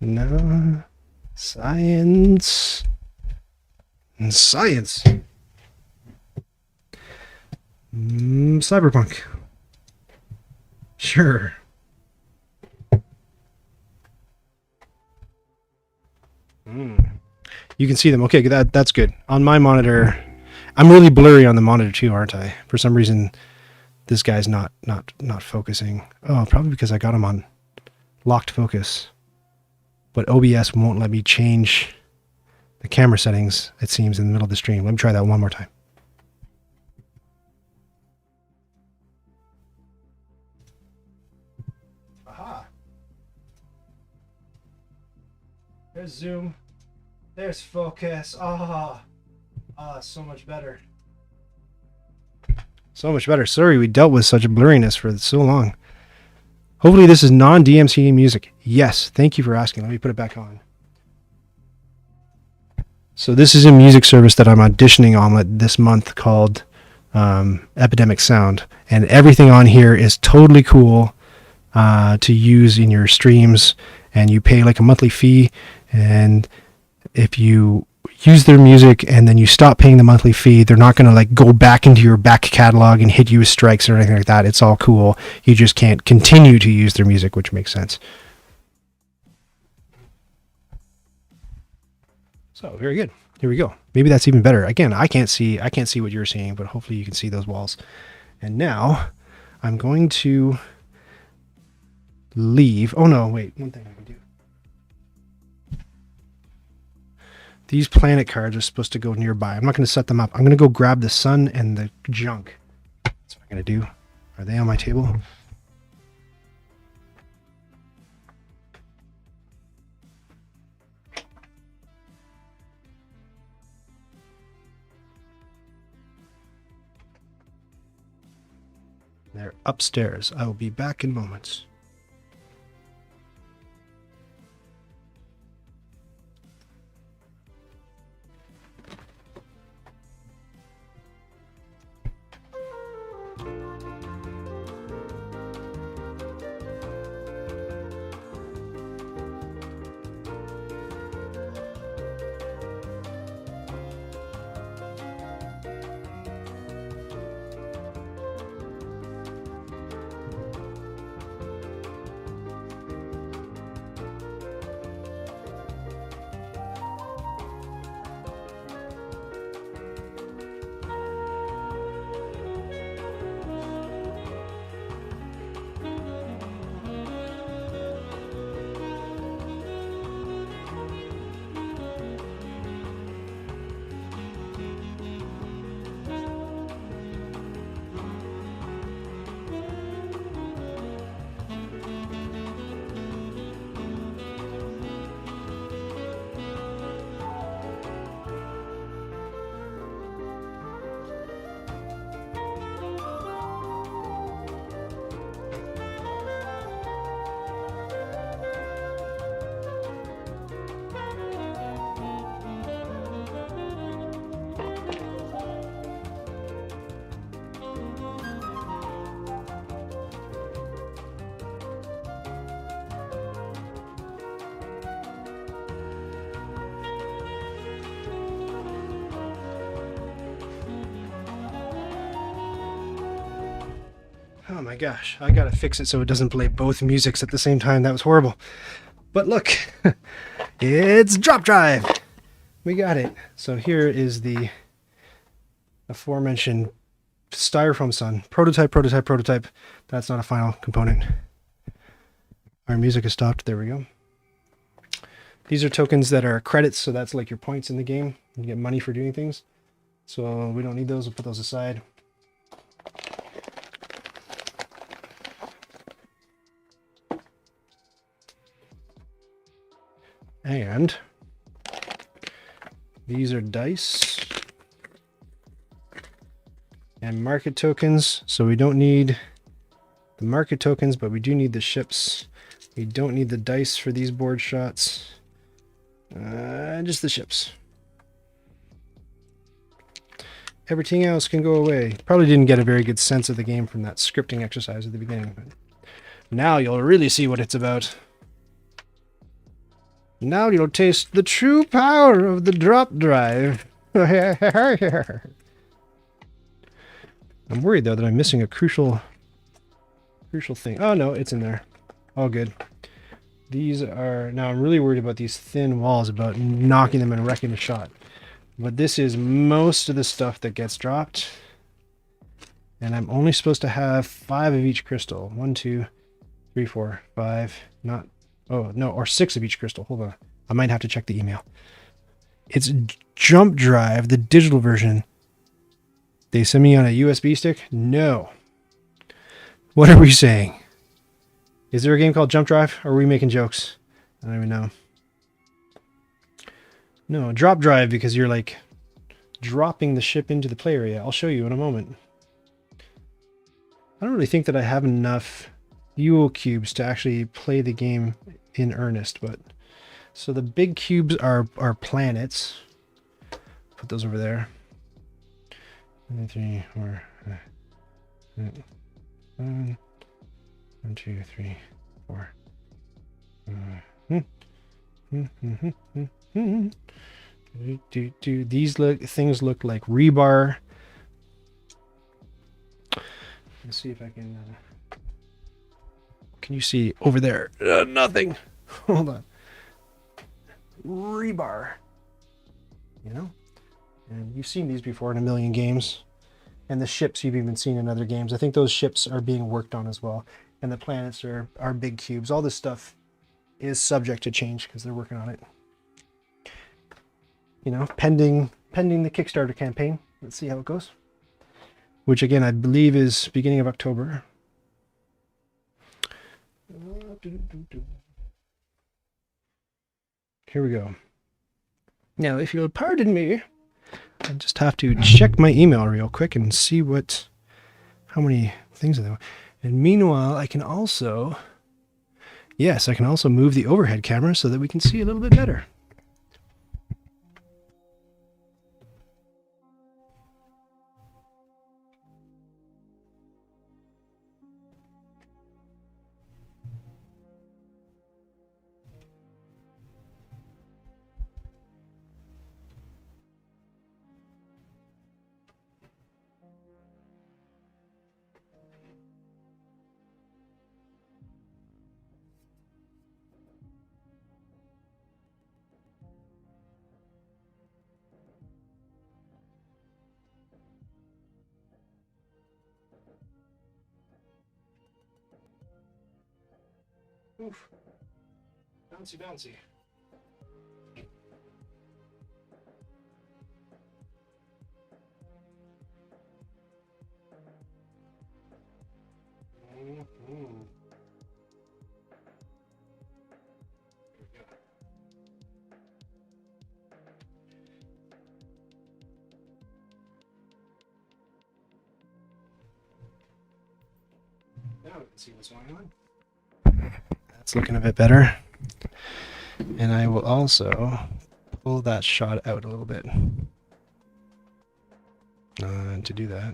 No. Science. And science. Cyberpunk. Sure. You can see them. Okay, that's good. On my monitor, I'm really blurry on the monitor too, aren't I? For some reason, this guy's not focusing. Oh, probably because I got him on locked focus. But OBS won't let me change the camera settings, it seems, in the middle of the stream. Let me try that one more time. Aha. There's zoom. There's focus. So much better. So much better. Sorry we dealt with such a blurriness for so long. Hopefully this is non-DMCA music. Yes, thank you for asking. Let me put it back on. So this is a music service that I'm auditioning on this month called Epidemic Sound. And everything on here is totally cool to use in your streams. And you pay like a monthly fee. And if you use their music and then you stop paying the monthly fee, they're not going to like go back into your back catalog and hit you with strikes or anything like that. It's all cool. You just can't continue to use their music, which makes sense. So very good. Here we go. Maybe that's even better. Again, I can't see what you're seeing, but hopefully you can see those walls. And now I'm going to leave. Oh no, wait, one thing I can do. These planet cards are supposed to go nearby. I'm not going to set them up. I'm going to go grab the sun and the junk. That's what I'm going to do. Are they on my table? They're upstairs. I will be back in moments. my gosh, I gotta fix it so it doesn't play both musics at the same time. That was horrible. But look, it's Drop Drive. We got it. So here is the aforementioned Styrofoam Sun. Prototype. That's not a final component. Our music has stopped. There we go. These are tokens that are credits, so that's like your points in the game. You get money for doing things. So we don't need those. We'll put those aside. And these are dice and market tokens. So we don't need the market tokens, but we do need the ships. We don't need the dice for these board shots. Just the ships. Everything else can go away. Probably didn't get a very good sense of the game from that scripting exercise at the beginning, but now you'll really see what it's about. Now you'll taste the true power of the Drop Drive. I'm worried though that I'm missing a crucial thing. Oh no, it's in there. All good. These are, now I'm really worried about these thin walls, about knocking them and wrecking a shot. But this is most of the stuff that gets dropped. And I'm only supposed to have 5 of each crystal. 1, 2, 3, 4, 5. Not, oh no, or 6 of each crystal. Hold on. I might have to check the email. It's Jump Drive, the digital version. They send me on a USB stick? No. What are we saying? Is there a game called Jump Drive? Or are we making jokes? I don't even know. No, Drop Drive, because you're like dropping the ship into the play area. I'll show you in a moment. I don't really think that I have enough Yule cubes to actually play the game in earnest, but so the big cubes are planets. Put those over there. 1, 3, 4, 1, 2, 3, 4. These things look like rebar. Let's see if I can. Can you see over there? Nothing. Hold on. Rebar. You know, and you've seen these before in a million games, and the ships you've even seen in other games. I think those ships are being worked on as well, and the planets are big cubes. All this stuff is subject to change because they're working on it. You know, pending the Kickstarter campaign. Let's see how it goes. Which again, I believe is beginning of October. Here we go. Now, if you'll pardon me, I just have to check my email real quick and see how many things are there. And meanwhile, I can also move the overhead camera so that we can see a little bit better. Oof. Bouncy, bouncy. Now we can see what's going on. That's looking a bit better. And I will also pull that shot out a little bit. To do that.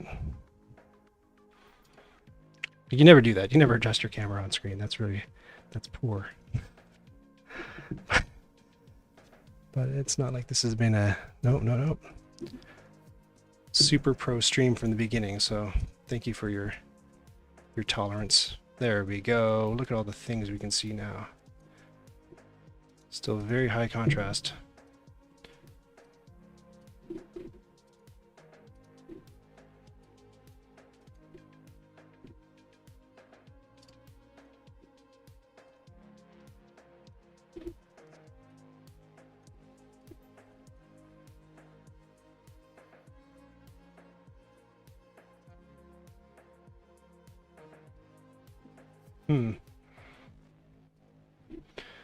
You can never do that. You never adjust your camera on screen. That's poor. But it's not like this has been a nope. Super pro stream from the beginning, so thank you for your your tolerance. There we go. Look at all the things we can see now. Still very high contrast.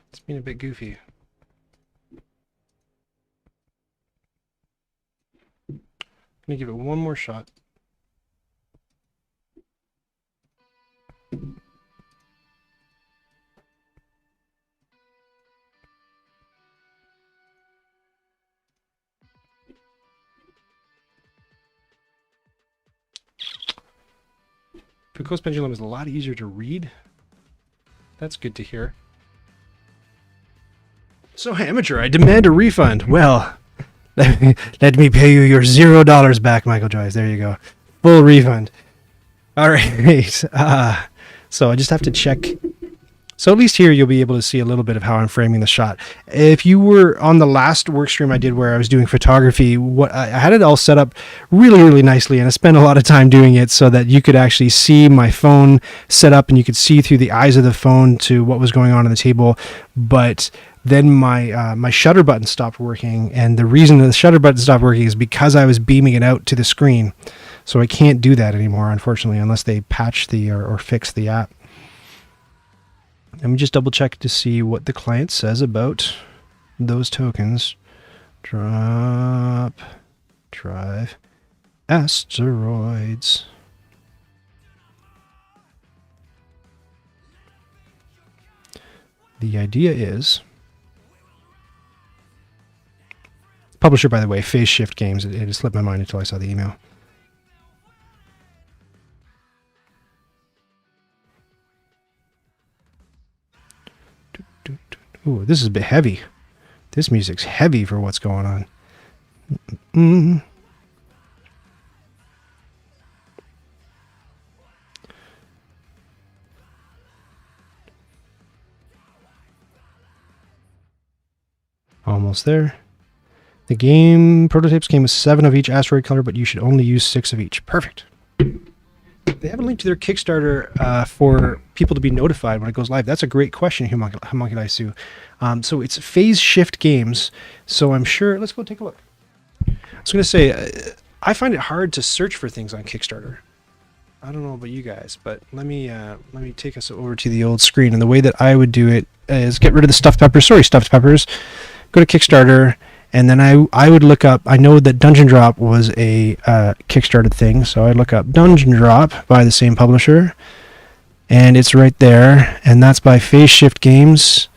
It's been a bit goofy. I'm gonna give it one more shot. Foucault's pendulum is a lot easier to read. That's good to hear. So, amateur, I demand a refund. Well, let me pay you your $0 back, Michael Joyce. There you go. Full refund. All right. So I just have to check. So at least here you'll be able to see a little bit of how I'm framing the shot. If you were on the last work stream I did where I was doing photography, what I had it all set up really, really nicely, and I spent a lot of time doing it so that you could actually see my phone set up and you could see through the eyes of the phone to what was going on the table. But then my shutter button stopped working, and the reason the shutter button stopped working is because I was beaming it out to the screen. So I can't do that anymore, unfortunately, unless they patch or fix the app. Let me just double check to see what the client says about those tokens. Drop, drive, asteroids. The idea is, publisher, by the way, Phase Shift Games. It slipped my mind until I saw the email. Ooh, this is a bit heavy. This music's heavy for what's going on. Almost there. The game prototypes came with 7 of each asteroid color, but you should only use 6 of each. Perfect. They have a link to their Kickstarter for people to be notified when it goes live. That's a great question, Homunculi Sue. So it's Phase Shift Games. So I'm sure, let's go take a look. I was going to say, I find it hard to search for things on Kickstarter. I don't know about you guys, but let me take us over to the old screen. And the way that I would do it is get rid of the stuffed peppers. Sorry, stuffed peppers. Go to Kickstarter. And then I would look up, I know that Dungeon Drop was a Kickstarter thing, so I look up Dungeon Drop by the same publisher, and it's right there, and that's by Phase Shift Games.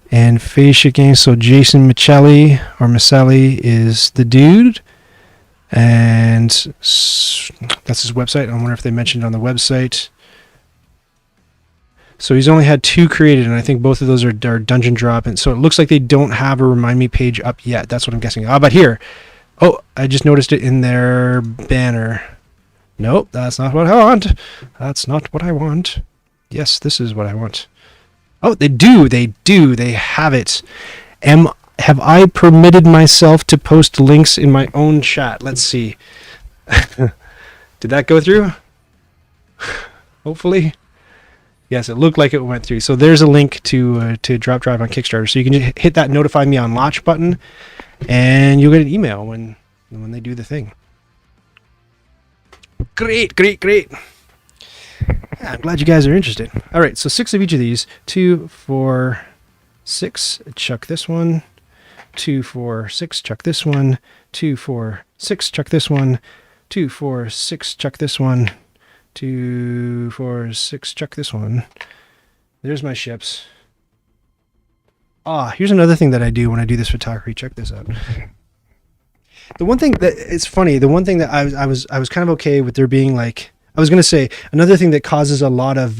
And Phase Shift Games, so Jason Michelli, or Michelli, is the dude, and that's his website. I wonder if they mentioned it on the website. So he's only had 2 created, and I think both of those are Dungeon Drop, and so it looks like they don't have a Remind Me page up yet. That's what I'm guessing. But here. Oh, I just noticed it in their banner. Nope, that's not what I want. That's not what I want. Yes, this is what I want. Oh, they do. They have it. Have I permitted myself to post links in my own chat? Let's see. Did that go through? Hopefully. Yes, it looked like it went through. So there's a link to Drop Drive on Kickstarter. So you can just hit that Notify Me on Launch button, and you'll get an email when they do the thing. Great. Yeah, I'm glad you guys are interested. All right, so 6 of each of these. 2, 4, 6. Chuck this one. 2, 4, 6. Chuck this one. 2, 4, 6. Chuck this one. 2, 4, 6. Chuck this one. 2, 4, 6. Chuck this one. There's my ships. Here's another thing that I do when I do this photography. Check this out. The one thing that it's funny. The one thing that I was kind of okay with there being like, I was gonna say another thing that causes a lot of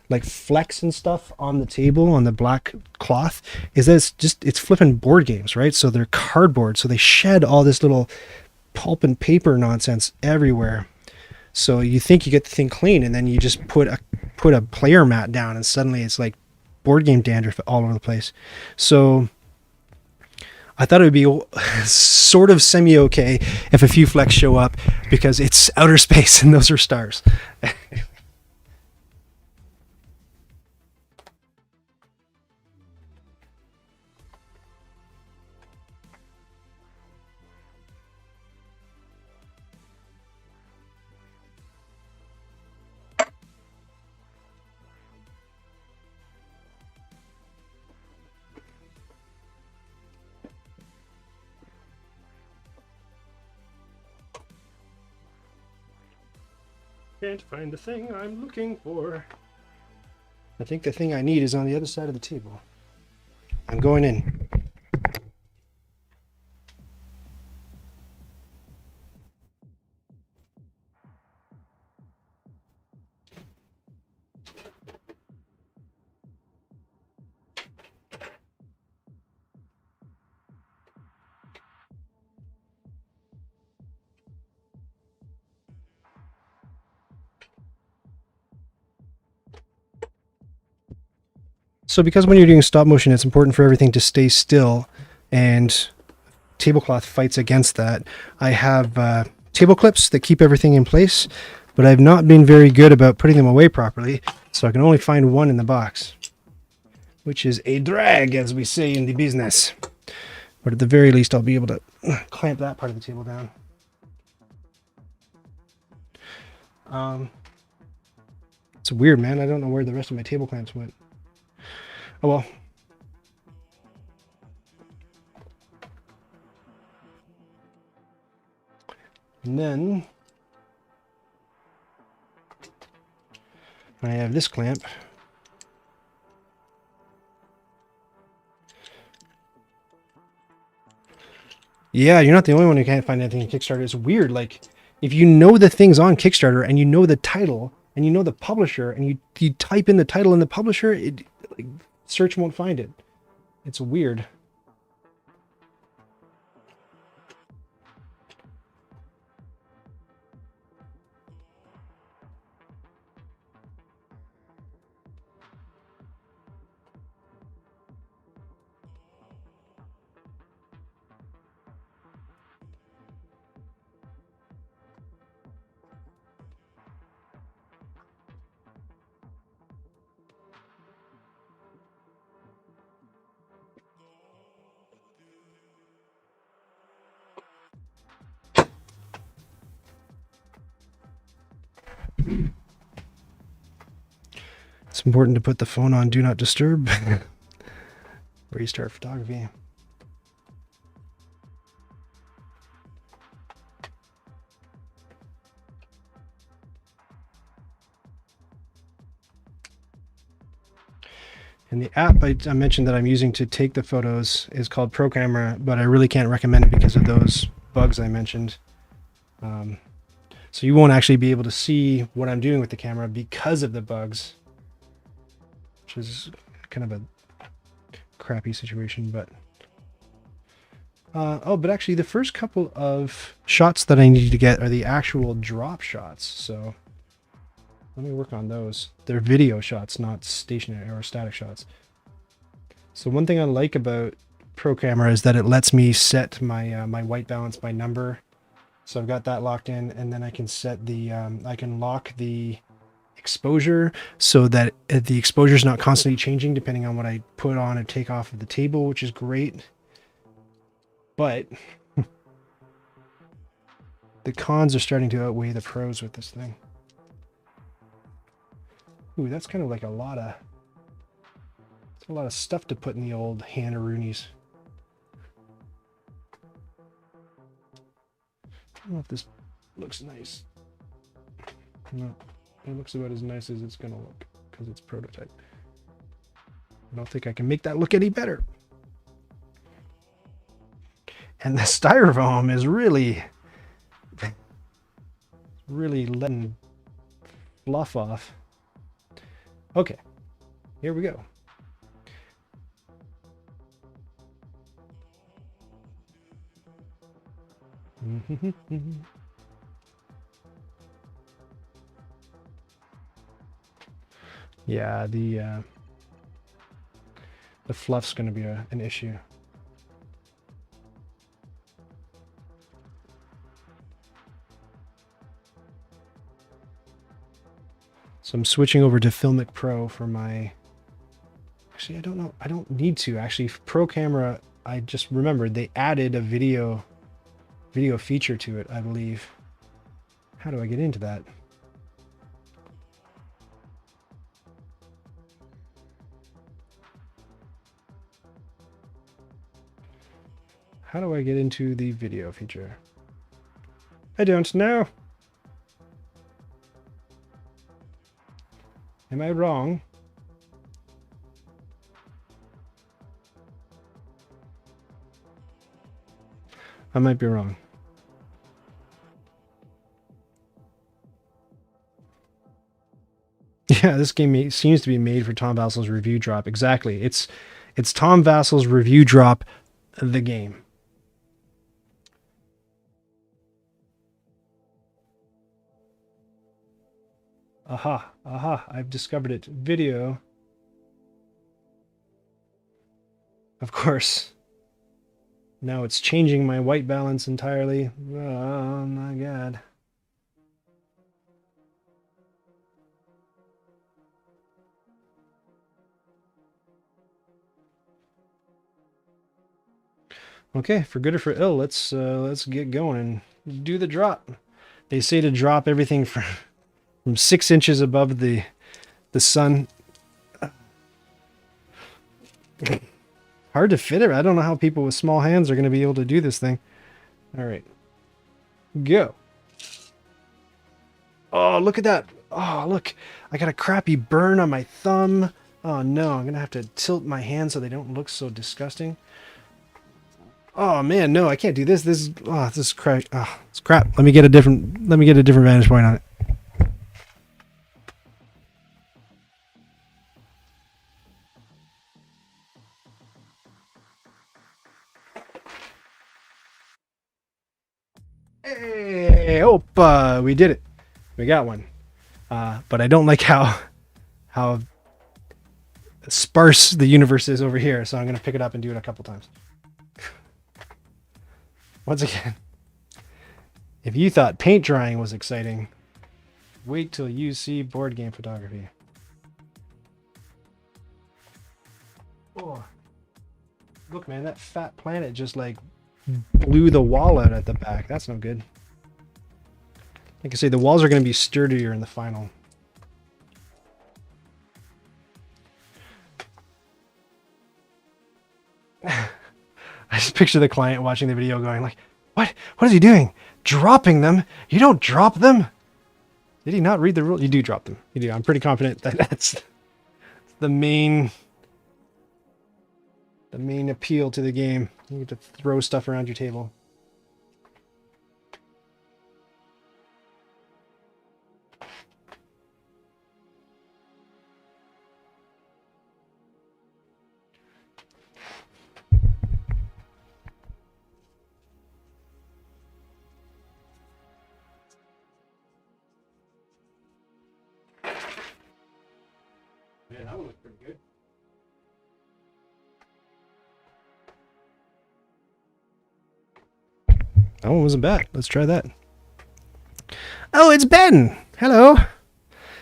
like flecks and stuff on the table on the black cloth is that it's flipping board games, right? So they're cardboard, so they shed all this little pulp and paper nonsense everywhere. So you think you get the thing clean, and then you just put a player mat down, and suddenly it's like board game dandruff all over the place. So I thought it would be sort of semi-okay if a few flecks show up, because it's outer space and those are stars. Can't find the thing I'm looking for. I think the thing I need is on the other side of the table. I'm going in. So because when you're doing stop motion, it's important for everything to stay still, and tablecloth fights against that. I have table clips that keep everything in place, but I've not been very good about putting them away properly, so I can only find one in the box, which is a drag, as we say in the business. But at the very least, I'll be able to clamp that part of the table down. It's weird, man. I don't know where the rest of my table clamps went. Oh well. And then I have this clamp. Yeah, you're not the only one who can't find anything in Kickstarter. It's weird. Like, if you know the things on Kickstarter and you know the title and you know the publisher and you type in the title and the publisher, like, search won't find it. It's weird. It's important to put the phone on Do Not Disturb where you start photography. And the app I mentioned that I'm using to take the photos is called ProCamera, but I really can't recommend it because of those bugs I mentioned. So you won't actually be able to see what I'm doing with the camera because of the bugs, which is kind of a crappy situation. But but actually the first couple of shots that I need to get are the actual drop shots. So let me work on those. They're video shots, not stationary or static shots. So one thing I like about ProCamera is that it lets me set my my white balance by number. So I've got that locked in, and then I can set the I can lock the exposure so that the exposure is not constantly changing depending on what I put on and take off of the table, which is great. But the cons are starting to outweigh the pros with this thing. Ooh, that's kind of like a lot of stuff to put in the old hand-a-roonies. I don't know if this looks nice. No, it looks about as nice as it's gonna look because it's prototype. I don't think I can make that look any better. And the styrofoam is really letting fluff off. Okay, here we go. Yeah, the fluff's going to be an issue. So I'm switching over to Filmic Pro for my... Actually, I don't know. I don't need to. Actually, Pro Camera, I just remembered they added a video feature to it, I believe. How do I get into that? How do I get into the video feature? I don't know. Am I wrong? I might be wrong. Yeah, this game seems to be made for Tom Vasel's review drop. Exactly. It's Tom Vasel's review drop, the game. Aha, aha, I've discovered it. Video. Of course. Now it's changing my white balance entirely. Oh my god. Okay, for good or for ill, let's get going and do the drop. They say to drop everything from 6 inches above the sun. Hard to fit it. I don't know how people with small hands are going to be able to do this thing. All right, go. Oh, look at that. Oh, look, I got a crappy burn on my thumb. Oh no, I'm gonna have to tilt my hands so they don't look so disgusting. Oh man, no, I can't do this. This is crap. Oh, it's crap. Let me get a different vantage point on it. Hey, opa, we did it. We got one. But I don't like how sparse the universe is over here, so I'm gonna pick it up and do it a couple times. Once again, if you thought paint drying was exciting, wait till you see board game photography. Oh, look, man, that fat planet just like blew the wall out at the back. That's no good. Like I say, the walls are going to be sturdier in the final. I just picture the client watching the video going like, what is he doing? Dropping them? You don't drop them? Did he not read the rule? You do drop them. You do. I'm pretty confident that that's the main appeal to the game. You get to throw stuff around your table. Man, that one looks pretty good. That one wasn't bad. Let's try that. Oh, it's Ben! Hello!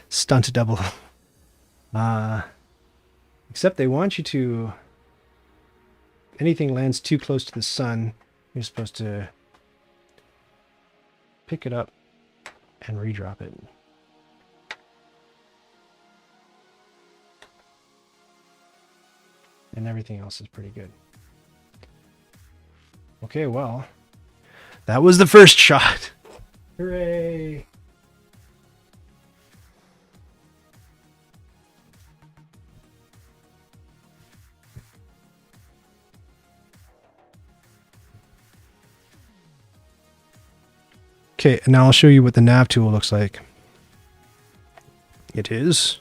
Stunt double. Except they want you to... Anything lands too close to the sun, you're supposed to pick it up and redrop it. And everything else is pretty good. Okay, well, that was the first shot. Hooray! Okay, now I'll show you what the nav tool looks like. It is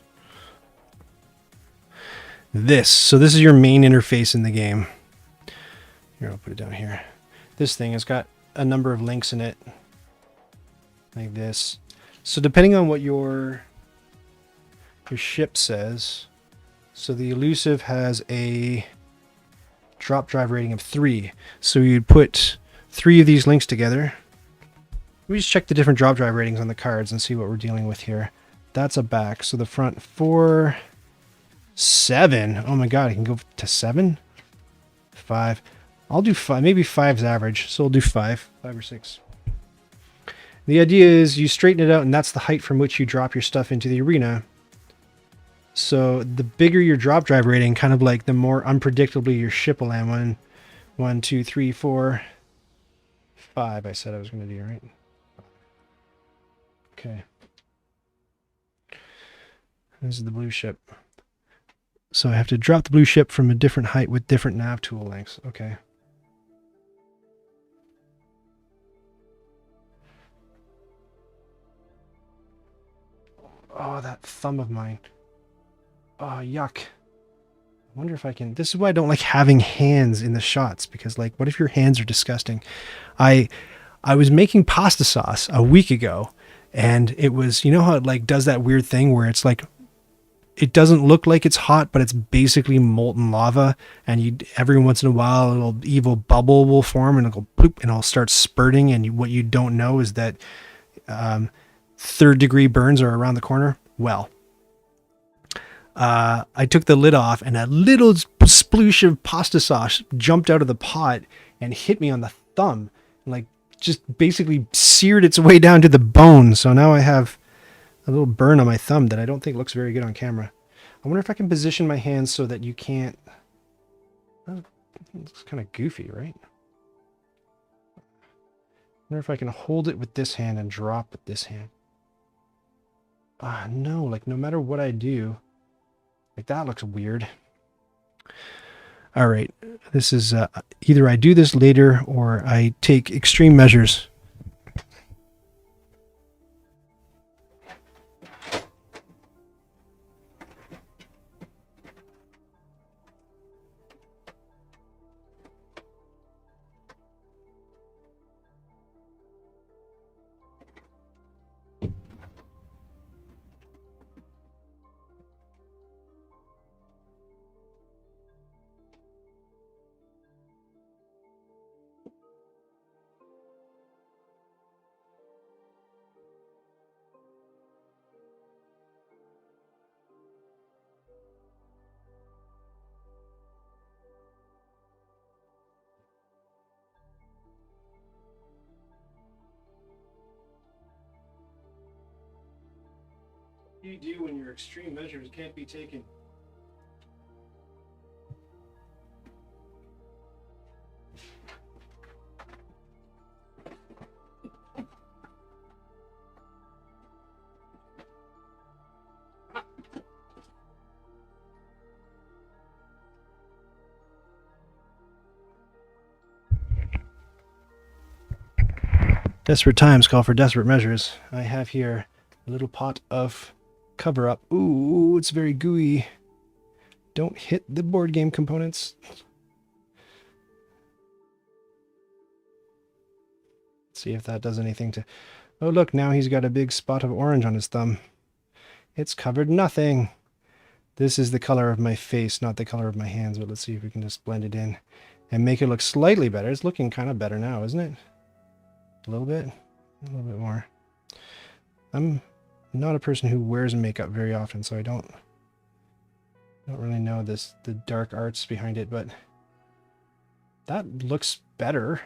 this. So this is your main interface in the game. Here, I'll put it down here. This thing has got a number of links in it, like this. So depending on what your your ship says. So the Elusive has a drop drive rating of 3. So you'd put 3 of these links together. Let me just check the different drop drive ratings on the cards and see what we're dealing with here. That's a back. So the front 4, 7. Oh my god, I can go to 7? 5. I'll do 5. Maybe 5's average. So we'll do 5 or 6. The idea is you straighten it out, and that's the height from which you drop your stuff into the arena. So the bigger your drop drive rating, kind of like the more unpredictably your ship will land. 1, 2, 3, 4, 5. I said I was going to do, right? Okay. This is the blue ship. So I have to drop the blue ship from a different height with different nav tool lengths. Okay. Oh, that thumb of mine. Oh, yuck. I wonder if I can... This is why I don't like having hands in the shots, because, like, what if your hands are disgusting? I was making pasta sauce a week ago, and it was... You know how it, like, does that weird thing where it's, like... It doesn't look like it's hot, but it's basically molten lava, and every once in a while, a little evil bubble will form, and it'll go poop, and it'll start spurting, and what you don't know is that... third-degree burns are around the corner. Well, I took the lid off, and a little sploosh of pasta sauce jumped out of the pot and hit me on the thumb, and like just basically seared its way down to the bone. So now I have a little burn on my thumb that I don't think looks very good on camera. I wonder if I can position my hands so that you can't... It's kind of goofy, right? I wonder if I can hold it with this hand and drop with this hand. No, like no matter what I do, like that looks weird. All right, this is either I do this later or I take extreme measures. What do you do when your extreme measures can't be taken? Desperate times call for desperate measures. I have here a little pot of cover up. Ooh, it's very gooey. Don't hit the board game components. Let's see if that does anything to... Oh, look, now he's got a big spot of orange on his thumb. It's covered nothing. This is the color of my face, not the color of my hands, but let's see if we can just blend it in and make it look slightly better. It's looking kind of better now, isn't it? A little bit more. I'm not a person who wears makeup very often, so I don't really know the dark arts behind it, but that looks better,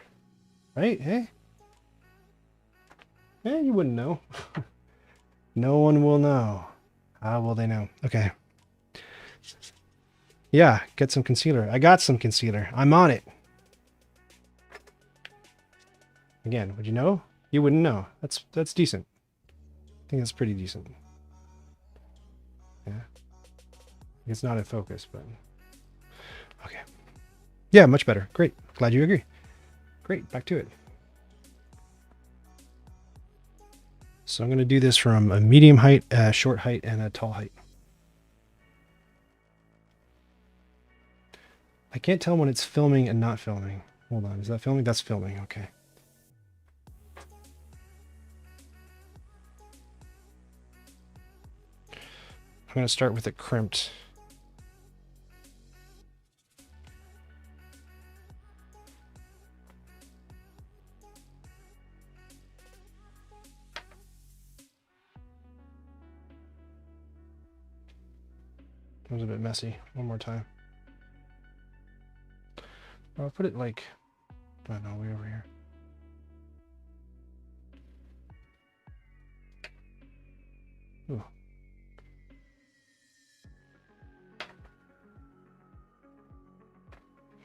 right? Hey, you wouldn't know. No one will know. How will they know? Okay. Yeah, get some concealer. I got some concealer. I'm on it. Again, would you know? You wouldn't know. That's decent. I think that's pretty decent. Yeah. It's not in focus, but... Okay. Yeah, much better. Great. Glad you agree. Great. Back to it. So I'm going to do this from a medium height, a short height, and a tall height. I can't tell when it's filming and not filming. Hold on. Is that filming? That's filming. Okay. I'm going to start with it crimped. That was a bit messy. One more time. I'll put it like, I don't know, way over here. Ooh.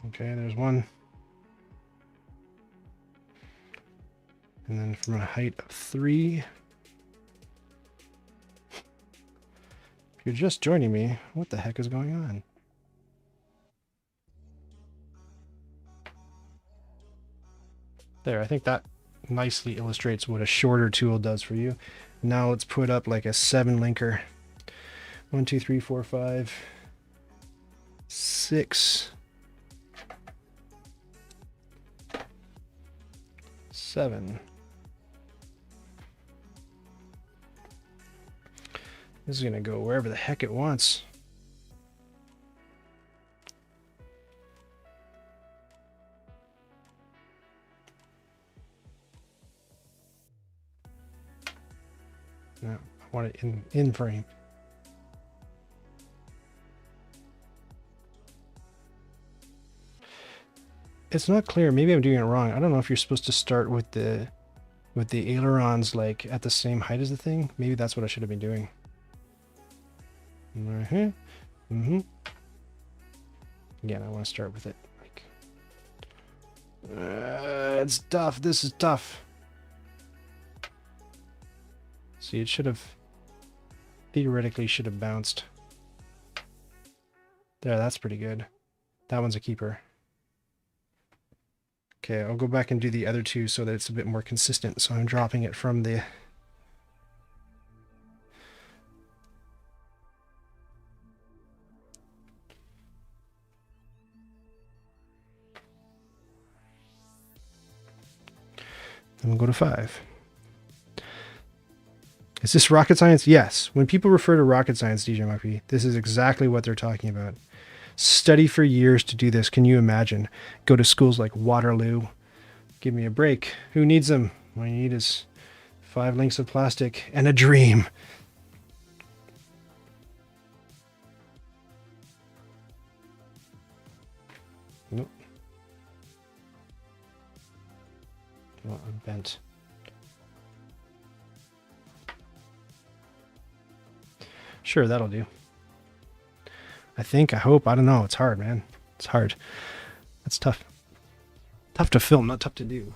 Okay, there's one. And then from a height of 3. If you're just joining me, what the heck is going on? There, I think that nicely illustrates what a shorter tool does for you. Now let's put up like a 7 linker. 1, 2, 3, 4, 5, 6, 7. This is gonna go wherever the heck it wants. No, I want it in frame. It's not clear. Maybe I'm doing it wrong. I don't know if you're supposed to start with the ailerons like at the same height as the thing. Maybe that's what I should have been doing. Again, I want to start with it like. It's tough. This is tough. See, it should have theoretically should have bounced. There, that's pretty good. That one's a keeper. Okay, I'll go back and do the other two so that it's a bit more consistent. So I'm dropping it from the... Then we'll go to 5. Is this rocket science? Yes. When people refer to rocket science, DJ Muckby, this is exactly what they're talking about. Study for years to do this. Can you imagine? Go to schools like Waterloo. Give me a break. Who needs them? All you need is 5 links of plastic and a dream. Nope. Oh, I'm bent. Sure, that'll do. I think, I hope, I don't know. It's hard, man. It's hard. That's tough. Tough to film, not tough to do.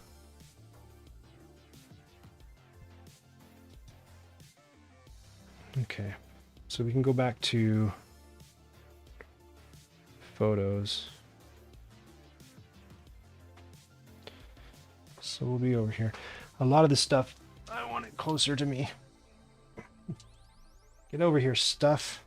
Okay, so we can go back to photos. So we'll be over here. A lot of this stuff, I want it closer to me. Get over here, stuff.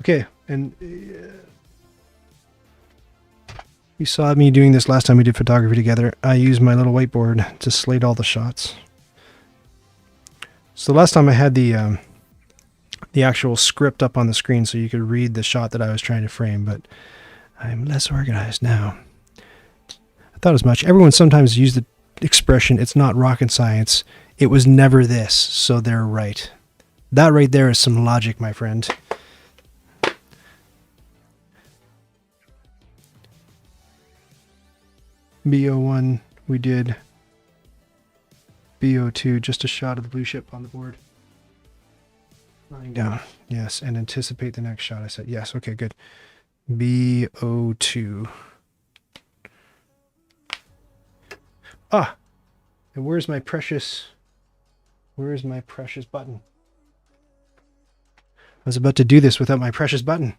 Okay, and you saw me doing this last time we did photography together. I used my little whiteboard to slate all the shots. So last time I had the actual script up on the screen so you could read the shot that I was trying to frame, but I'm less organized now. I thought as much. Everyone sometimes used the expression, it's not rocket science. It was never this, so they're right. That right there is some logic, my friend. BO1, we did BO2, just a shot of the blue ship on the board. Lying down, yes, and anticipate the next shot. I said, yes, okay, good. BO2. Ah, And where's my precious button? I was about to do this without my precious button.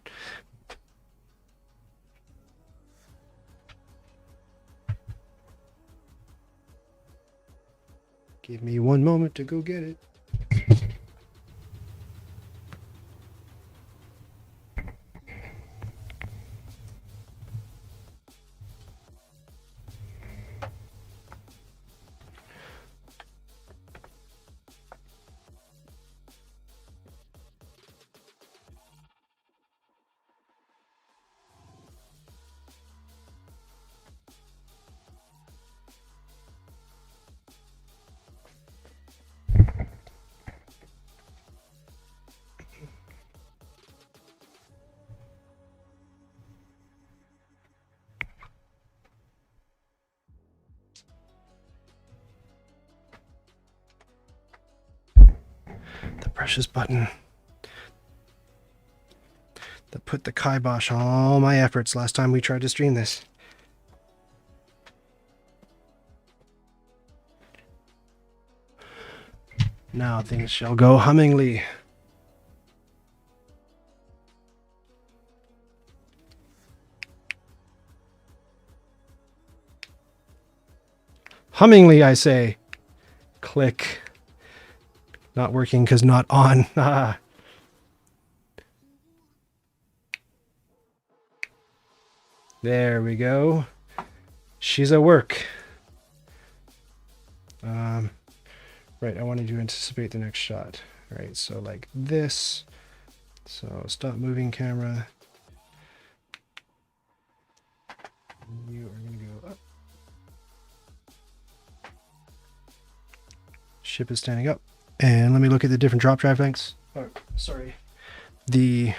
Give me one moment to go get it. The precious button that put the kibosh on all my efforts last time we tried to stream this. Now things shall go hummingly. Hummingly, I say. Click. Not working because not on. Ah. There we go. She's at work. Right, I wanted to anticipate the next shot. All right, so like this. So stop moving camera. You are going to go up. Ship is standing up. And let me look at the different drop drive lengths. Oh, sorry. The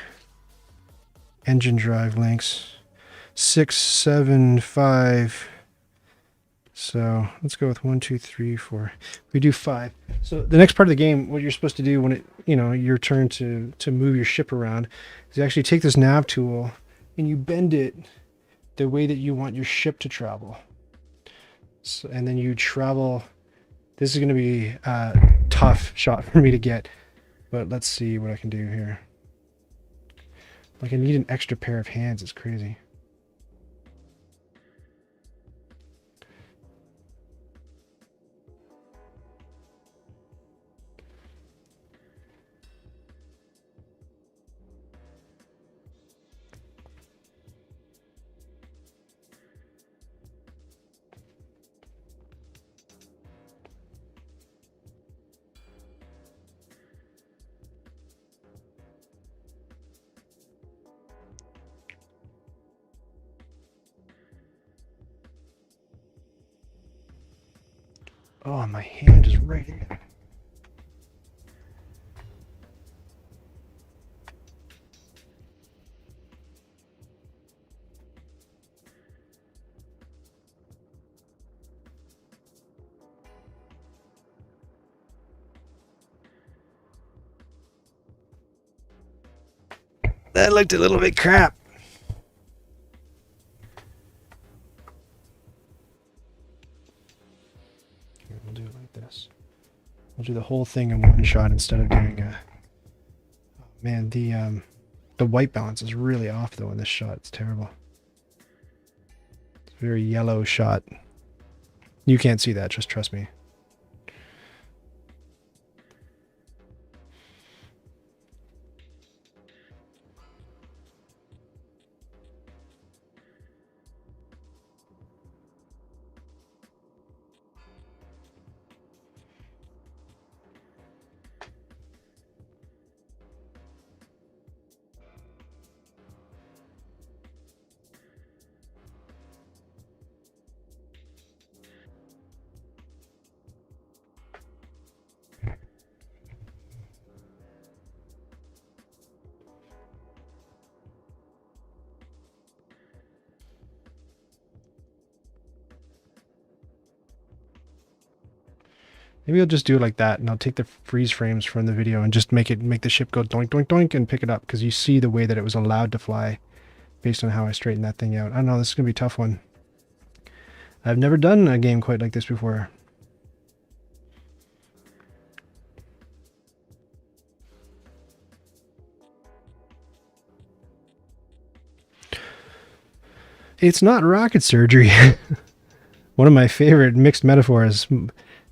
engine drive lengths. 6, 7, 5. So let's go with 1, 2, 3, 4. We do 5. So the next part of the game, what you're supposed to do when it, your turn to move your ship around, is you actually take this nav tool and you bend it the way that you want your ship to travel. So, and then you travel. This is going to be a tough shot for me to get, but let's see what I can do here. Like I need an extra pair of hands. It's crazy. Oh, my hand is right in it. That looked a little bit crap. Here, we'll do it like this. We'll do the whole thing in one shot instead of doing a... Oh, man, the white balance is really off though in this shot. It's terrible. It's a very yellow shot. You can't see that, just trust me. Maybe I'll just do it like that, and I'll take the freeze frames from the video and just make the ship go doink, doink, doink, and pick it up, because you see the way that it was allowed to fly based on how I straightened that thing out. I don't know, this is going to be a tough one. I've never done a game quite like this before. It's not rocket surgery. One of my favorite mixed metaphors,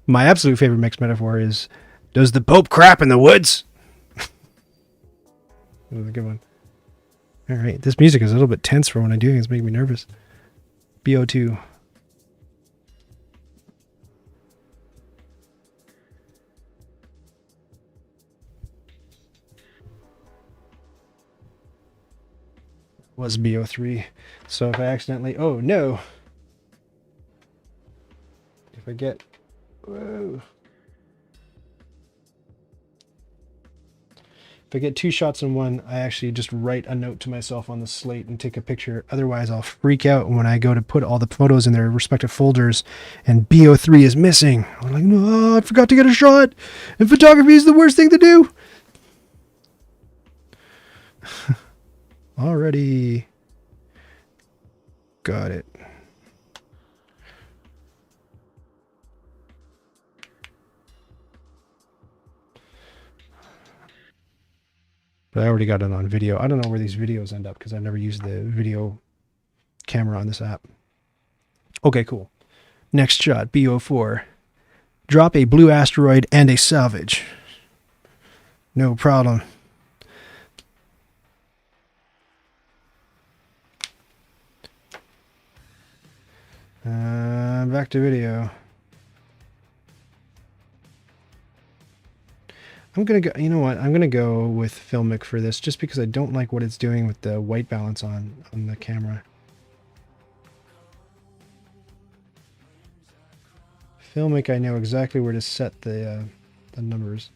my absolute favorite mixed metaphor is, does the Pope crap in the woods? That was a good one. All right, this music is a little bit tense for when I'm doing it. It's making me nervous. BO2. Was BO3. So if I accidentally, oh no. If I get, whoa. If I get two shots in one, I actually just write a note to myself on the slate and take a picture. Otherwise, I'll freak out when I go to put all the photos in their respective folders and BO3 is missing. I'm like, no, I forgot to get a shot. And photography is the worst thing to do. Already got it. But I already got it on video. I don't know where these videos end up because I've never used the video camera on this app. Okay, cool. Next shot, BO4. Drop a blue asteroid and a salvage. No problem. Back to video. I'm gonna go, you know what, I'm gonna go with Filmic for this just because I don't like what it's doing with the white balance on the camera. Filmic, I know exactly where to set the numbers.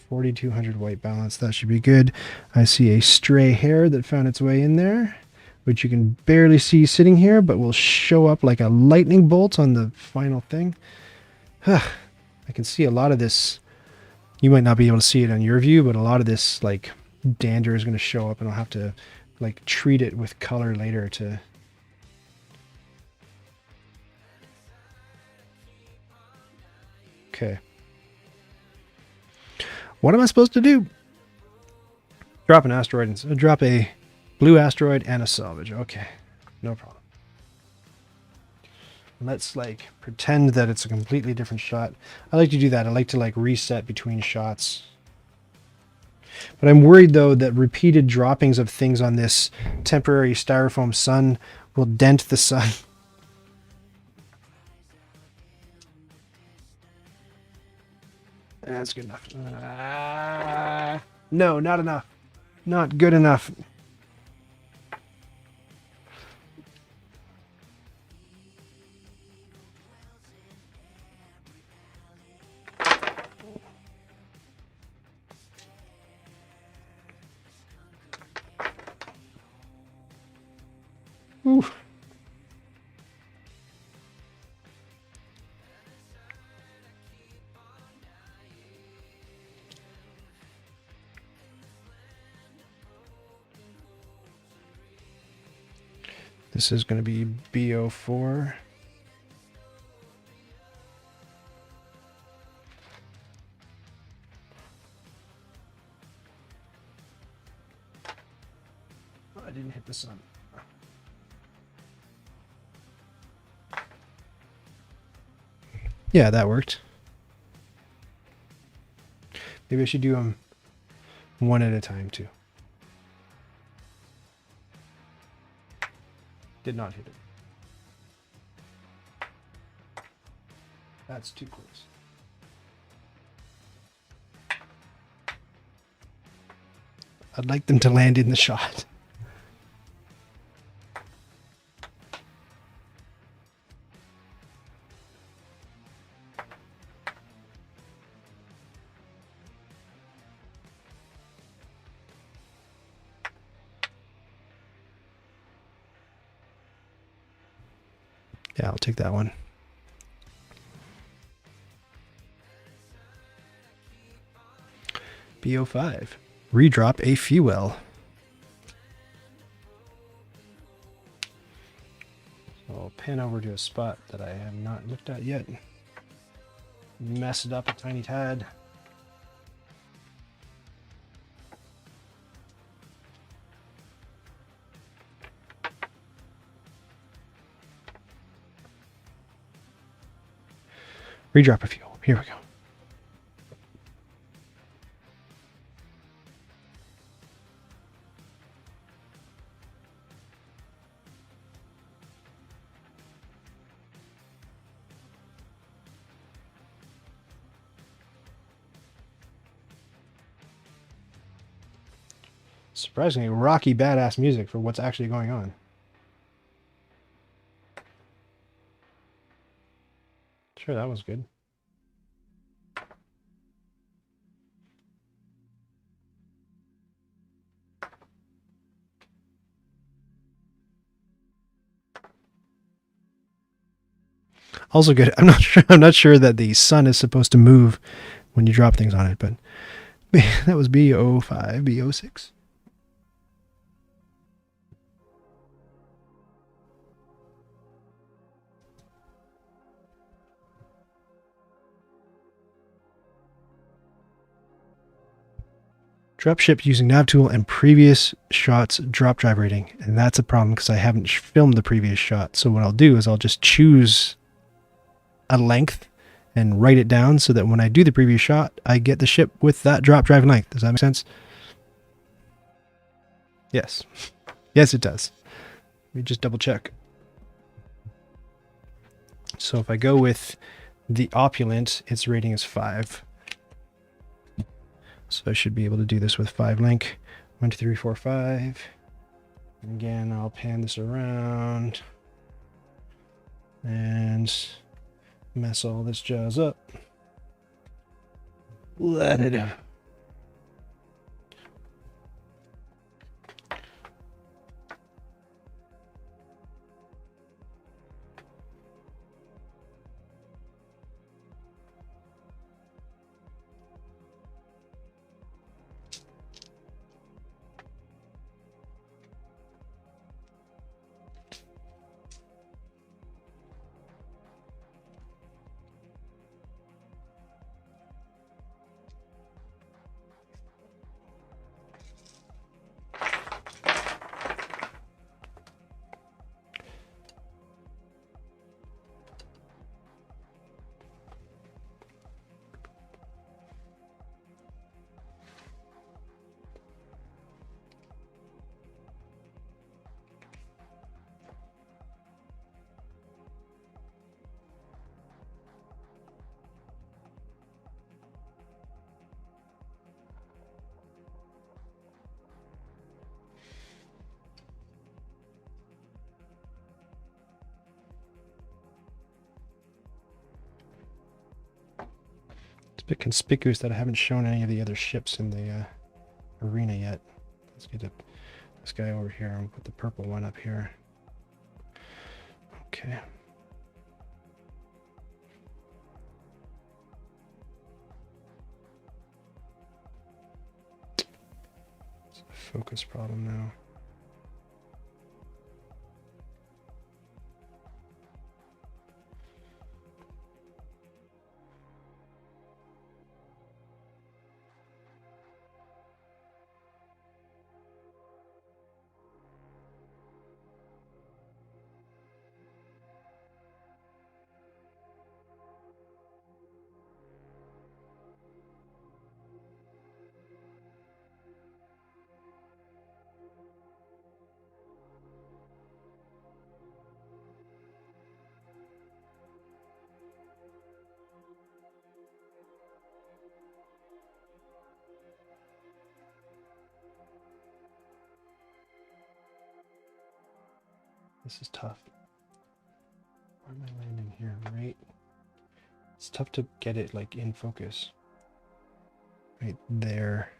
4200 white balance, that should be good. I see a stray hair that found its way in there, which you can barely see sitting here, but will show up like a lightning bolt on the final thing. I can see a lot of this. You might not be able to see it on your view, but a lot of this like dander is going to show up and I'll have to like treat it with color later to... Okay. What am I supposed to do? Drop an asteroid and drop a blue asteroid and a salvage. Okay, no problem. Let's like pretend that it's a completely different shot. I like to do that. I like to like reset between shots. But I'm worried though that repeated droppings of things on this temporary styrofoam sun will dent the sun. That's good enough. No, not enough. Not good enough. Ooh. This is going to be BO4. Oh, I didn't hit the sun. Yeah, that worked. Maybe I should do them one at a time too. Did not hit it. That's too close. I'd like them to land in the shot. Yeah, I'll take that one. BO5. Redrop a fuel. So I'll pan over to a spot that I have not looked at yet. Mess it up a tiny tad. Redrop of fuel. Here we go. Surprisingly rocky, badass music for what's actually going on. Sure, that was good. Also good. I'm not sure. I'm not sure that the sun is supposed to move when you drop things on it, but that was B05, B06. Drop ship using nav tool and previous shots drop drive rating. And that's a problem because I haven't filmed the previous shot. So what I'll do is I'll just choose a length and write it down so that when I do the previous shot, I get the ship with that drop drive length. Does that make sense? Yes. Yes, it does. Let me just double check. So if I go with the opulent, its rating is 5. So I should be able to do this with 5 link. 1, 2, 3, 4, 5. And again, I'll pan this around and mess all this jazz up. Let it in. It's a bit conspicuous that I haven't shown any of the other ships in the arena yet. Let's get this guy over here and put the purple one up here. Okay. It's a focus problem now. This is tough. Where am I landing here? Right. It's tough to get it like in focus. Right there.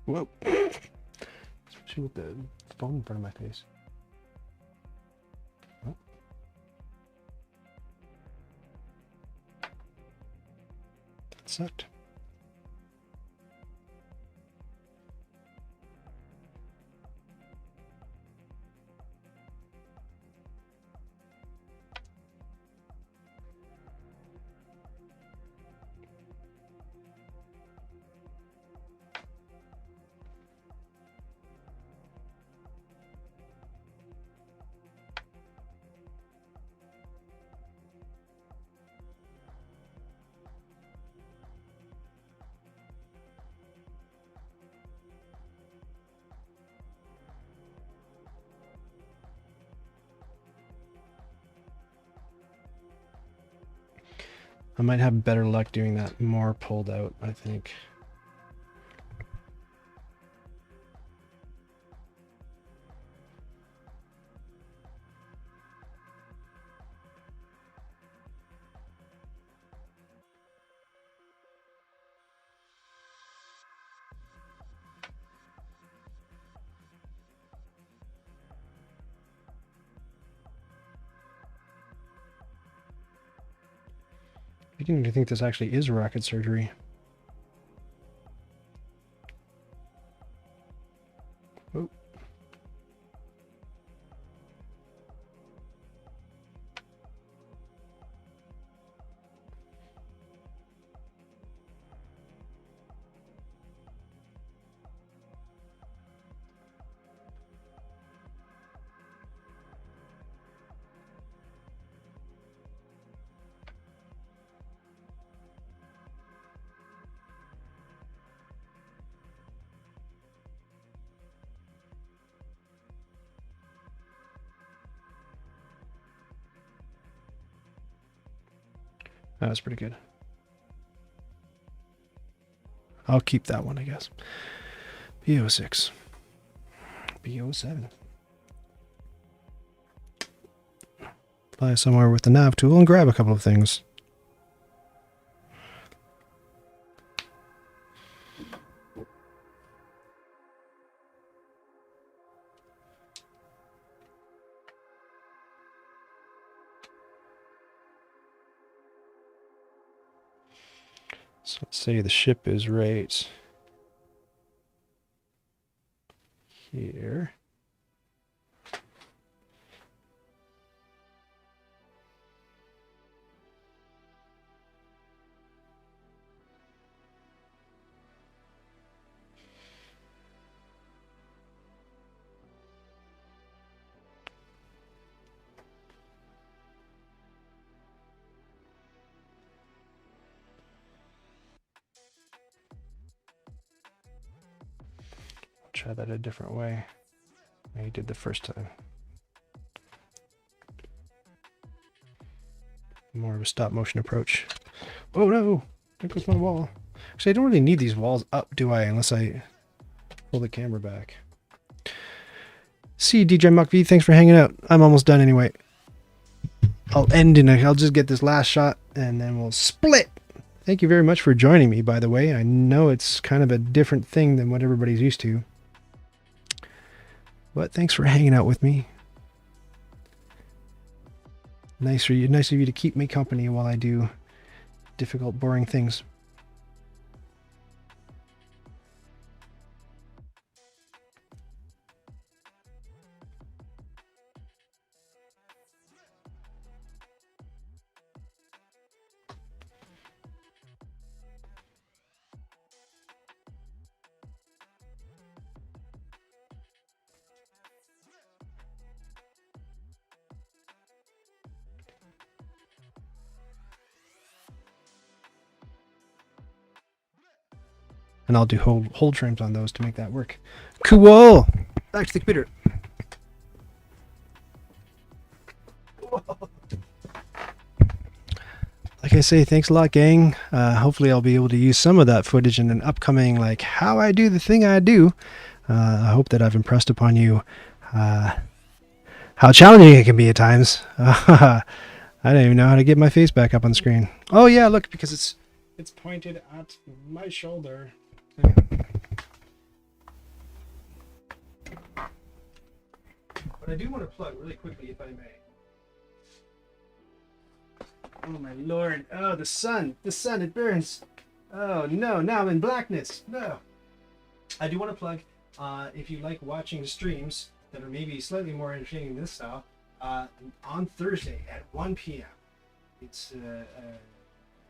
Whoa. Especially with the phone in front of my face. Oh. That sucked. I might have better luck doing that more pulled out, I think. I didn't even think this actually is rocket surgery. Oh. That was pretty good. I'll keep that one, I guess. B06. B07. Fly somewhere with the nav tool and grab a couple of things. So let's say the ship is right here. Try that a different way. I did the first time. More of a stop motion approach. Oh no! There goes my wall. Actually, I don't really need these walls up, do I? Unless I pull the camera back. See, DJ Muck V, thanks for hanging out. I'm almost done anyway. I'll just get this last shot and then we'll split. Thank you very much for joining me, by the way. I know it's kind of a different thing than what everybody's used to. But thanks for hanging out with me. Nice of you to keep me company while I do difficult, boring things. And I'll do hold trims on those to make that work. Cool! Back to the computer. Like I say, thanks a lot, gang. Hopefully I'll be able to use some of that footage in an upcoming, like, how I do the thing I do. I hope that I've impressed upon you how challenging it can be at times. I don't even know how to get my face back up on the screen. Oh yeah, look, because it's pointed at my shoulder. But I do want to plug really quickly, if I may. Oh my lord! Oh, the sun! The sun! It burns! Oh no! Now I'm in blackness! No! I do want to plug. If you like watching streams that are maybe slightly more entertaining than this style, on Thursday at 1 p.m. It's a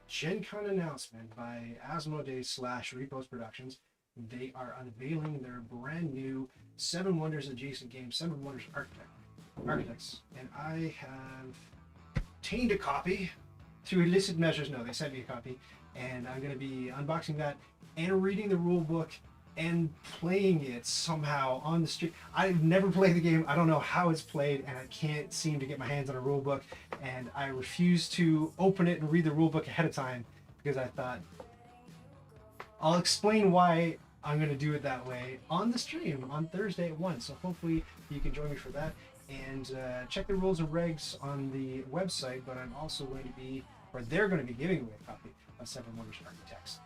Gen Con announcement by Asmodee / Repos Productions. They are unveiling their brand new Seven Wonders adjacent game, Seven Wonders Architects. And I have obtained a copy through illicit measures. No, they sent me a copy. And I'm going to be unboxing that and reading the rule book and playing it somehow on the street. I've never played the game. I don't know how it's played, and I can't seem to get my hands on a rule book. And I refuse to open it and read the rule book ahead of time because I thought I'll explain why I'm going to do it that way on the stream on Thursday at 1. So hopefully you can join me for that. And check the rules and regs on the website, but I'm also going to be, or they're going to be giving away a copy of Seven Wonders Architects.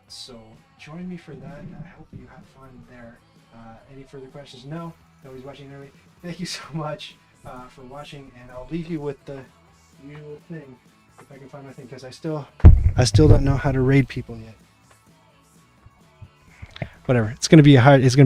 So join me for that. I hope you have fun there. Any further questions? No. Nobody's watching anyway. Thank you so much for watching, and I'll leave you with the usual thing, if I can find my thing, because I still don't know how to raid people yet. Whatever. It's gonna be hard. It's gonna be